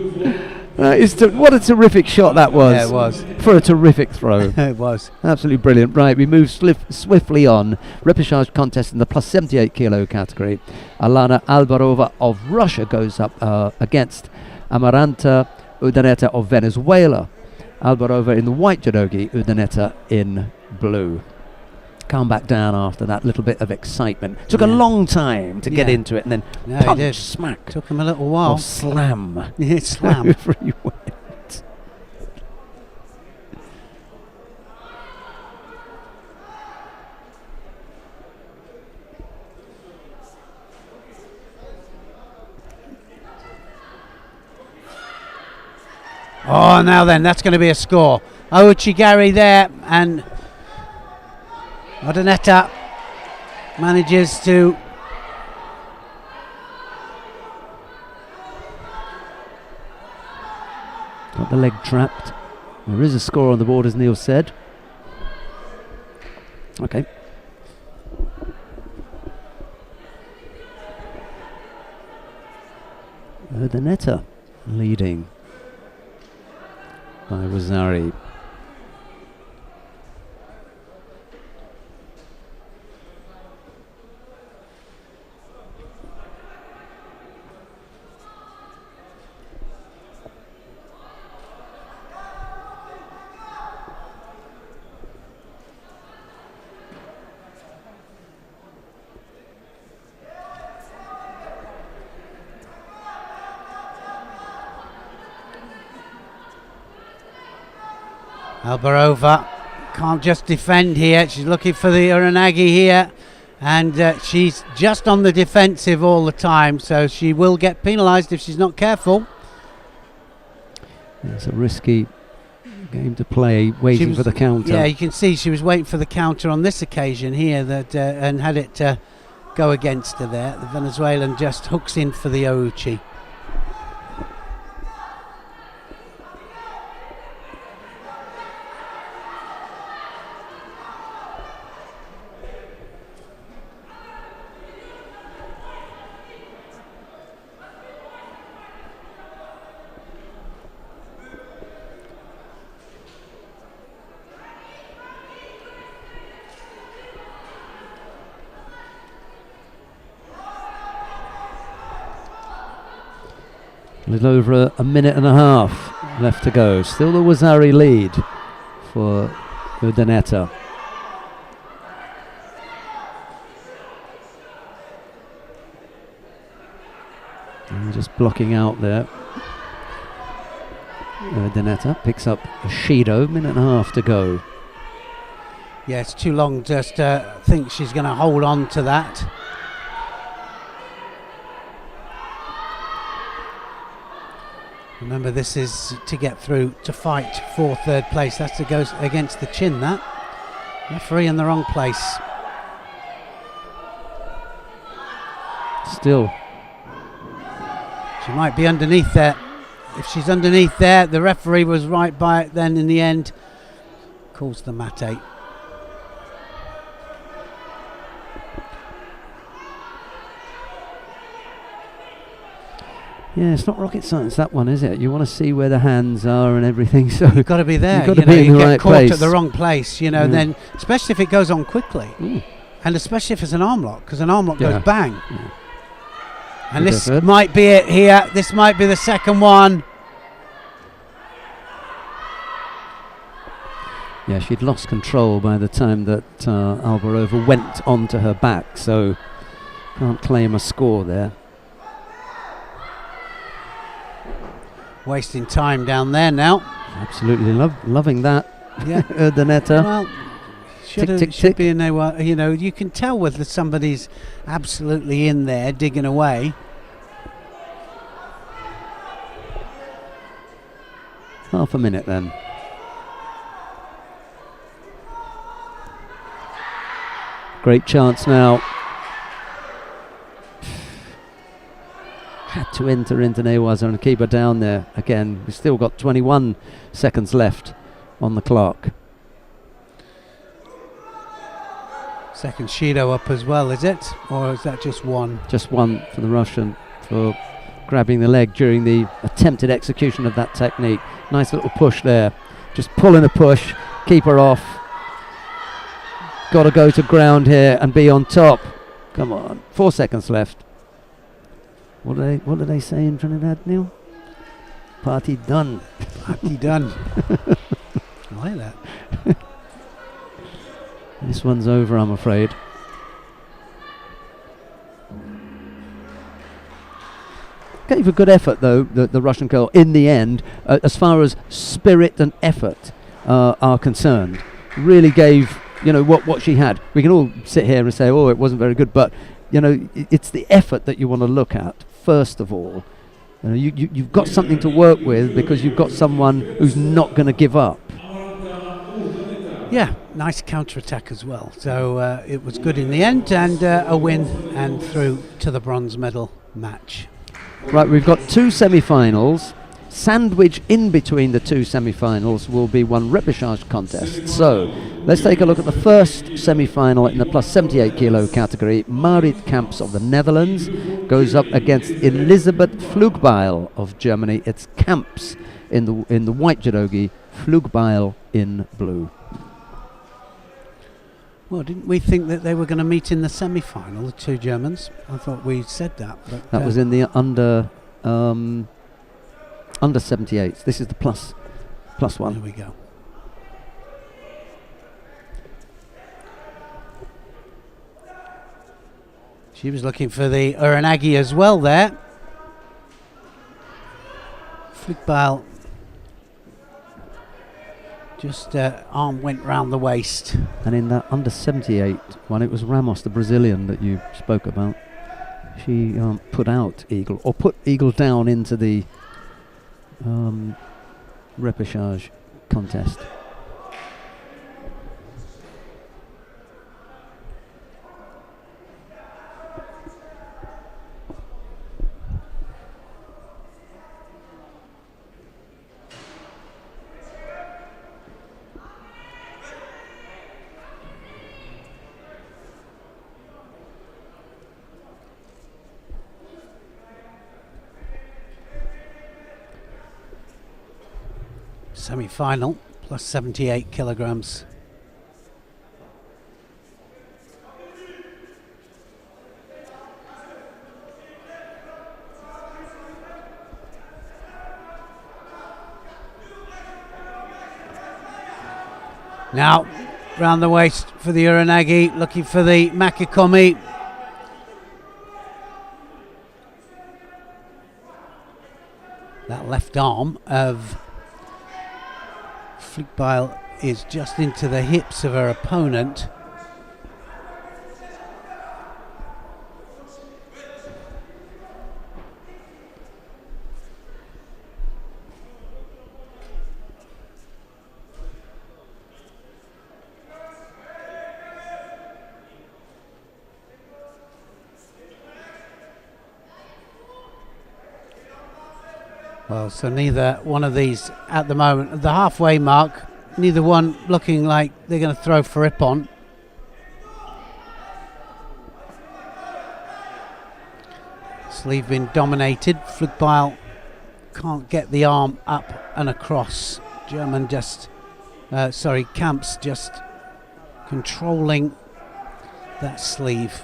What a terrific shot that was. Yeah, it was. For a terrific throw. It was. Absolutely brilliant. Right, we move swiftly on. Repechage contest in the plus 78 kilo category. Alana Alvarova of Russia goes up against Amaranta Urdaneta of Venezuela. Alvarova in the white judogi, Urdaneta in blue. Calm back down after that little bit of excitement. Took a long time to get into it, and then punch, smack. Took him a little while. Or slam. Yeah, slam. Over he went. Oh, now then, that's going to be a score. Ouchigari there, and Urdaneta manages to got the leg trapped. There is a score on the board, as Neil said. Okay. Urdaneta leading by Wazari. Alvarova can't just defend here. She's looking for the Uranagi here, and she's just on the defensive all the time, so she will get penalised if she's not careful. It's a risky game to play, waiting for the counter. Yeah, you can see she was waiting for the counter on this occasion here, and had it go against her there. The Venezuelan just hooks in for the Ouchi. A little over a minute and a half left to go. Still the Wazari lead for Urdaneta. And just blocking out there. Urdaneta picks up a Shido, minute and a half to go. Yeah, it's too long. Just think she's going to hold on to that. Remember, this is to get through to fight for third place. That's to go against the chin, that. Referee in the wrong place. Still. She might be underneath there. If she's underneath there, the referee was right by it then in the end. Calls the mate. Yeah, it's not rocket science, that one, is it? You want to see where the hands are and everything, so you've got to be there. You've got to be in the right place. You get caught at the wrong place, then, especially if it goes on quickly, and especially if it's an arm lock, because an arm lock goes bang. Yeah. And this might be it here. This might be the second one. Yeah, she'd lost control by the time that Alvarova went onto her back, so can't claim a score there. Wasting time down there now. Absolutely loving that. Yeah, Urdaneta. Well, should be in there. You know, you can tell whether somebody's absolutely in there digging away. Half a minute then. Great chance now. Had to enter into Newaza and keep her down there. Again, we've still got 21 seconds left on the clock. Second Shido up as well, is it? Or is that just one? Just one for the Russian for grabbing the leg during the attempted execution of that technique. Nice little push there. Just pulling a push, keep her off. Got to go to ground here and be on top. Come on, 4 seconds left. What do they say in Trinidad, Neil? Party done. Party done. I like that. This one's over, I'm afraid. Gave a good effort, though, the Russian girl, in the end, as far as spirit and effort are concerned. Really gave, what she had. We can all sit here and say, oh, it wasn't very good, but, it's the effort that you want to look at, first of all. You've got something to work with because you've got someone who's not going to give up. Yeah, nice counter-attack as well. So it was good in the end, and a win and through to the bronze medal match. Right, we've got 2 semi-finals. Sandwich in between the 2 semi-finals will be one repechage contest. So let's take a look at the first semi-final in the plus 78 kilo category. Marit Kamps of the Netherlands goes up against Elisabeth Flugbeil of Germany. It's Kamps in the white judogi, Flugbeil in blue. Well, didn't we think that they were going to meet in the semi-final, the 2 Germans? I thought we said that. But that was in the under 78s. This is the plus one. There we go. She was looking for the Uranagi as well there. Flugbeil. Just arm went round the waist. And in that under 78 one, it was Ramos, the Brazilian that you spoke about. She put out Eagle, or put Eagle down into the repechage contest. Semi-final, plus 78 kilograms. Now, round the waist for the Uranagi, looking for the Makikomi. That left arm of Flugbeil is just into the hips of her opponent. Well, so neither one of these at the moment, at the halfway mark, neither one looking like they're going to throw for Ippon. Sleeve been dominated. Flugbeil can't get the arm up and across. German just, Kamps just controlling that sleeve.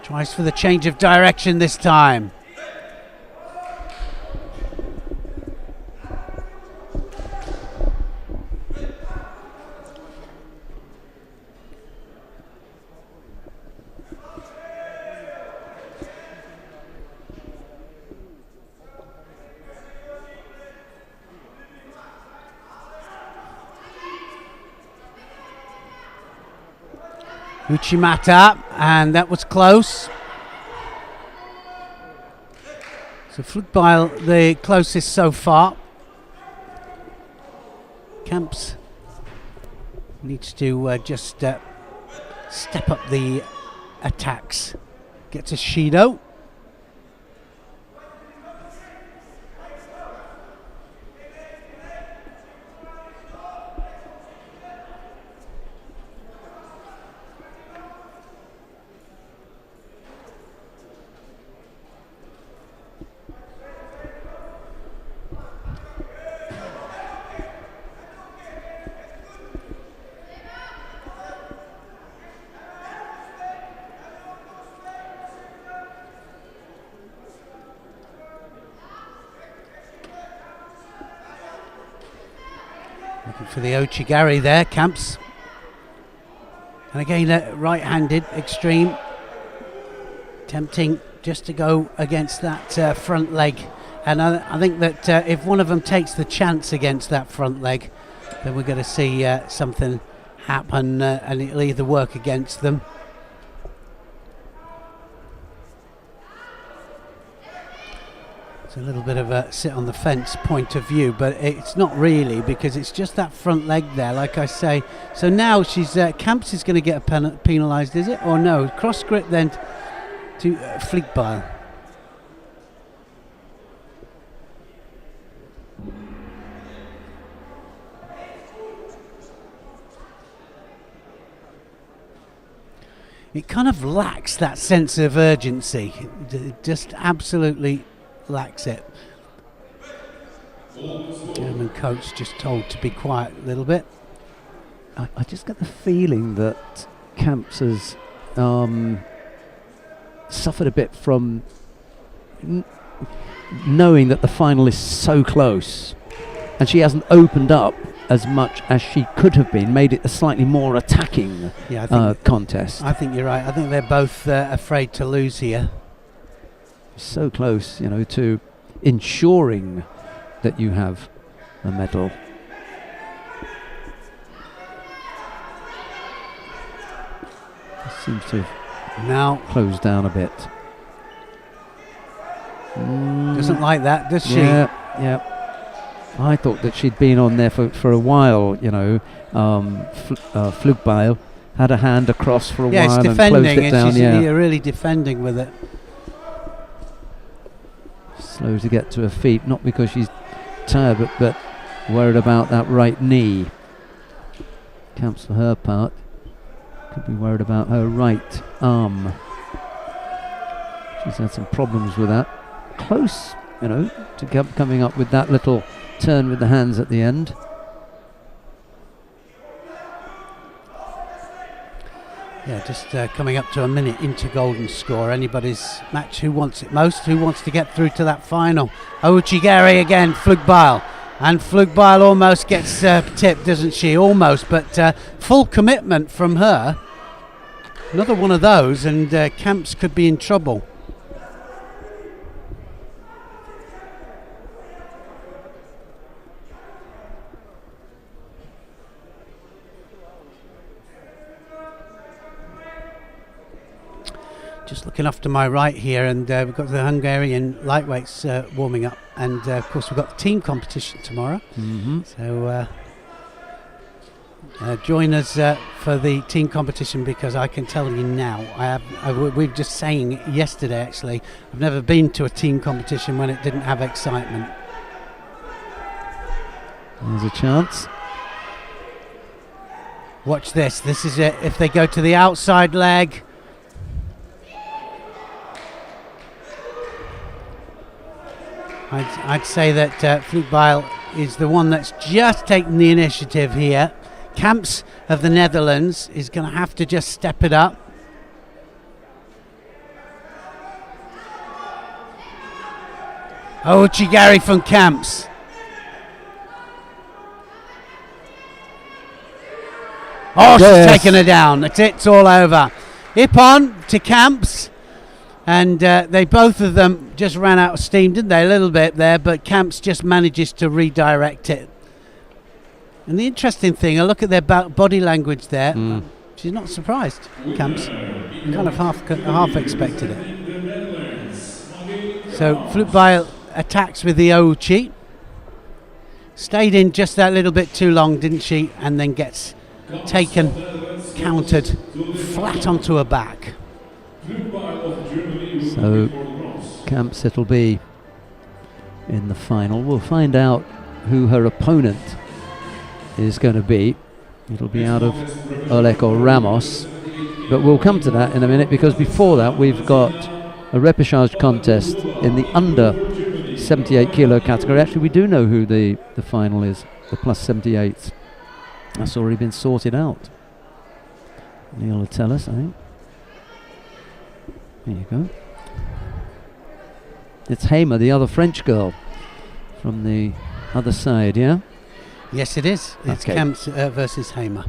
Tries for the change of direction this time. Uchimata, and that was close. So Flugbeil the closest so far. Camps needs to just step up the attacks. Gets a Shido. Looking for the Ochigari there, Camps. And again, right-handed, extreme. Tempting just to go against that front leg. And I think that if one of them takes the chance against that front leg, then we're going to see something happen and it'll either work against them. A little bit of a sit on the fence point of view, but it's not really, because it's just that front leg there, like I say. So now she's Camps is going to get penalised, is it? Or no? Cross grip then to Flugbeil. It kind of lacks that sense of urgency. It just absolutely lacks it. German coach just told to be quiet a little bit. I just get the feeling that Camps has suffered a bit from knowing that the final is so close, and she hasn't opened up as much as she could have been, made it a slightly more attacking contest. I think you're right. I think they're both afraid to lose here. So close, you know, to ensuring that you have a medal. It seems to have now closed down a bit. Doesn't like that, does she? Yeah. I thought that she'd been on there for a while, you know. Flugbeil had a hand across for a while it's defending, and closed it down. She's really defending with it. Slow to get to her feet, not because she's tired, but worried about that right knee. Camps for her part could be worried about her right arm. She's had some problems with that. Close, you know, to coming up with that little turn with the hands at the end. Yeah, just coming up to a minute into golden score. Anybody's match. Who wants it most? Who wants to get through to that final? Ochigari again, Flugbeil. And Flugbeil almost gets tipped, doesn't she? Almost, but full commitment from her. Another one of those, and Camps could be in trouble. Just looking off to my right here, and we've got the Hungarian lightweights warming up, and of course we've got the team competition tomorrow. So join us for the team competition, because I can tell you now, we were just saying yesterday actually, I've never been to a team competition when it didn't have excitement. There's a chance. Watch this. This is it. If they go to the outside leg. I'd say that Flugbeil is the one that's just taken the initiative here. Camps of the Netherlands is going to have to just step it up. Ochigari from Camps. Oh, she's taken her down. That's it. It's all over. Ippon to Camps. And they both of them just ran out of steam, didn't they? A little bit there, but Camps just manages to redirect it. And the interesting thing, I look at their body language there. she's not surprised, Camps. Kind of half expected it. So Flutbeil attacks with the Ouchi. Stayed in just that little bit too long, didn't she? And then gets taken, countered, flat onto her back. So Camps, it'll be in the final. We'll find out who her opponent is going to be. It'll be out of Oleg or Ramos, but we'll come to that in a minute, because before that we've got a repechage contest in the under 78 kilo category. Actually, we do know who the final is, the plus 78. That's already been sorted out. Neil will tell us, I think. There you go. It's Hamer, the other French girl, from the other side, yeah? Yes, it is. It's Camps versus Hamer.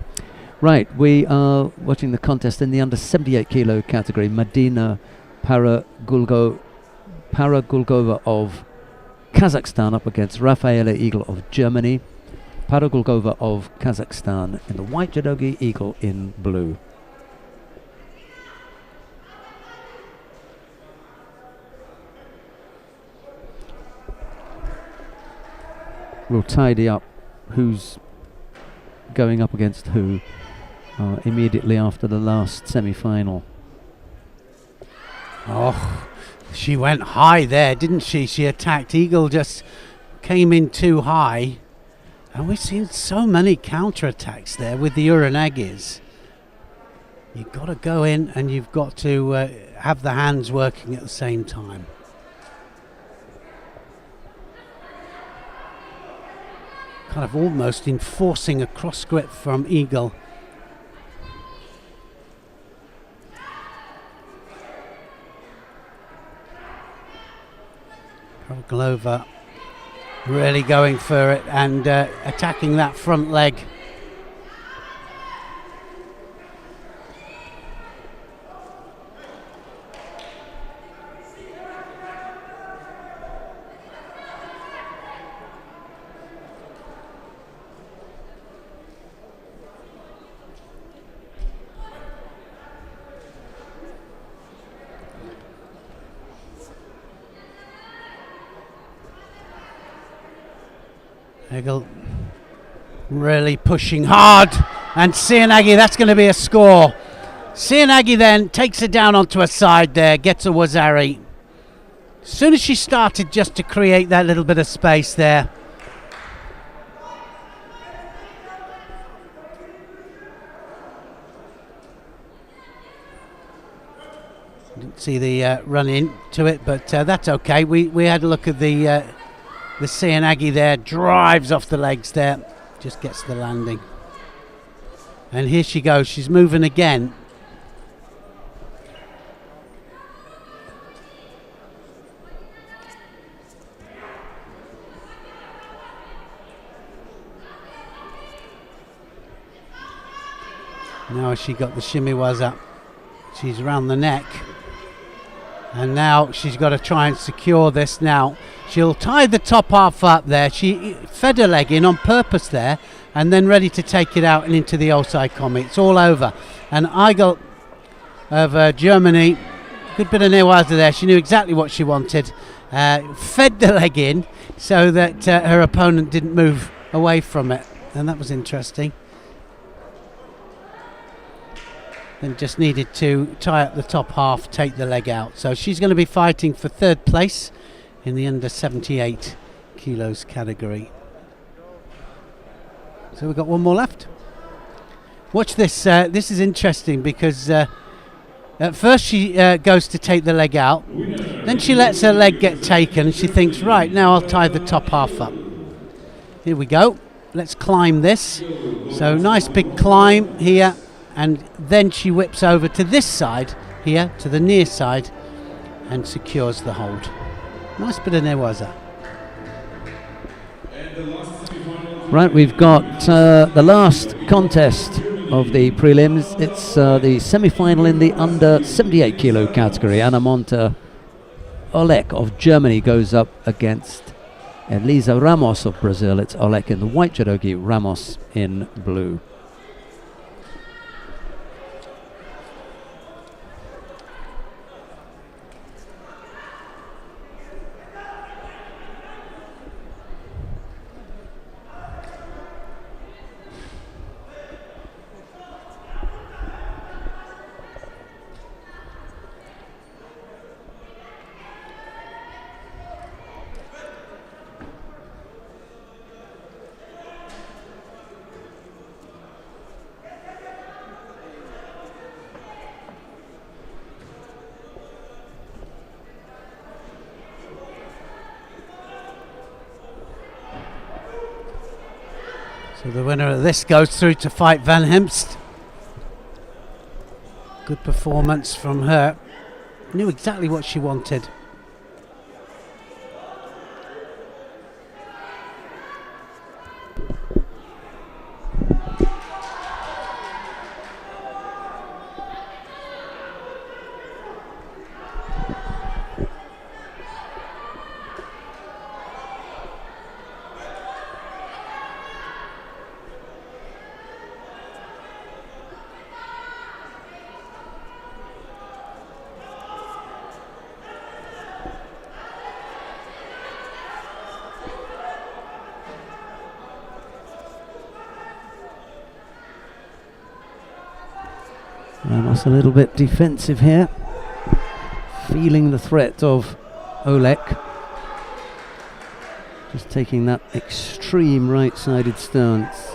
Right, we are watching the contest in the under 78 kilo category. Madina Paragulgova of Kazakhstan up against Rafaela Eagle of Germany. Paragulgova of Kazakhstan in the white, Judogi Eagle in blue. We'll tidy up who's going up against who immediately after the last semi-final. Oh, she went high there, didn't she? She attacked. Eagle just came in too high. And we've seen so many counter-attacks there with the Uranagis. You've got to go in and you've got to have the hands working at the same time. Kind of almost enforcing a cross grip from Eagle. Glover really going for it and attacking that front leg. Eagle really pushing hard, and Sianagi, that's going to be a score. Sianagi then takes her down onto her side there, gets a Wazari. As soon as she started just to create that little bit of space there. Didn't see the run into it, but that's okay. We had a look at the Sianagi there, drives off the legs there, just gets the landing. And here she goes, she's moving again. Now she got the shimiwaza, she's around the neck. And now she's got to try and secure this now. She'll tie the top half up there. She fed her leg in on purpose there and then ready to take it out and into the outside combi. It's all over. And Eigel of Germany, good bit of newaza there. She knew exactly what she wanted. Fed the leg in so that her opponent didn't move away from it. And that was interesting. Then just needed to tie up the top half, take the leg out. So she's going to be fighting for third place in the under 78 kilos category. So we've got one more left. Watch this. This is interesting because at first she goes to take the leg out. Then she lets her leg get taken. She thinks, right, now I'll tie the top half up. Here we go. Let's climb this. So nice big climb here. And then she whips over to this side here, to the near side, and secures the hold. Nice bit of newaza. Right, we've got the last contest of the prelims. It's the semi-final in the under 78 kilo category. Anamonta Oleg of Germany goes up against Elisa Ramos of Brazil. It's Oleg in the white judogi, Ramos in blue. So the winner of this goes through to fight Van Hemst. Good performance from her. Knew exactly what she wanted. Ramos a little bit defensive here, feeling the threat of Olek. Just taking that extreme right-sided stance.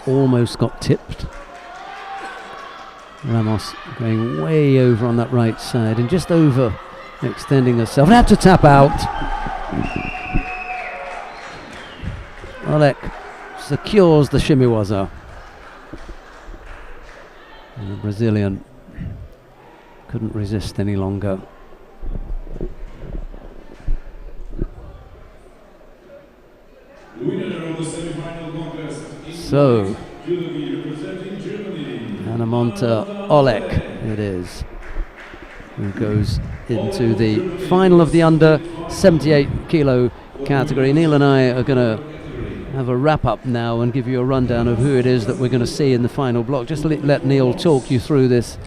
Almost got tipped. Ramos going way over on that right side and just over extending herself. And had to tap out. Olek secures the shimiwaza. And the Brazilian couldn't resist any longer. Winner of the semi-final contest. So, Hanamonta Olek it is, who goes into the final of the under 78 kilo category. Neil and I are going to have a wrap up now and give you a rundown of who it is that we're going to see in the final block. Just let Neil talk you through this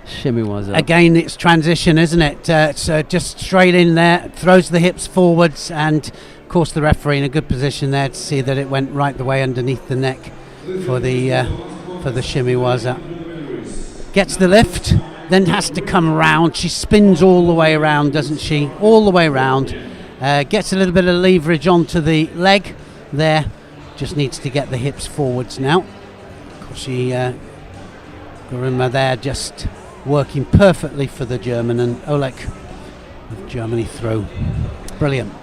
shimiwaza. Again, it's transition, isn't it? So just straight in there, throws the hips forwards, and of course the referee in a good position there to see that it went right the way underneath the neck for the shimiwaza. Gets the lift, then has to come around. She spins all the way around, doesn't she? All the way around. Gets a little bit of leverage onto the leg there. Just needs to get the hips forwards now. Of course, Guruma there just working perfectly for the German, and Olek of Germany through. Brilliant.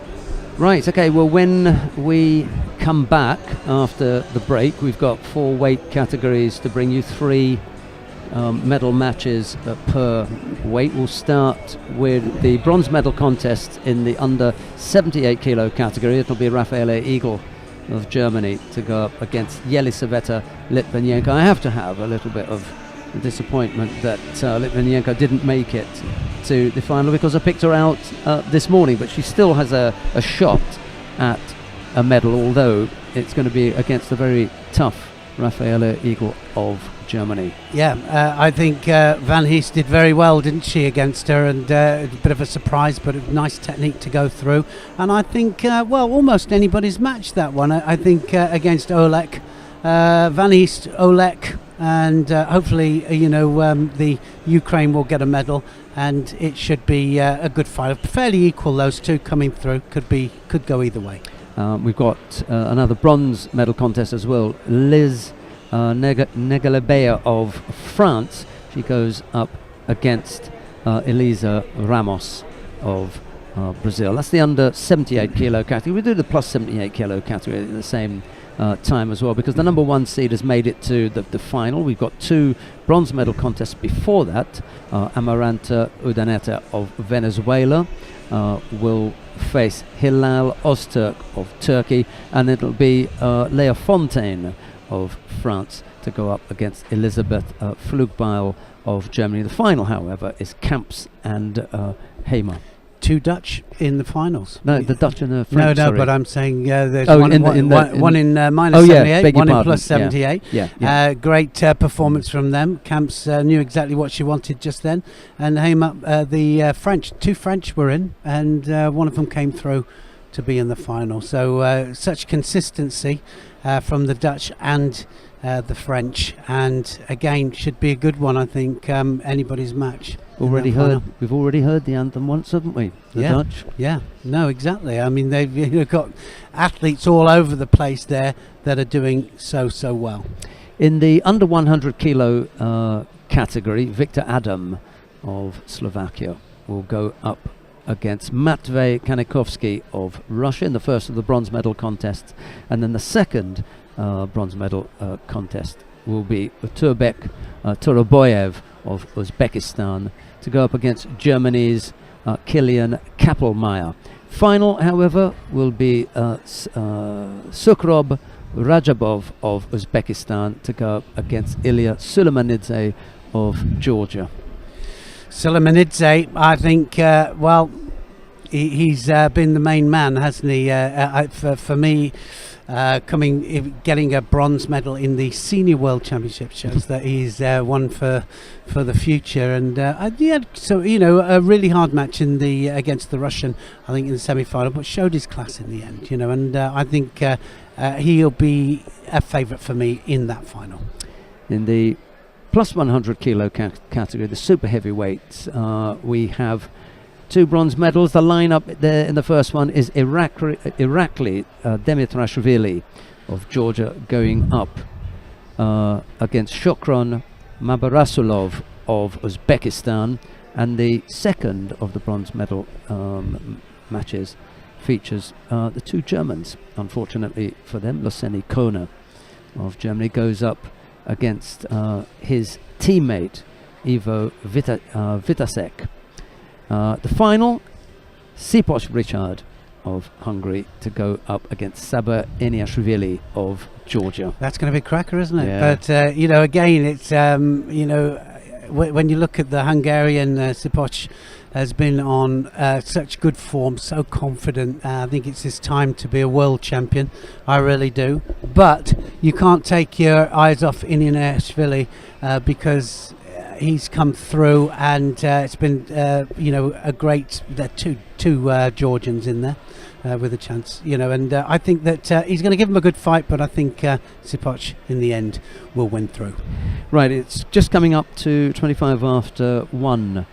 Right, okay, well, when we come back after the break, we've got 4 weight categories to bring you, 3 medal matches per weight. We'll start with the bronze medal contest in the under 78 kilo category. It'll be Raffaele Eagle of Germany to go up against Yelisaveta Litvinenko. I have to have a little bit of disappointment that Litvinenko didn't make it to the final, because I picked her out this morning, but she still has a shot at a medal, although it's going to be against a very tough Raffaele Eagle of Germany. Yeah, I think Van Heest did very well, didn't she, against her, and a bit of a surprise, but a nice technique to go through. And I think, almost anybody's match, that one. I think against Olek, Van Heest, Olek, and hopefully, the Ukraine will get a medal, and it should be a good fight. Fairly equal, those two coming through. Could go either way. We've got another bronze medal contest as well. Liz Negalebea of France. She goes up against Elisa Ramos of Brazil. That's the under 78 kilo category. We do the plus 78 kilo category at the same time as well, because the number 1 seed has made it to the final. We've got 2 bronze medal contests before that. Amaranta Urdaneta of Venezuela will face Hilal Öztürk of Turkey, and it'll be Lea Fontaine of France to go up against Elisabeth Flugbeil of Germany. The final, however, is Kamps and Hamer. 2 Dutch in the finals. No, the Dutch and the French. No, sorry. But I'm saying there's one in minus 78, one in plus 78. Yeah. Great performance from them. Kamps knew exactly what she wanted just then, and Hamer, the French, 2 French were in, and one of them came through to be in the final. So such consistency from the Dutch and the French, and again should be a good one. I think anybody's match. We've already heard the anthem once, haven't we? The Dutch. Yeah, no, exactly. I mean, they've got athletes all over the place there that are doing so well. In the under 100 kilo category, Victor Adam of Slovakia will go up against Matvey Kanikovsky of Russia in the first of the bronze medal contests, and then the second bronze medal contest will be Turbek Toroboyev of Uzbekistan to go up against Germany's Kilian Kappelmeier. Final, however, will be Sukrob Rajabov of Uzbekistan to go up against Ilya Sulemanidze of Georgia. Sulemanidze, I think, he's been the main man, hasn't he? For me, getting a bronze medal in the Senior World Championship shows that he's one for the future. And a really hard match in the against the Russian, I think, in the semi-final, but showed his class in the end. And I think he'll be a favourite for me in that final. In the plus 100 kilo category, the super heavyweights, we have 2 bronze medals. The lineup there in the first one is Irakli Demitrashvili of Georgia going up against Shokron Mabarasulov of Uzbekistan, and the second of the bronze medal matches features the 2 Germans. Unfortunately for them, Loseni Kona of Germany goes up against his teammate Ivo Vitasek. The final, Sipos Richard of Hungary to go up against Saba Eniashvili of Georgia. That's going to be a cracker, isn't it? Yeah. But again, it's when you look at the Hungarian, Sipos has been on such good form, so confident. I think it's his time to be a world champion. I really do. But you can't take your eyes off Eniashvili because he's come through, and it's been a great. There are two Georgians in there with a chance, and I think that he's going to give him a good fight, but I think Sipos in the end will win through. Right, it's just coming up to 25 after 1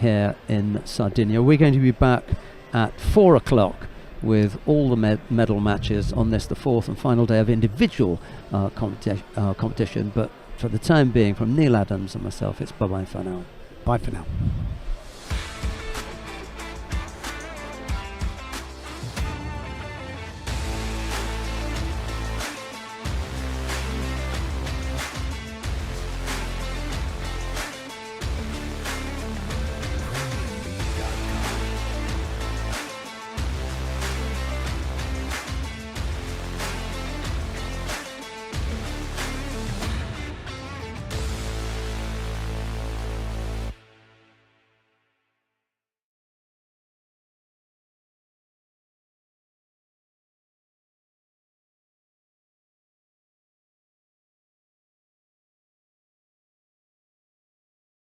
here in Sardinia. We're going to be back at 4 o'clock with all the medal matches on this, the 4th and final day of individual competition. But for the time being, from Neil Adams and myself, it's bye-bye for now. Bye for now.